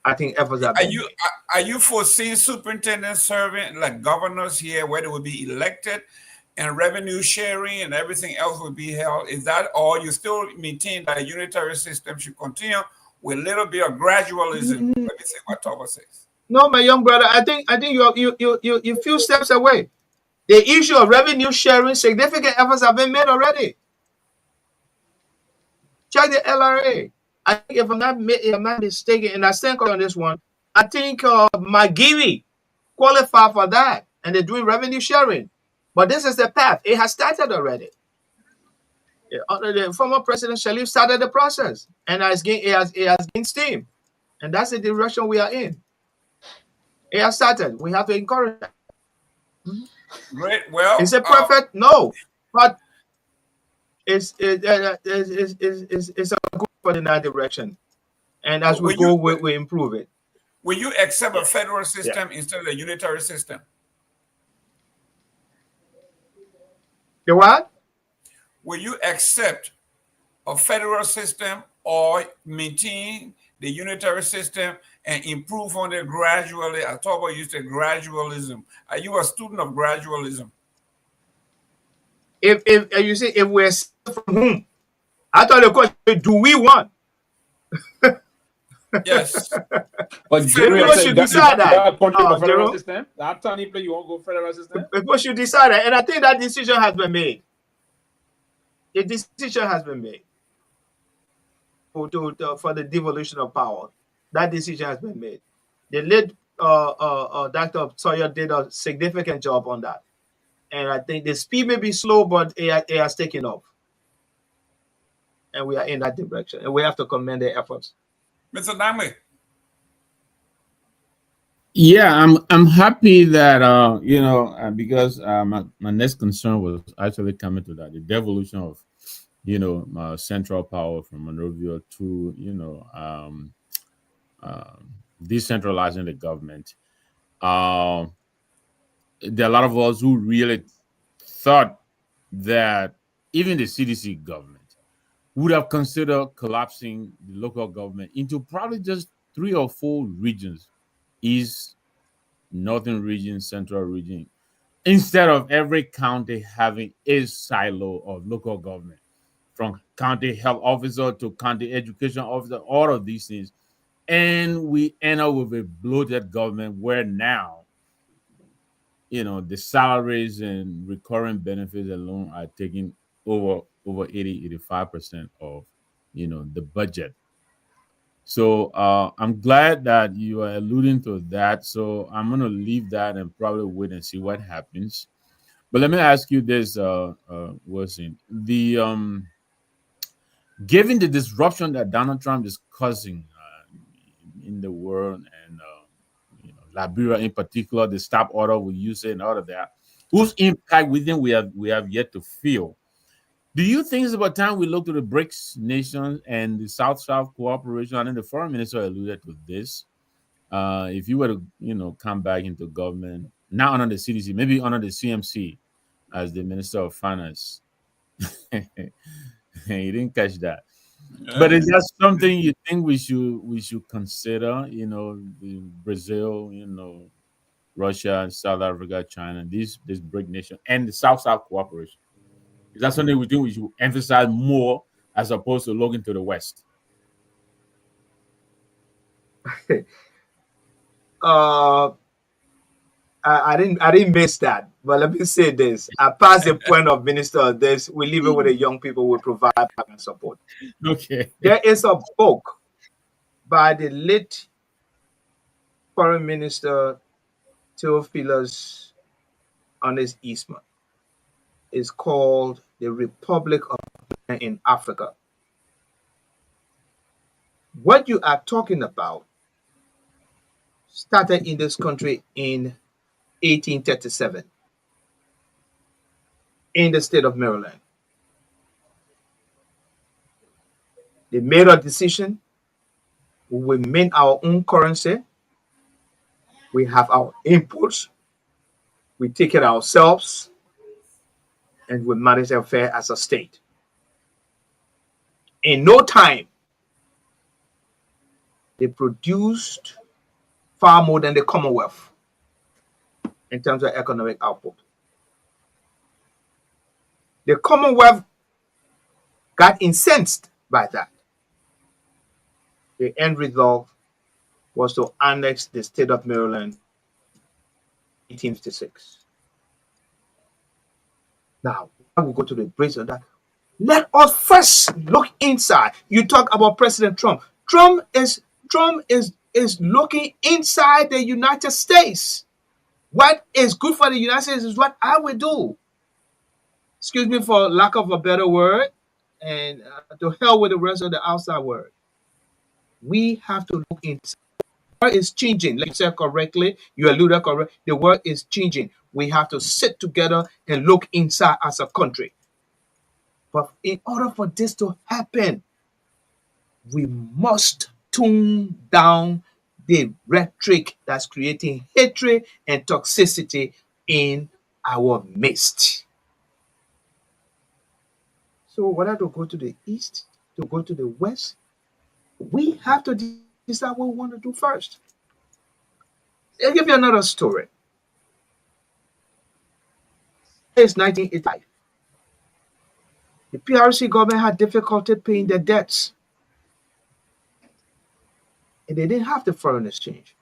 I think efforts are you foreseeing superintendents serving like governors here, where they will be elected and revenue sharing and everything else will be held. Is that all? You still maintain that a unitary system should continue with a little bit of gradualism? Let me see what Toba says. No, my young brother, I think you few steps away. The issue of revenue sharing, significant efforts have been made already. Check the LRA. I think if I'm not mistaken, and I stand on this one, I think Magiri qualify for that, and they're doing revenue sharing. But this is the path. It has started already. The former President Sharif started the process, and it has gained steam, and that's the direction we are in. It has started. We have to encourage that. Great. Well, is it perfect? No, but it's a good for the right direction, and as we go, we improve it. Will you accept a federal system instead of a unitary system? The what? Will you accept a federal system or maintain the unitary system and improve on it gradually? I thought about you said gradualism. Are you a student of gradualism? If you say if we're from whom? I thought the question, do we want? Yes. But people should decide that. Federal system? That time you won't go federal system? People should decide that. And I think that decision has been made. The decision has been made for the devolution of power. That decision has been made. The late Dr. Sawyer did a significant job on that. And I think the speed may be slow, but it has taken off. And we are in that direction. And we have to commend their efforts. Mr. Dame. Yeah, I'm happy that because my next concern was actually coming to that, the devolution of central power from Monrovia to decentralizing the government. There are a lot of us who really thought that even the CDC government would have considered collapsing the local government into probably just 3 or 4 regions: East, Northern region, Central region, instead of every county having a silo of local government, from county health officer to county education officer, all of these things. And we end up with a bloated government where now, the salaries and recurring benefits alone are taking over 80-85% of the budget. So I'm glad that you are alluding to that. So I'm going to leave that and probably wait and see what happens. But let me ask you this, Wilson. Given the disruption that Donald Trump is causing in the world, and Liberia in particular, the stop order we use and all of that, whose impact within we have yet to feel. Do you think it's about time we look to the BRICS nations and the South-South cooperation? I know the foreign minister alluded to this. If you were to, come back into government, not under the CDC, maybe under the CMC as the Minister of Finance. You didn't catch that. Yeah. But is that something you think we should consider? Brazil, Russia, South Africa, China, this BRIC nation, and the South-South cooperation. Is that something we think we should emphasize more as opposed to looking to the West? I didn't miss that, but let me say this: I passed the point of minister of this. We leave it with the young people. We provide and support. Okay. There is a book by the late Foreign Minister Theophilus Ernest Eastman. It's called The Republic of Myean in Africa. What you are talking about started in this country in 1837 in the state of Maryland. They made a decision. We mint our own currency. We have our inputs. We take it ourselves. And we manage our affairs as a state. In no time, they produced far more than the Commonwealth in terms of economic output. The Commonwealth got incensed by that. The end result was to annex the state of Maryland in 1856. Now, I will go to the bridge of that. Let us first look inside. You talk about President Trump. Trump is looking inside the United States. What is good for the United States is what I will do. Excuse me for lack of a better word, and to hell with the rest of the outside word. We have to look inside. The world is changing. Like you said correctly, you alluded correctly. The world is changing. We have to sit together and look inside as a country. But in order for this to happen, we must tone down the rhetoric that's creating hatred and toxicity in our midst. So whether to go to the east, to go to the west, we have to decide what we want to do first. I'll give you another story. It's 1985. The PRC government had difficulty paying their debts. And they didn't have the foreign exchange.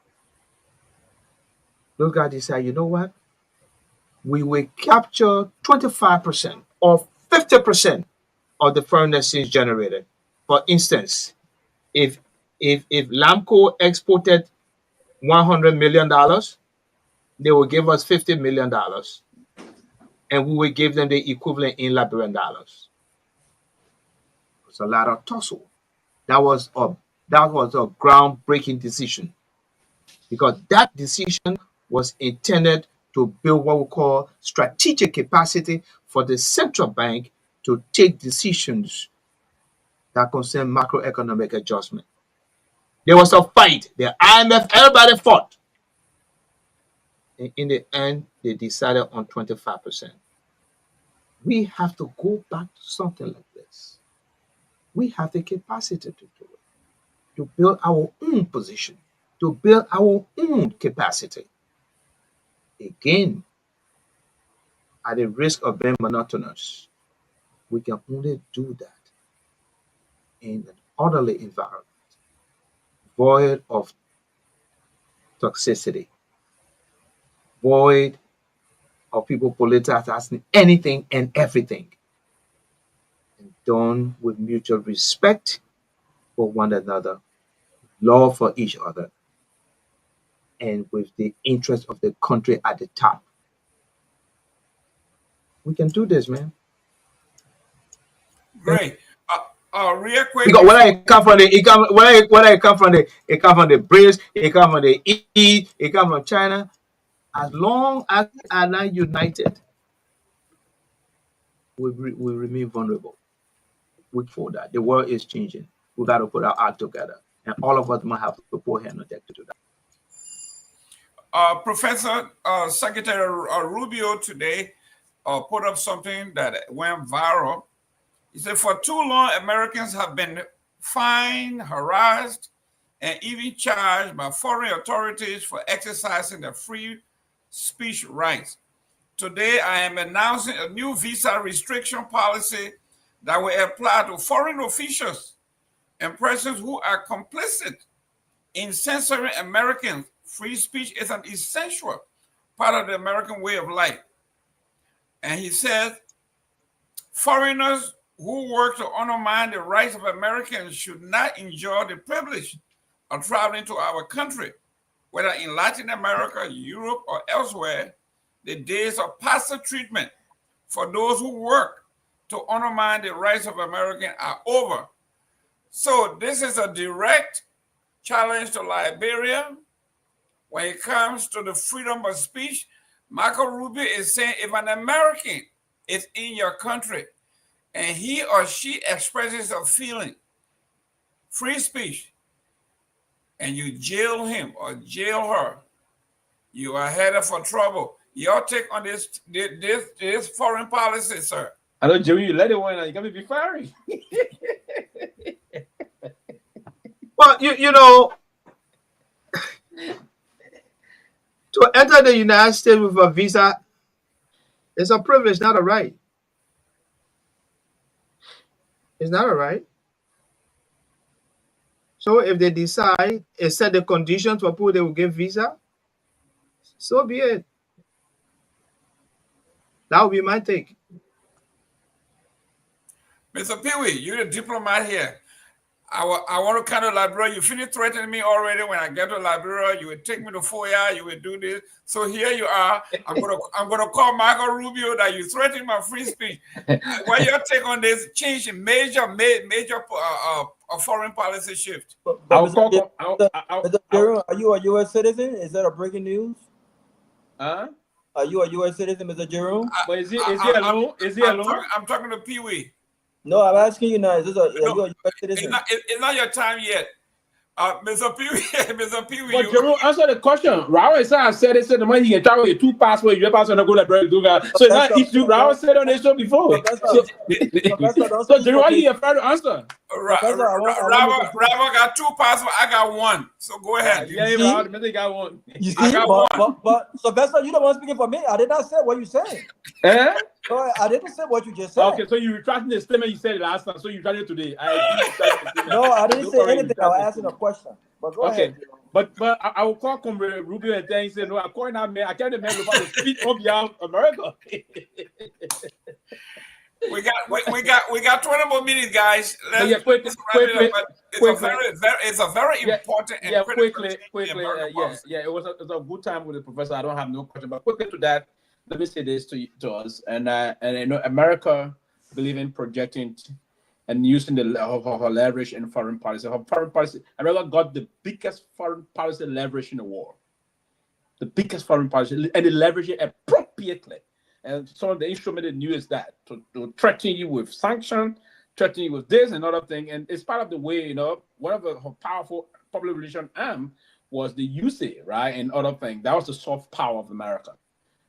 Those guys decided, you know what? We will capture 25% or 50% of the foreign exchange generated. For instance, if Lamco exported $100 million, they will give us $50 million. And we will give them the equivalent in Liberian dollars. It's a lot of tussle. That was a groundbreaking decision, because that decision was intended to build what we call strategic capacity for the central bank to take decisions that concern macroeconomic adjustment. There was a fight. The IMF, everybody fought. And in the end, they decided on 25%. We have to go back to something like this. We have the capacity to do it, to build our own position, to build our own capacity. Again, at the risk of being monotonous, we can only do that in an orderly environment, void of toxicity, void of people politicizing anything and everything, and done with mutual respect for one another, love for each other, and with the interest of the country at the top. We can do this, man. Great. Real quick. Because when I come from the British, it come from the East, it come from China. As long as we are not united, we remain vulnerable. For that, the world is changing. We got to put our act together, and all of us might have to put hand on deck to do that. Professor Secretary Rubio today put up something that went viral. He said, for too long, Americans have been fined, harassed, and even charged by foreign authorities for exercising their free speech rights. Today, I am announcing a new visa restriction policy that will apply to foreign officials and persons who are complicit in censoring Americans. Free speech is an essential part of the American way of life. And he says, foreigners who work to undermine the rights of Americans should not enjoy the privilege of traveling to our country, whether in Latin America, Europe, or elsewhere. The days of passive treatment for those who work to undermine the rights of Americans are over. So this is a direct challenge to Liberia when it comes to the freedom of speech. Marco Rubio is saying if an American is in your country and he or she expresses a feeling, free speech, and you jail him or jail her, you are headed for trouble. Your take on this foreign policy, sir? I know, Jimmy, you let it win. You got me be fiery. Well, you know, to enter the United States with a visa is a privilege, not a right. It's not all right. So if they decide and set the conditions for people they will give visa, so be it. That would be my take. Mr. Pewee, you're a diplomat here. I want to come to Liberia. You finished threatening me already. When I get to Liberia, you would take me to FOIA. You would do this. So here you are. I'm gonna call Marco Rubio that you threatened my free speech. What your take on this change in major foreign policy shift? Mr. Jerome, are you a U.S. citizen? Is that a breaking news? Huh? Are you a U.S. citizen, Mr. Jerome? But is he alone? Is he alone? I'm talking to Pewee. No, I'm asking you now. Are you a U.S. citizen? It's not your time yet. Mr. Pewee, Mr. Pewee. But Jerome, answer the question. Raul said the money he can travel with 2 passports, your passport not go to Liberia do that. So it's not issue. Raul said on this show before. So Jerome, why you afraid to answer? Raul got 2 passports. I got 1. So go ahead. Yeah, Raul, he got 1. You see, but Sylvester, you the one speaking for me. I did not say what you saying. Eh? So I didn't say what you just said. Okay, so you retracting the statement you said last time. So you tried it today. No, I didn't say anything. I was asking a question. But go ahead. But I will call Comrade Rubio and then he said, no, I'm calling that man. I can't remember to speak on behalf of America. We got 20 more minutes, guys. Quickly. It's a very important and quickly. It was a good time with the professor. I don't have no question, but quickly to that, let me say this to us, and I know America believe in projecting and using the leverage in foreign policy. America got the biggest foreign policy leverage in the world, the biggest foreign policy, and they leverage it appropriately. And some of the instrument they knew is that to threaten you with sanctions, threaten you with this and other thing, and it's part of the way one of the powerful public relation arm was the USAID, right, and other things. That was the soft power of America.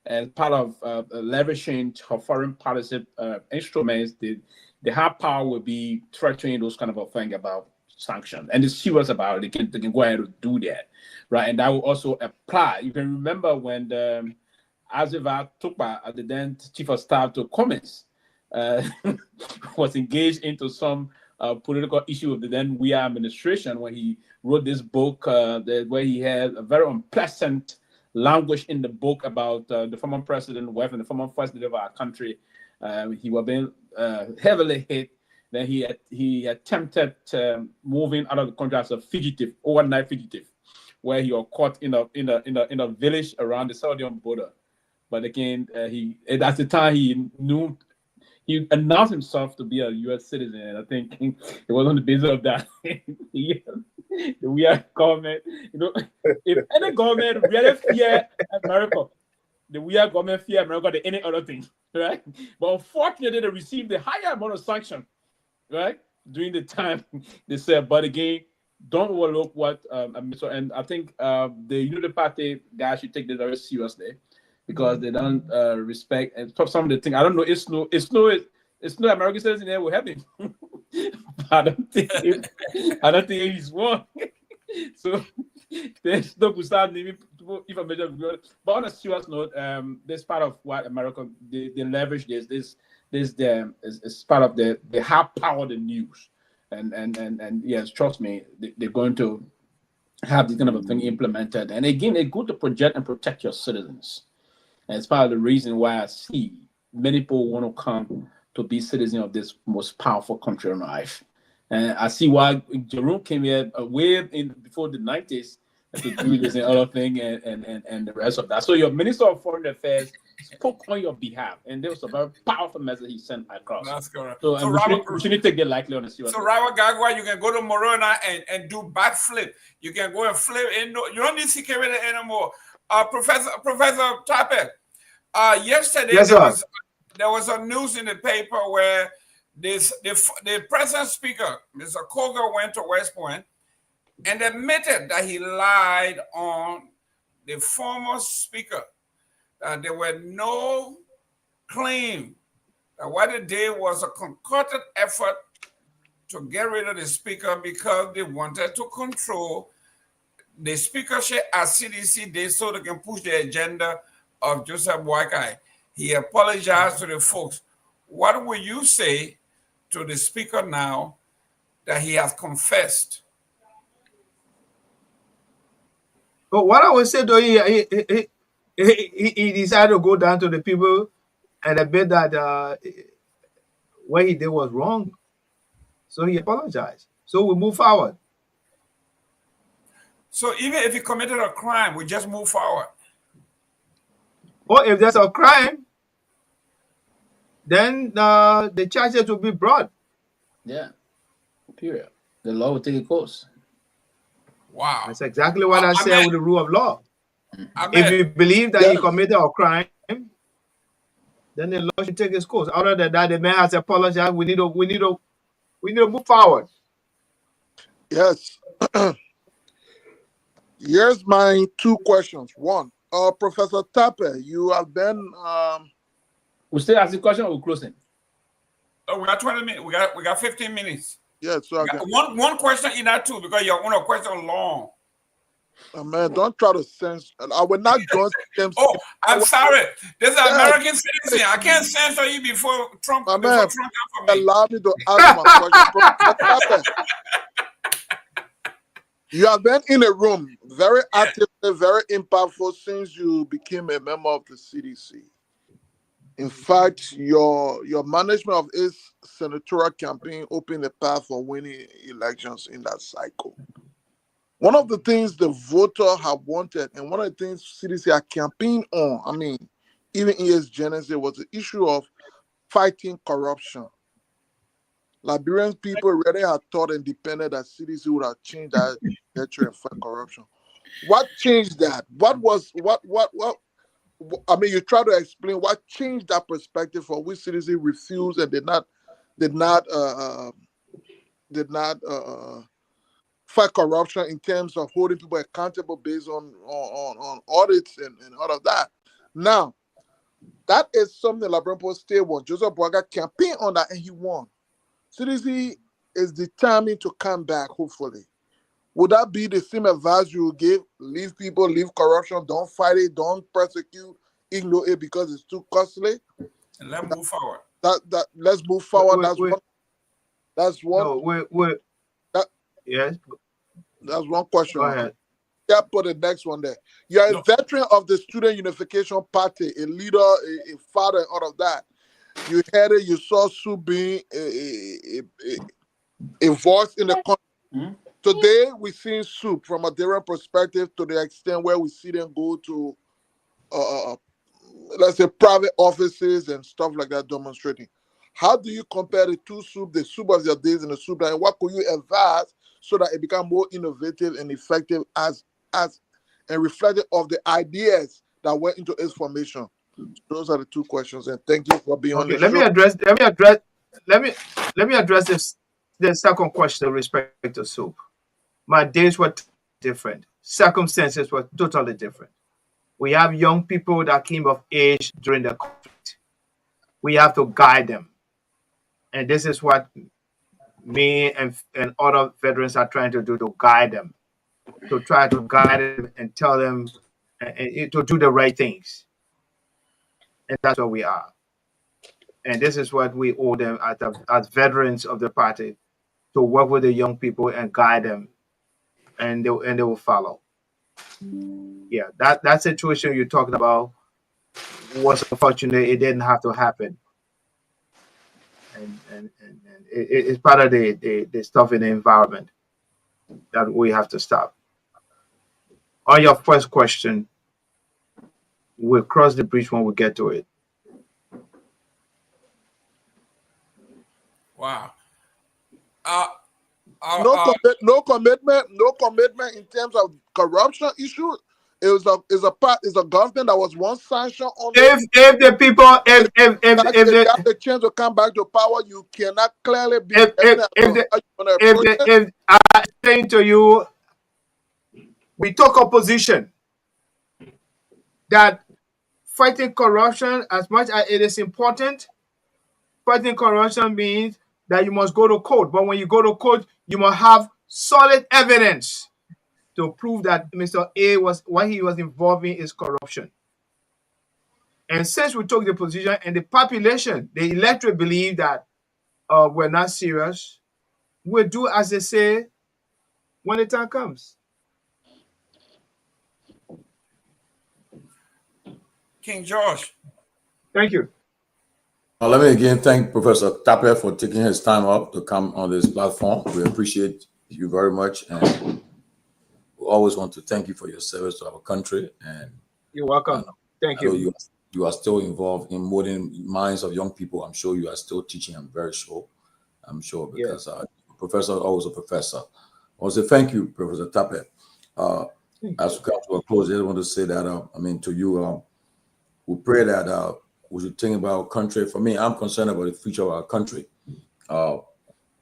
And part of leveraging her foreign policy instruments, the hard power would be threatening those kind of a thing about sanctions. And it's serious about it. They can go ahead and do that, right? And that will also apply. You can remember when Aziva Tukpa, the then chief of staff to Cummins, was engaged into some political issue of the then Weah administration when he wrote this book where he had a very unpleasant language in the book about the former president, wife, and the former first lady of our country. He was being heavily hit. Then he attempted moving out of the country as a fugitive, overnight fugitive, where he was caught in a village around the Saudian border. But again, at the time he announced himself to be a U.S. citizen, and I think it was on the basis of that. We are government, if any government really fear America, we are government fear America than any other thing, right? But unfortunately, they received the higher amount of sanction, right, during the time they said. But again, don't overlook what and I think the Unity Party guys should take this very seriously because they don't respect and some of the things. I don't know. It's no American citizen there will help him. I don't think he's wrong. So there's no good start naming information. But on a serious note, this part of what America they leverage this is part of the high power the news. And yes, trust me, they're going to have this kind of a thing implemented. And again, it's good to project and protect your citizens. And it's part of the reason why I see many people want to come to be citizens of this most powerful country on earth. And I see why Jerome came here way before the 90s to do this and other thing and the rest of that. So your Minister of Foreign Affairs spoke on your behalf, and there was a very powerful message he sent across. That's correct. So we should take it likely on the serious. So Robert Garguah, you can go to Morona and do backflip. You can go and flip. You don't need security anymore. Professor Tapet, yesterday there was a news in the paper where the present speaker, Mr. Koga, went to West Point and admitted that he lied on the former speaker, that there were no claim that what they did was a concocted effort to get rid of the speaker because they wanted to control the speakership at CDC Day so they can push the agenda of Joseph Boakai. He apologized to the folks. What will you say to the speaker now that he has confessed. But what I would say though, he decided to go down to the people and admit that what he did was wrong. So he apologized. So we move forward. So even if he committed a crime, we just move forward. Or if there's a crime, then the charges will be brought. Yeah. Period. The law will take its course. Wow. That's exactly what I said with the rule of law. If you believe that he committed a crime, then the law should take its course. Other than that, the man has apologized. We need to move forward. Yes. Here's my two questions. One, Professor Tape, you have been we still ask the question or we're closing? Oh, we got 20 minutes. We got 15 minutes. Yeah, so one question in that too, because your own question long. Oh, man, don't try to censor. I will not go. Oh, I'm sorry. There's an American citizen. I can't censor you before Trump. My before man, Trump come for me. allow me to ask my question. You have been in a room very active, very impactful since you became a member of the CDC. In fact, your management of his senatorial campaign opened the path for winning elections in that cycle. One of the things the voter have wanted, and one of the things CDC had campaigned on, I mean, even in its genesis, was the issue of fighting corruption. Liberian people already had thought and depended that CDC would have changed that nature and fight corruption. What changed that? What I mean, you try to explain what changed that perspective for which CDC refused and did not fight corruption in terms of holding people accountable based on audits and all of that. Now, that is something Liberian people still want. Joseph Boaga campaigned on that and he won. CDC is determined to come back, hopefully. Would that be the same advice you would give? Leave people, leave corruption, don't fight it, don't persecute, ignore it because it's too costly? And let's move forward. Let's move forward. That's one. Yes. That's one question. Go ahead. Yeah, put the next one there. You're a veteran of the Student Unification Party, a leader, a father, and all of that. You had it, you saw Sue being a voice in the country. Mm-hmm. Today, we see Sue from a different perspective to the extent where we see them go to, let's say, private offices and stuff like that demonstrating. How do you compare the two soup, the soup of your days and the soup, and what could you advise so that it become more innovative and effective as and reflective of the ideas that went into its formation? Those are the two questions, and thank you for being on the show. Let me address the second question with respect to soup. My days were different. Circumstances were totally different. We have young people that came of age during the conflict. We have to guide them. And this is what me and other veterans are trying to do, to guide them, to try to guide them and tell them to do the right things. And that's what we are. And this is what we owe them as veterans of the party, to work with the young people and guide them, and they will follow. Yeah, that situation you're talking about was unfortunate. It didn't have to happen. And it's part of the stuff in the environment that we have to stop. On your first question, we'll cross the bridge when we get to it. Wow. No commitment in terms of corruption issue. It's a government that was one sanction on. If the people if they have the chance to come back to power, you cannot clearly be. If I'm saying to you, we took a position that fighting corruption, as much as it is important, fighting corruption means that you must go to court. But when you go to court, you must have solid evidence to prove that Mr. A what he was involved in is corruption. And since we took the position, and the population, the electorate believe that we're not serious, we'll do as they say when the time comes. King George. Thank you. Let me again thank Professor Tapia for taking his time up to come on this platform. We appreciate you very much, and we always want to thank you for your service to our country. And you're welcome. Thank I know you. You are still involved in molding minds of young people. I'm sure you are still teaching. I'm very sure. I'm sure because professor is always a professor. I want to say thank you, Professor Tapia. As we come to a close, I just want to say that to you, we pray that we should think about our country. For me, I'm concerned about the future of our country.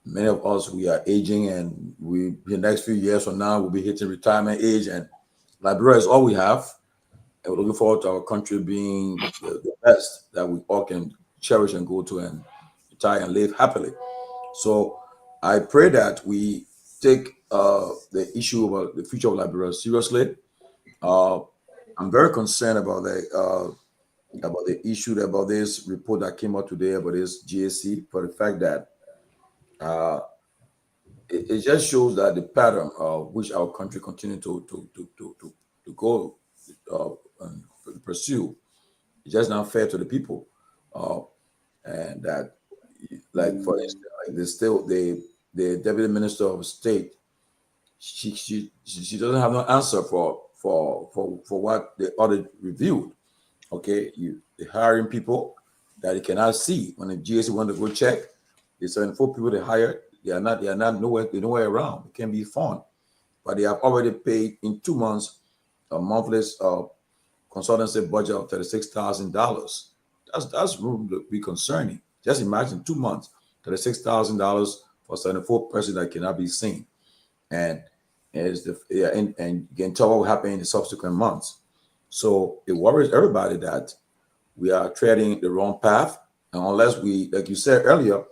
Many of us, we are aging, and in the next few years from now, we'll be hitting retirement age, and Liberia is all we have. And we're looking forward to our country being the best that we all can cherish and go to and retire and live happily. So I pray that we take the issue about the future of Liberia seriously. I'm very concerned about the issue about this report that came out today about this GAC, for the fact that it just shows that the pattern of which our country continue to go and pursue is just not fair to the people, and that, like, for instance, like the deputy minister of state, she doesn't have no answer for what the audit reviewed. Okay, they hiring people that you cannot see. When the GAC want to go check, the 74 people they hired, they are not nowhere around. They can't be found. But they have already paid in 2 months a monthly consultancy budget of $36,000. That's room to be concerning. Just imagine 2 months, $36,000 for 74 persons that cannot be seen, and you can tell what will happen in the subsequent months. So it worries everybody that we are treading the wrong path, and unless we, like you said earlier,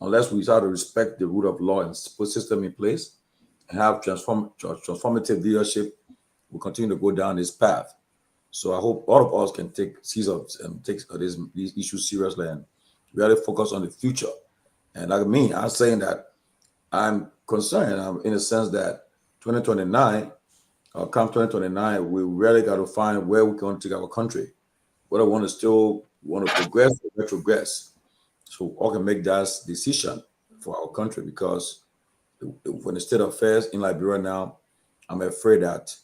unless we start to respect the rule of law and put system in place and have transformative leadership, we'll continue to go down this path. So I hope all of us can take these issues seriously and really focus on the future. And like me, I'm saying that I'm concerned in the sense that 2029, come 2029, we really got to find where we're going to take our country. Whether we want to progress or retrogress. So we all can make that decision for our country, because when the state of affairs in Liberia now, I'm afraid that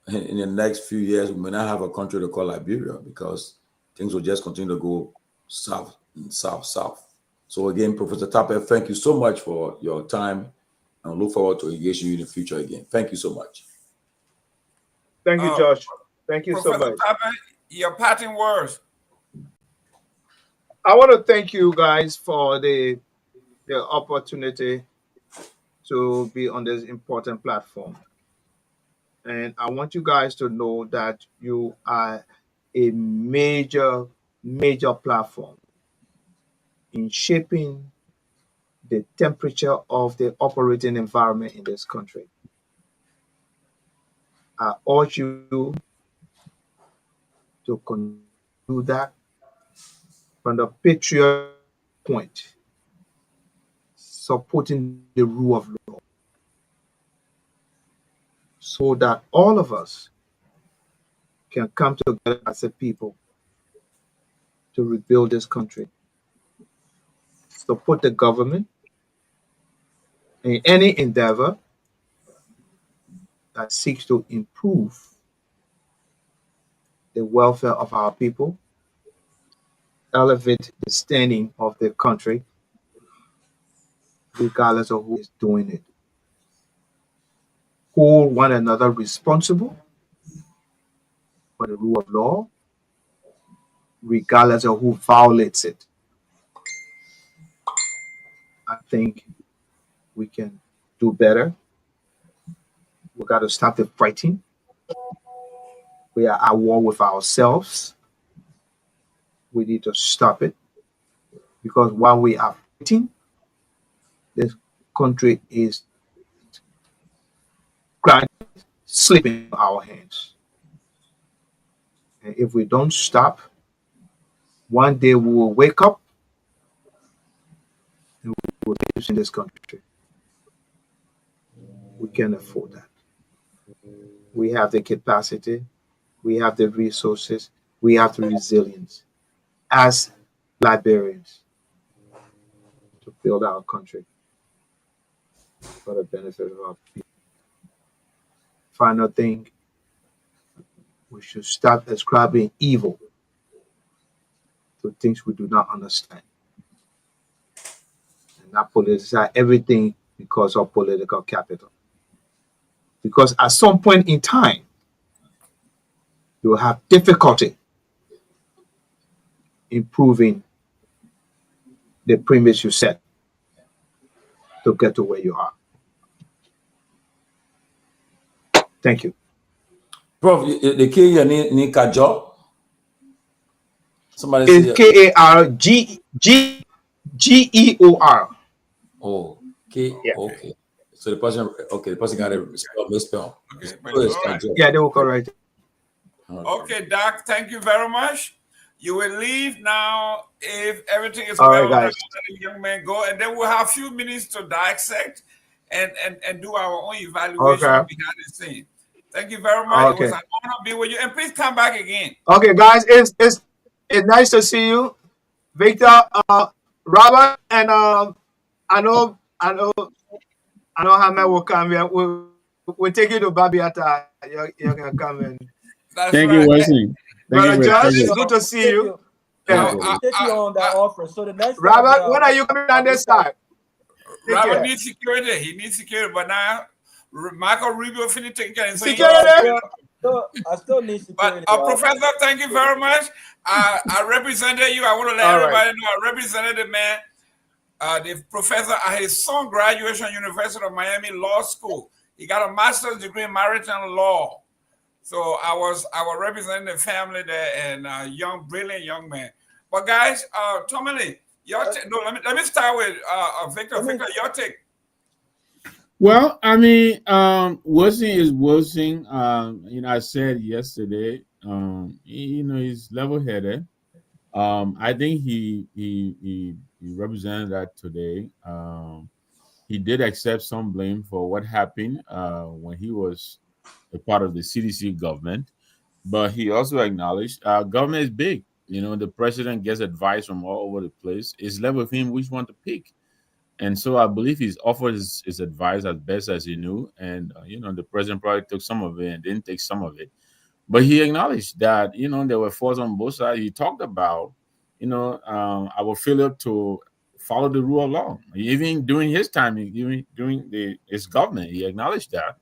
in the next few years, we may not have a country to call Liberia, because things will just continue to go south. So again, Professor Tapia, thank you so much for your time, and I look forward to engaging you in the future again. Thank you so much. Thank you, Josh. Thank you Professor so much. Tapia, your parting words. I want to thank you guys for the opportunity to be on this important platform. And I want you guys to know that you are a major platform in shaping the temperature of the operating environment in this country. I urge you to do that from the patriot point, supporting the rule of law, so that all of us can come together as a people to rebuild this country. Support the government in any endeavor that seeks to improve the welfare of our people, elevate the standing of the country, regardless of who is doing it. Hold one another responsible for the rule of law, regardless of who violates it. I think we can do better. We got to stop the fighting. We are at war with ourselves. We need to stop it, because while we are fighting, this country is slipping in our hands. And if we don't stop, one day we will wake up and we issues in this country. We can afford that. We have the capacity, we have the resources, we have the resilience as Liberians to build our country for the benefit of our people. Final thing, we should stop ascribing evil to things we do not understand and not politicize everything because of political capital. Because at some point in time, you will have difficulty improving the premise you set to get to where you are. Thank you. Prof, the K ni Kajo. Somebody It's Karggeor. Oh, K. Yeah. Okay. So the person got a misspell. Okay, Yeah, they will correct it. Okay, Doc, thank you very much. You will leave now if everything is All well. right, guys. Let the young man go, and then we'll have a few minutes to dissect and do our own evaluation Okay. behind the scene. Thank you very much. Okay. It was an honor to be with you, and please come back again. Okay, guys, it's nice to see you, Victor, Robert, and I know Hamad will come here. We'll take you to Babiata. You're gonna come in. Thank you, Wesley. Brother Josh, Thank it's good to see you. I'll take you on that offer. So the next Robert, when are you coming down this side? Robert needs security. He needs security, but now Michael Rubio finished taking care of security. I still need security. But Professor, thank you very much. I represented you. I want to let everybody know I represented the man, the professor at his son graduation, University of Miami Law School. He got a master's degree in maritime law. So I was representing the family there and young, brilliant young man. But guys, Tomalin, let me start with Victor. Victor, your take. Well, I mean, Wilson is Wilson. I said yesterday, he's level-headed. I think he represented that today. He did accept some blame for what happened when he was a part of the CDC government, but he also acknowledged government is big. The president gets advice from all over the place. It's left with him which one to pick. And so I believe he's offered his advice as best as he knew. And, the president probably took some of it and didn't take some of it. But he acknowledged that, there were faults on both sides. He talked about, our failure to follow the rule of law. Even during his time, during his government, he acknowledged that.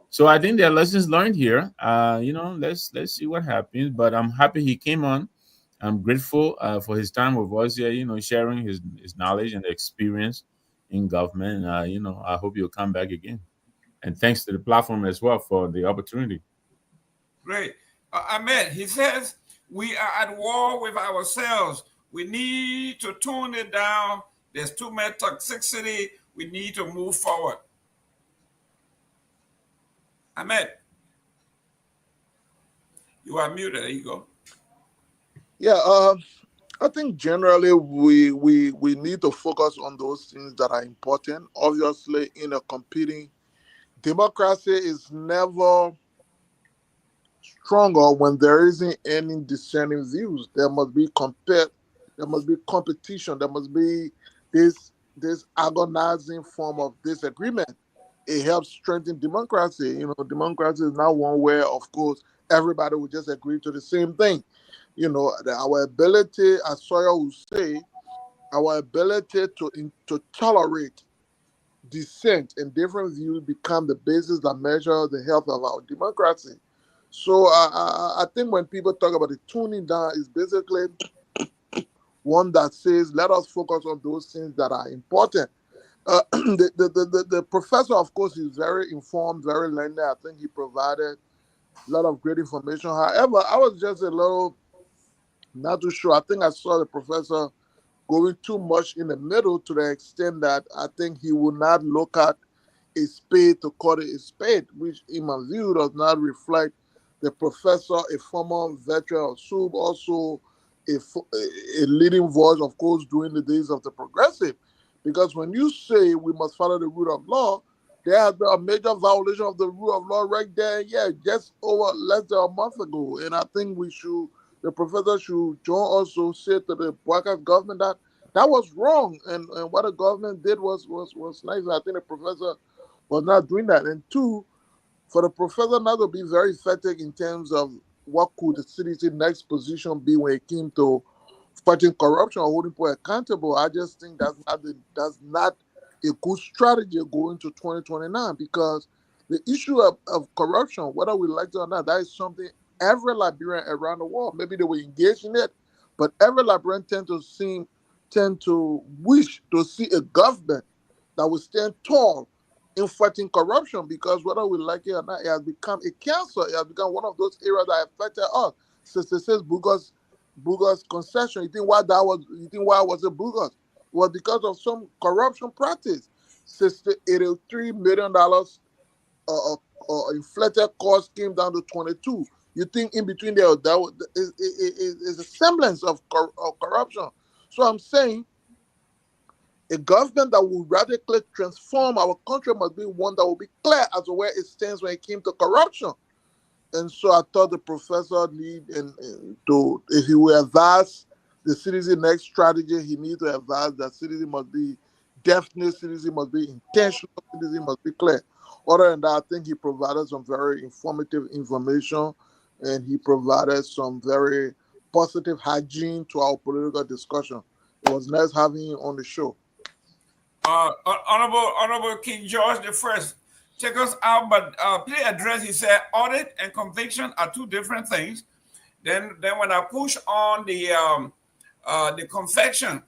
So I think there are lessons learned here. Let's see what happens. But I'm happy he came on. I'm grateful for his time with us here, sharing his knowledge and experience in government. I hope you'll come back again. And thanks to the platform as well for the opportunity. Great. Ahmed, he says, we are at war with ourselves. We need to tone it down. There's too much toxicity. We need to move forward. Ahmed, you are muted. There you go. Yeah, I think generally we need to focus on those things that are important. Obviously, in a competing democracy is never stronger when there isn't any discerning views. There must be competition. There must be this agonizing form of disagreement. It helps strengthen democracy. Democracy is not one where, of course, everybody will just agree to the same thing. Our ability, as Sawyer would say, our ability to tolerate dissent and different views become the basis that measure the health of our democracy. So I think when people talk about the tuning down, is basically one that says, let us focus on those things that are important. The professor, of course, is very informed, very learned. I think he provided a lot of great information. However, I was just a little not too sure. I think I saw the professor going too much in the middle to the extent that I think he would not look at a spade to call it a spade, which in my view does not reflect the professor, a former veteran of SUB, also a leading voice, of course, during the days of the progressive. Because when you say we must follow the rule of law, there has been a major violation of the rule of law right there, yeah, just over less than a month ago. And I think the professor should join also say to the broadcast government that that was wrong. And what the government did was nice. I think the professor was not doing that. And two, for the professor not to be very effective in terms of what could the CDC next position be when it came to fighting corruption or holding people accountable, I just think that's not a good strategy going to 2029, because the issue of corruption, whether we like it or not, that is something every Liberian around the world, maybe they were engaged in it, but every Liberian tend to wish to see a government that will stand tall in fighting corruption, because whether we like it or not, it has become a cancer. It has become one of those areas that affected us. Since it says bogus concession, you think why was it bogus? Well, because of some corruption practice. $83 million inflated cost came down to 22. You think in between there is a semblance of corruption. So I'm saying a government that will radically transform our country must be one that will be clear as to where it stands when it came to corruption. And so I thought the professor if he will advise the citizen next strategy, he needs to advise that citizen must be definite, citizen must be intentional, citizen must be clear. Other than that, I think he provided some very informative information, and he provided some very positive hygiene to our political discussion. It was nice having him on the show. Honorable King George I, check us out, but please address, he said audit and conviction are two different things. Then when I push on the confession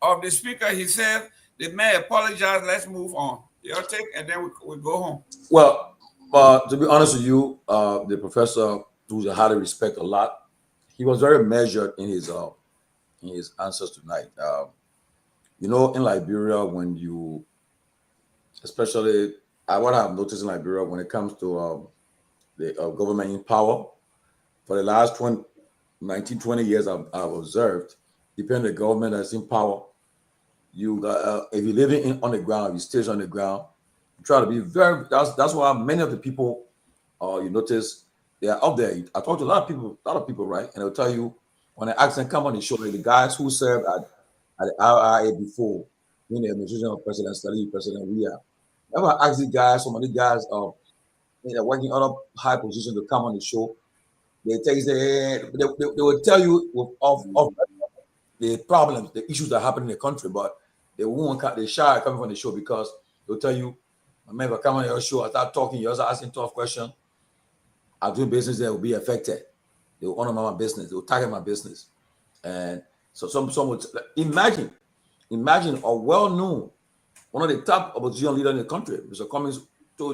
of the speaker, he said the man apologized, let's move on. Your take, and then we go home. Well, to be honest with you, the professor, who I highly respect a lot, he was very measured in his answers tonight. In Liberia, when you, especially what I've noticed in Liberia when it comes to the government in power, for the last 19, 20 years I've observed, depending on the government that's in power, you if you're living on the ground, you stay on the ground, you try to be that's why many of the people, you notice, they are out there. I talk to a lot of people, right? And they'll tell you, when I ask them come on the show, like the guys who served at the RIA before, in the administration of President Stalin, President Weah. Never ask these guys, some of these guys working on a high position to come on the show. They will tell you of the problems, the issues that happen in the country, but they shy coming from the show because they'll tell you, I remember coming on your show, I start talking, you're also asking tough questions. I'm doing business that will be affected. They will honor my business, they will target my business. And so some would imagine a well-known, one of the top opposition leaders in the country, Mr. Cummings,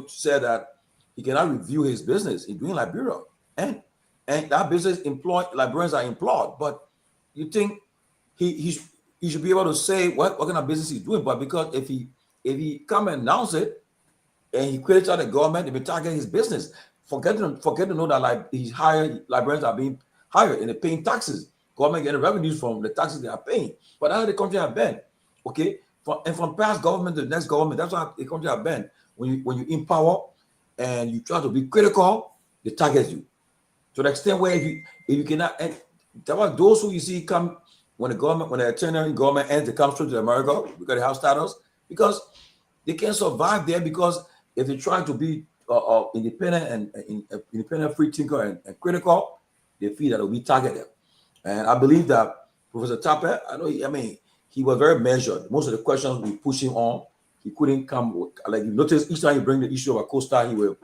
said that he cannot review his business in doing Liberia. And that business Liberians are employed. But you think he should be able to say what kind of business he's doing. But because if he come and announce it and he credits out the government, they be targeting his business. Forget to know that he's hired, Liberians are being hired and they're paying taxes. Government getting revenues from the taxes they are paying. But that's how the country has been. Okay? From past government to the next government, that's how the country has been. When you in power and you try to be critical, they target you. To the extent where if you cannot, and those who you see come when the attorney government ends, they come straight to America because they have status, because they can't survive there, because if they try to be independent and independent free thinker and critical, they feel that they'll be targeted. And I believe that Professor Tapper, he was very measured. Most of the questions we push him on, he couldn't come. Like you notice, each time you bring the issue of a co-star, he will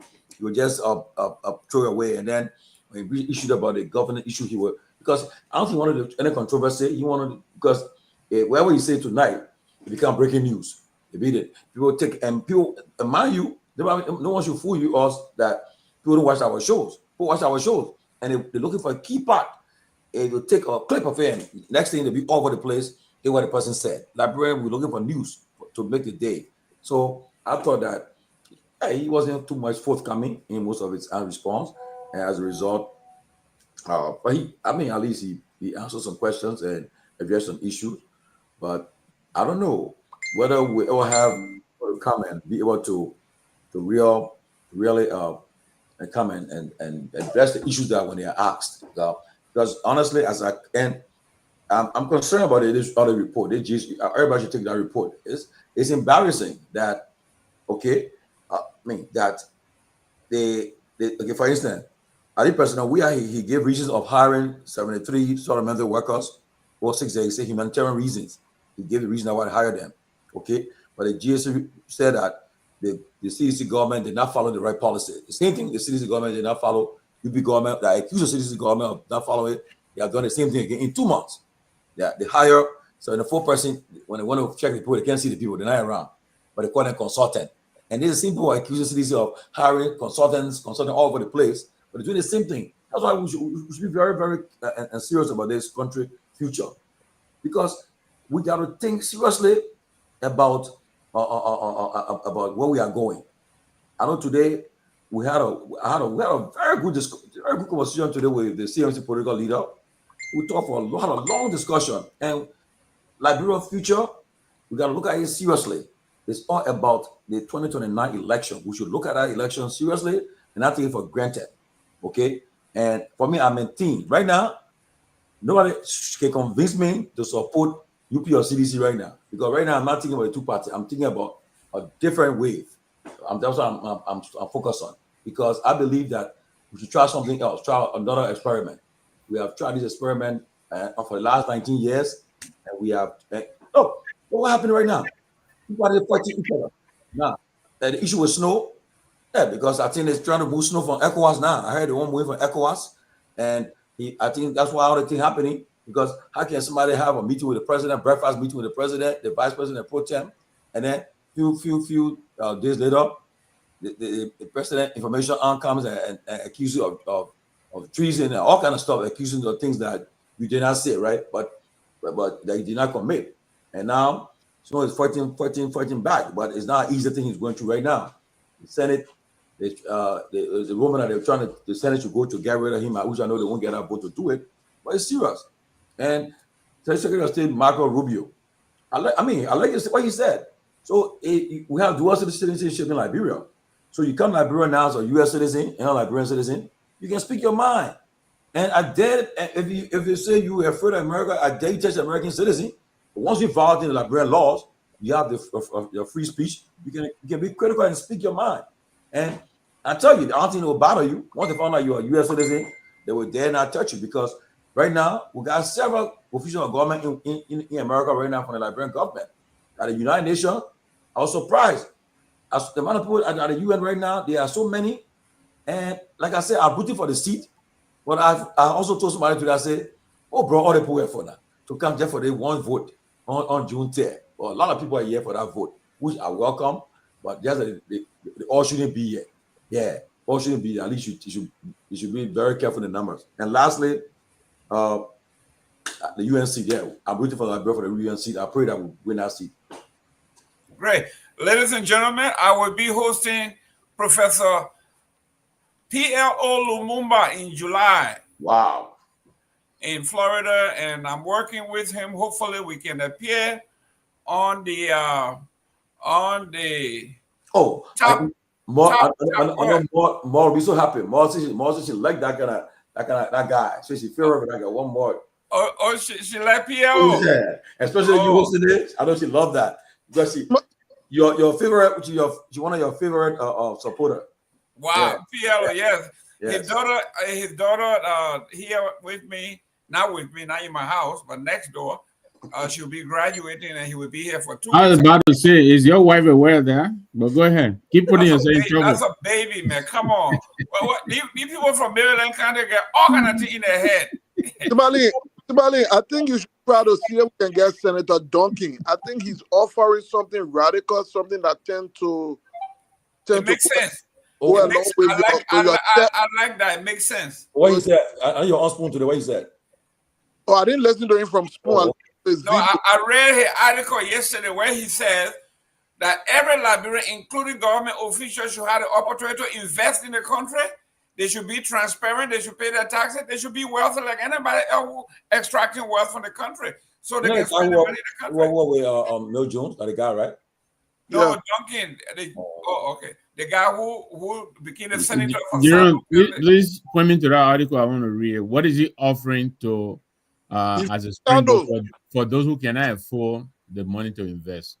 just throw away. And then when he issued about the government issue, he will, because I don't think he wanted any controversy. He wanted, because whatever he said tonight, it became breaking news. He beat it. People take, and people, mind you, no one should fool you us that people don't watch our shows. People watch our shows and they're looking for a key part. It will take a clip of him. Next thing, they'll be all over the place. Hear what the person said. Librarian, we're looking for news to make the day. So I thought that he wasn't too much forthcoming in most of his response. And as a result, but at least he answered some questions and addressed some issues. But I don't know. whether we will have to come and be able to really come and address the issues that when they are asked. Because honestly, I'm concerned about it. This other report, everybody should take that report. It's embarrassing that that they okay. For instance, at the president, he gave reasons of hiring 73 supplemental workers for 6 days. He said humanitarian reasons. He gave the reason why to hire them. Okay, but the GSA said that the CDC government did not follow the right policy. The same thing, the CDC government did not follow. UP government that accused the CDC government of not following it. They have done the same thing again in 2 months. They hire 74%. When they want to check the people, they can't see the people. They're not around, but they call them consultant. And there's the same people accusing CDC of hiring consultants all over the place, but they're doing the same thing. That's why we should be very, very serious about this country future, because we got to think seriously about where we are going. I know today we had a very good conversation today with the CMC political leader. We talked for a long discussion, and Liberia future, we got to look at it seriously. It's all about the 2029 election. We should look at that election seriously and not take it for granted. Okay? And for me, I'm in team. Right now, nobody can convince me to support UP or CDC right now. Because right now, I'm not thinking about a two-party. I'm thinking about a different wave. That's what I'm focused on. Because I believe that we should try something else, try another experiment. We have tried this experiment for the last 19 years, and we have. What happened right now? People are fighting each other. Now, the issue with snow, because I think they're trying to move snow from ECOWAS now. I heard they want to move from ECOWAS, and I think that's why all the thing happening. Because how can somebody have a meeting with the president, breakfast meeting with the president, the vice president pro tem, and then few days later, the president information arm comes and accuses you of treason and all kind of stuff, accusing you of things that you did not say, right? But they did not commit. And now Snow is fighting back, but it's not an easy thing he's going through right now. The Senate, the woman that they're trying to, the Senate should go to get rid of him, which I know they won't get a vote to do it, but it's serious. And Secretary of State Marco Rubio, I like what he said. So we have dual citizenship in Liberia. So you come to Liberia now as a U.S. citizen and a Liberian citizen, you can speak your mind. And I dare, if you say you are afraid of America, I dare you touch an American citizen. But once you violate the Liberian laws, you have your free speech. You can be critical and speak your mind. And I tell you, the only thing that will bother you, once they find out you're a U.S. citizen, they will dare not touch you, because right now we got several officials of government in America right now from the Liberian government. At the United Nations, I was surprised. As the amount of people at the UN right now, there are so many. And like I said, I'm rooting for the seat. But I also told somebody today, I said, oh, bro, all the people here for now to come just for the one vote on June 10th. Well, a lot of people are here for that vote, which I welcome, but just they all shouldn't be here. Yeah, all shouldn't be here. At least you should be very careful in the numbers. And lastly, the UN seat, I'm rooting for Liberia for the UN seat. I pray that we'll win that seat. Great. Ladies and gentlemen, I will be hosting Professor P.L.O. Lumumba in July. Wow. In Florida, and I'm working with him. Hopefully we can appear on the top. More will be so happy. More she like that guy. So she feel like that guy. One more. Oh, she like P.L.O. Yeah, especially you hosting it. I know she love that, because your favorite, she one of your favorite supporter. Wow, yeah. P.L.O. Yes. His daughter here with me, not in my house, but next door. She'll be graduating, and he will be here for 2 weeks. I was about to say, is your wife aware there? But go ahead, keep putting yourself in trouble. That's a baby, man. Come on. These people from Maryland County get all kind of things in their head. Tomalin, I think you should try to see if we can get Senator Duncan. I think he's offering something radical, something that tend to makes sense. Well, I like that. It makes sense. What he said? I you're on Spoon today. What he said? Oh, I didn't listen to him from Spoon. I read his article yesterday where he says that every Liberian, including government officials, should have the opportunity to invest in the country. They should be transparent. They should pay their taxes. They should be wealthy like anybody else extracting wealth from the country. So they You know can the guy spend the money in the country. with Mel Jones, that the guy, right? No, Yeah. Duncan. Okay. The guy who became a senator for Jerome, South please point me to that article I want to read. What is he offering to as a springboard for those who cannot afford the money to invest?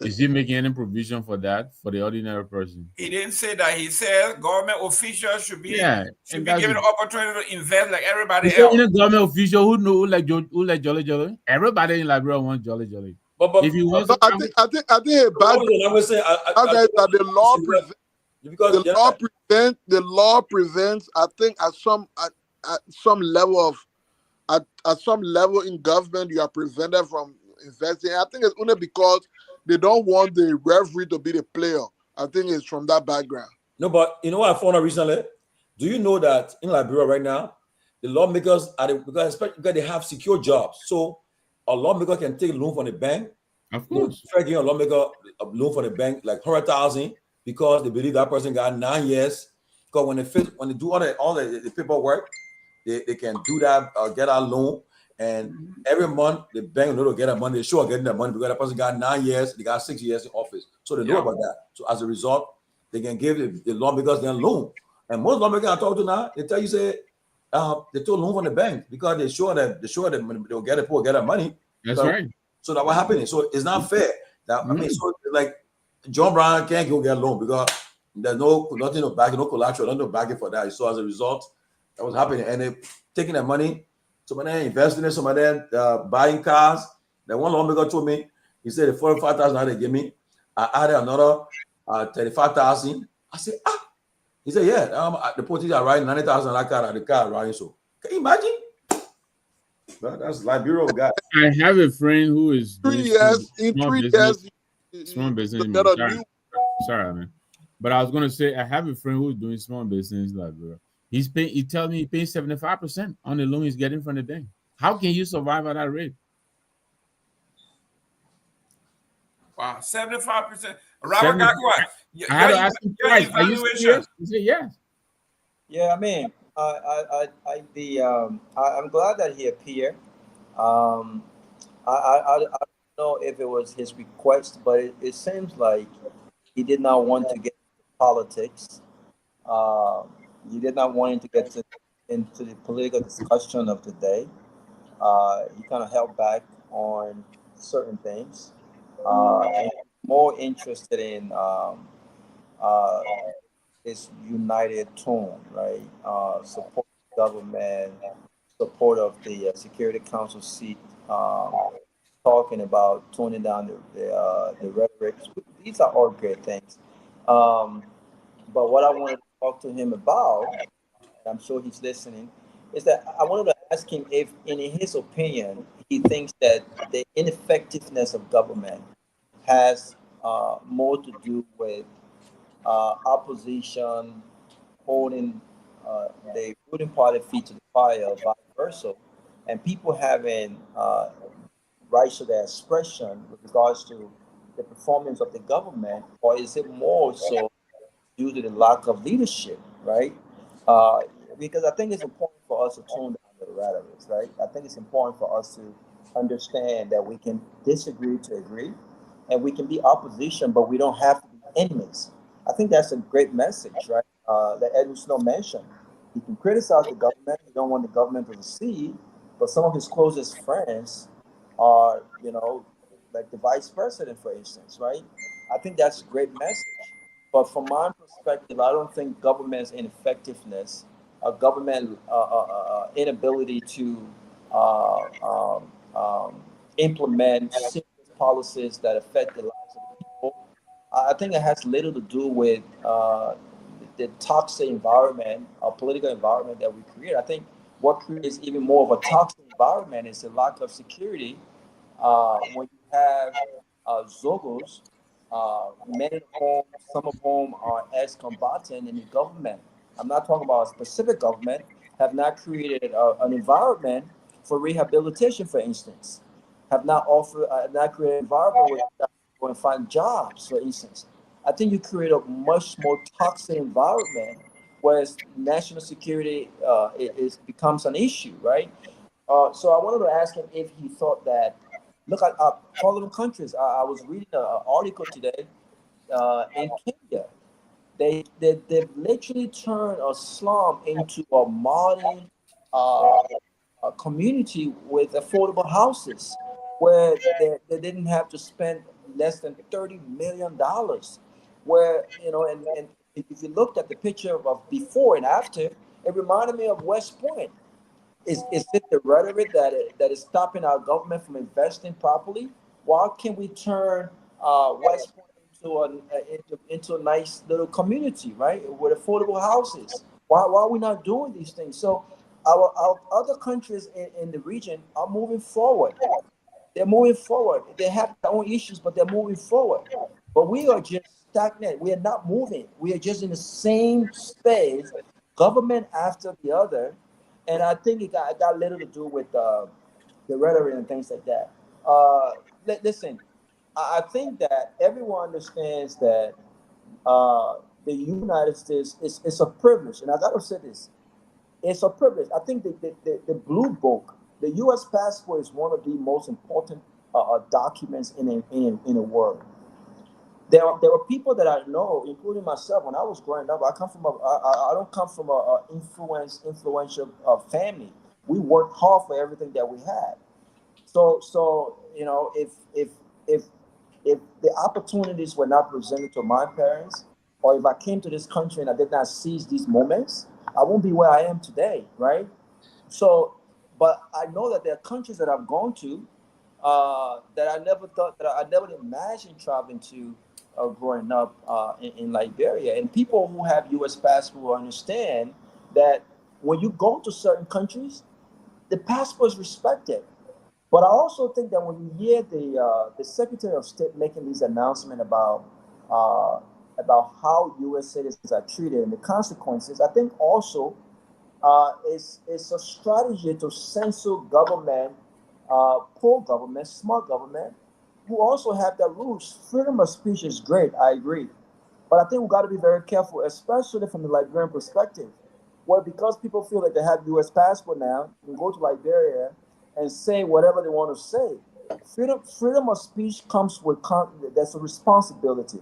Is he making any provision for that for the ordinary person? He didn't say that. He said government officials should be given the opportunity to invest like everybody else. In a government official who like Jolly Jolly. Everybody in Liberia wants Jolly Jolly. But if you want, I think a bad that the law prevents. I think at some level at some level in government you are prevented from investing. I think it's only because they don't want the referee to be the player. I think it's from that background. No, but you know what I found out recently? Do you know that in Liberia right now, the lawmakers because they have secure jobs, so a lawmaker can take a loan from the bank. Of course, try giving a lawmaker a loan from the bank like 100,000 because they believe that person got 9 years. Because when they do all the paperwork, they can do that, get a loan, and every month the bank will get that money. They sure getting that money because that person got 9 years, they got 6 years in office, so they know about that. So as a result, they can give the lawmakers their loan. And most lawmakers I talk to now, they tell you they took a loan from the bank because they're sure that they'll get that money. That's right. So that what happening. So it's not fair. That I mean, so like John Brown can't go get a loan because there's nothing to back, no collateral, nothing to back it for that. So as a result, that was happening, and they taking that money. Some of them investing in, some of them buying cars. That one lawmaker told me, he said the 45,000 they give me, I added another 35,000. I said, He said, yeah, the police are riding 90,000 that car, the car riding. So can you imagine? Well, that's Liberia guy. I have a friend who is 3 years in 3 years. Small business. Sorry, man. But I was gonna say I have a friend who's doing small business in Liberia. He tells me he pays 75% on the loan he's getting from the bank. How can you survive at that rate? Wow, 75%. Robert Garguah. I had to ask him twice. Are you serious? He said yes. Yeah, I mean, I'm glad that he appeared. I don't know if it was his request, but it seems like he did not want to get into politics. He did not want to get into the political discussion of the day. He kind of held back on certain things. And more interested in this united tone, right? Support the government, support of the Security Council seat, talking about toning down the rhetoric. These are all great things. But what I wanted to talk to him about, and I'm sure he's listening, is that I wanted to ask him if, in his opinion, he thinks that the ineffectiveness of government has more to do with opposition holding the ruling party feet to the fire, vice versa, and people having rights to their expression with regards to the performance of the government, or is it more so due to the lack of leadership, right? Because I think it's important for us to tone down the rhetoric, right? I think it's important for us to understand that we can disagree to agree, and we can be opposition, but we don't have to be enemies. I think that's a great message, right? That Edward Snow mentioned. He can criticize the government. He don't want the government to succeed, but some of his closest friends are, like the vice president, for instance, right? I think that's a great message. But from my perspective, I don't think government's ineffectiveness, government inability to implement serious policies that affect the lives of the people, I think it has little to do with the toxic environment, political environment that we create. I think what creates even more of a toxic environment is the lack of security. When you have Zogos, many of whom, some of whom are ex-combatant in the government. I'm not talking about a specific government, have not created an environment for rehabilitation, for instance, have not created an environment where you go and find jobs, for instance. I think you create a much more toxic environment, whereas national security becomes an issue, right? So I wanted to ask him if he thought that. Look at following countries. I was reading an article today in Kenya. They've literally turned a slum into a modern a community with affordable houses where they didn't have to spend less than $30 million. Where, and if you looked at the picture of before and after, it reminded me of West Point. Is it the rhetoric that is stopping our government from investing properly? Why can't we turn West Point into a nice little community, right, with affordable houses? Why are we not doing these things? So our other countries in the region are moving forward. They're moving forward. They have their own issues, but they're moving forward. But we are just stagnant. We are not moving. We are just in the same space, government after the other. And I think it got little to do with the rhetoric and things like that. Listen, I think that everyone understands that the United States is a privilege. And I got to say this. It's a privilege. I think the Blue Book, the U.S. passport, is one of the most important documents in the world. There are people that I know, including myself. When I was growing up, I don't come from a influential family. We worked hard for everything that we had. So if the opportunities were not presented to my parents, or if I came to this country and I did not seize these moments, I won't be where I am today, right? So, but I know that there are countries that I've gone to that I never imagined traveling to growing up in Liberia. And people who have U.S. passport understand that when you go to certain countries, the passport is respected. But I also think that when you hear the Secretary of State making these announcements about how U.S. citizens are treated and the consequences, I think also it's a strategy to censor government, poor government, smart government, who also have their rules. Freedom of speech is great, I agree. But I think we've got to be very careful, especially from the Liberian perspective, where because people feel that they have U.S. passport now, you can go to Liberia and say whatever they want to say. Freedom of speech comes with there's a responsibility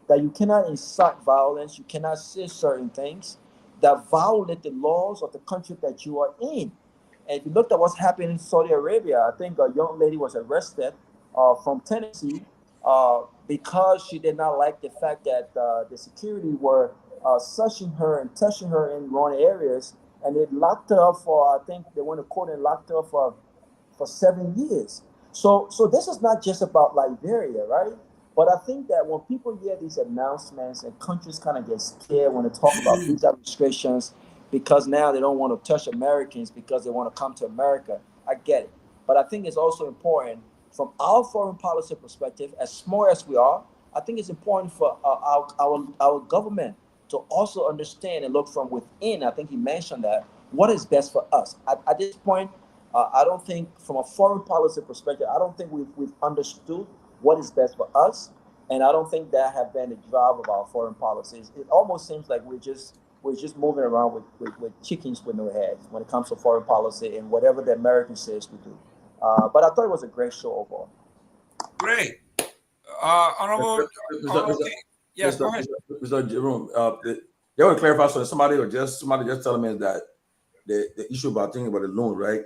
that you cannot incite violence, you cannot say certain things that violate the laws of the country that you are in. And if you looked at what's happening in Saudi Arabia, I think a young lady was arrested from Tennessee because she did not like the fact that the security were searching her and touching her in wrong areas, and they locked her up for, I think they went to court and locked her up for 7 years. So this is not just about Liberia, right? But I think that when people hear these announcements and countries kind of get scared when they talk about visa restrictions because now they don't want to touch Americans because they want to come to America, I get it. But I think it's also important from our foreign policy perspective, as small as we are, I think it's important for our government to also understand and look from within. I think he mentioned that what is best for us. At this point, I don't think from a foreign policy perspective, I don't think we've understood what is best for us. And I don't think that have been the drive of our foreign policies. It almost seems like we're just moving around with chickens with no heads when it comes to foreign policy and whatever the American says we do. But I thought it was a great show overall. Great. Honorable, yes, go ahead. Mr. Jerome, they want to clarify, so somebody just telling me that the issue about thinking about the loan, right?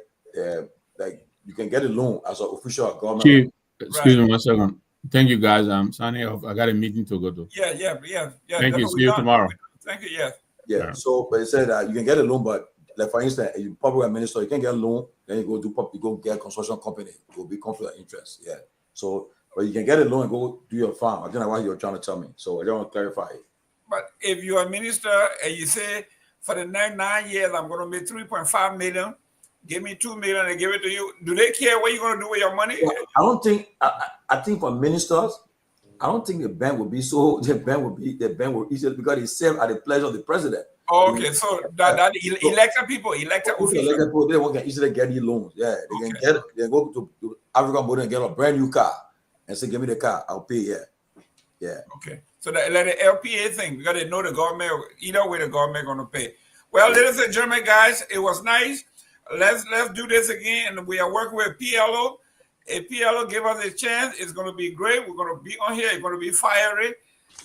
Like you can get a loan as an official government. Chief, excuse me 1 second. Thank you, guys. I'm signing off. I got a meeting to go to. Yeah. Thank you. See you tomorrow. Thank you. Yeah. Yeah. So, but it said that you can get a loan, but like for instance, you public minister, you can get a loan, then you go get a construction company, it will be conflict of interest. Yeah. So, but you can get a loan and go do your farm. I don't know what you're trying to tell me. So I don't want to clarify it. But if you're a minister and you say for the next 9 years I'm going to make 3.5 million, give me 2 million and give it to you. Do they care what you're going to do with your money? Well, I don't think. I think for ministers, I don't think the bank will be so. The bank will easily because they serve at the pleasure of the president. Oh, okay, so that elected people, elected officials, they won't easily get these loans. Yeah, they can get. They go to African border and get a brand new car and say, "Give me the car, I'll pay." Yeah. Okay, so that like the LPA thing because they know the government. Either way, the government going to pay. Well, ladies and gentlemen, guys, it was nice. let's do this again. And we are working with PLO. If PLO give us a chance, it's going to be great. We're going to be on here. It's going to be fiery.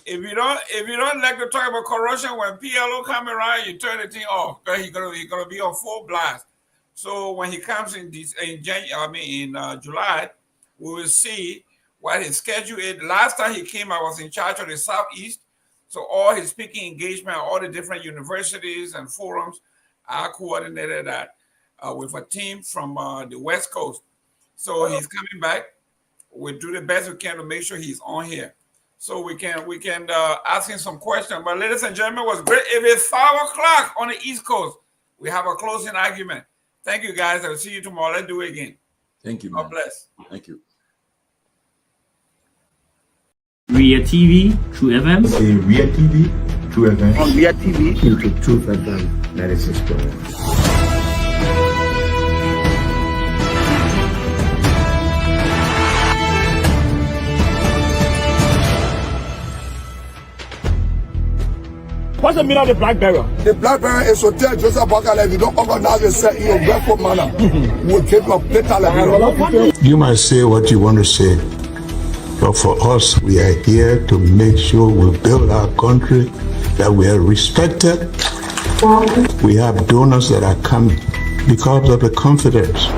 If you don't like to talk about corruption, when PLO come around, you turn the thing off. He's gonna be on full blast. So when he comes in July, we will see what his schedule is. Last time he came, I was in charge of the Southeast. So all his speaking engagement, all the different universities and forums, I coordinated that with a team from the West Coast. So he's coming back. We'll do the best we can to make sure he's on here. So we can ask him some questions. But ladies and gentlemen, it was great. If it's 5 o'clock on the East Coast, we have a closing argument. Thank you, guys. I'll see you tomorrow. Let's do it again. Thank you, man. God bless. Thank you. Ria TV, True FM. Ria TV, True FM. On Ria TV, into True FM 96.1. What's the meaning of the black barrier? The black barrier is to tell Joseph Bakala, if you don't organize yourself in a grateful manner, we'll take your plate. You might say what you want to say, but for us, we are here to make sure we build our country, that we are respected. We have donors that are coming because of the confidence.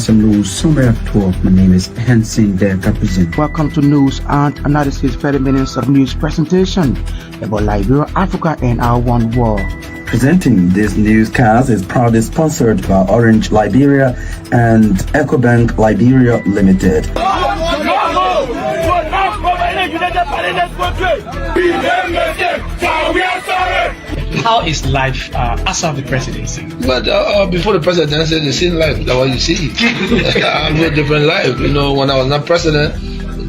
News Summary of 12. My name is Hansen Der Capuchin. Welcome to News and Analysis 30 minutes of news presentation about Liberia, Africa, and our one world. Presenting this newscast is proudly sponsored by Orange Liberia and EcoBank Liberia Limited. How is life after the presidency? But before the presidency, the same life, that's what you see. I live a different life. You know, when I was not president,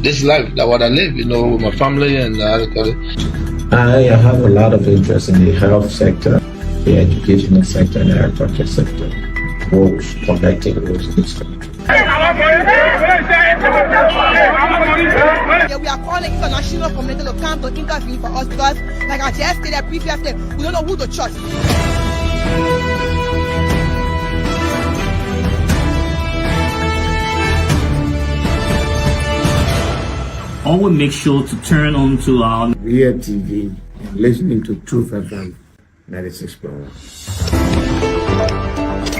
this life, that's what I live, you know, with my family and I have a lot of interest in the health sector, the educational sector, and the agriculture sector. Roads, connecting roads in this country. We are calling international community to come to intervene for us because, like I just stated previously, we don't know who to trust. Always make sure to turn on to our Ria TV and listening to Truth FM 96.1.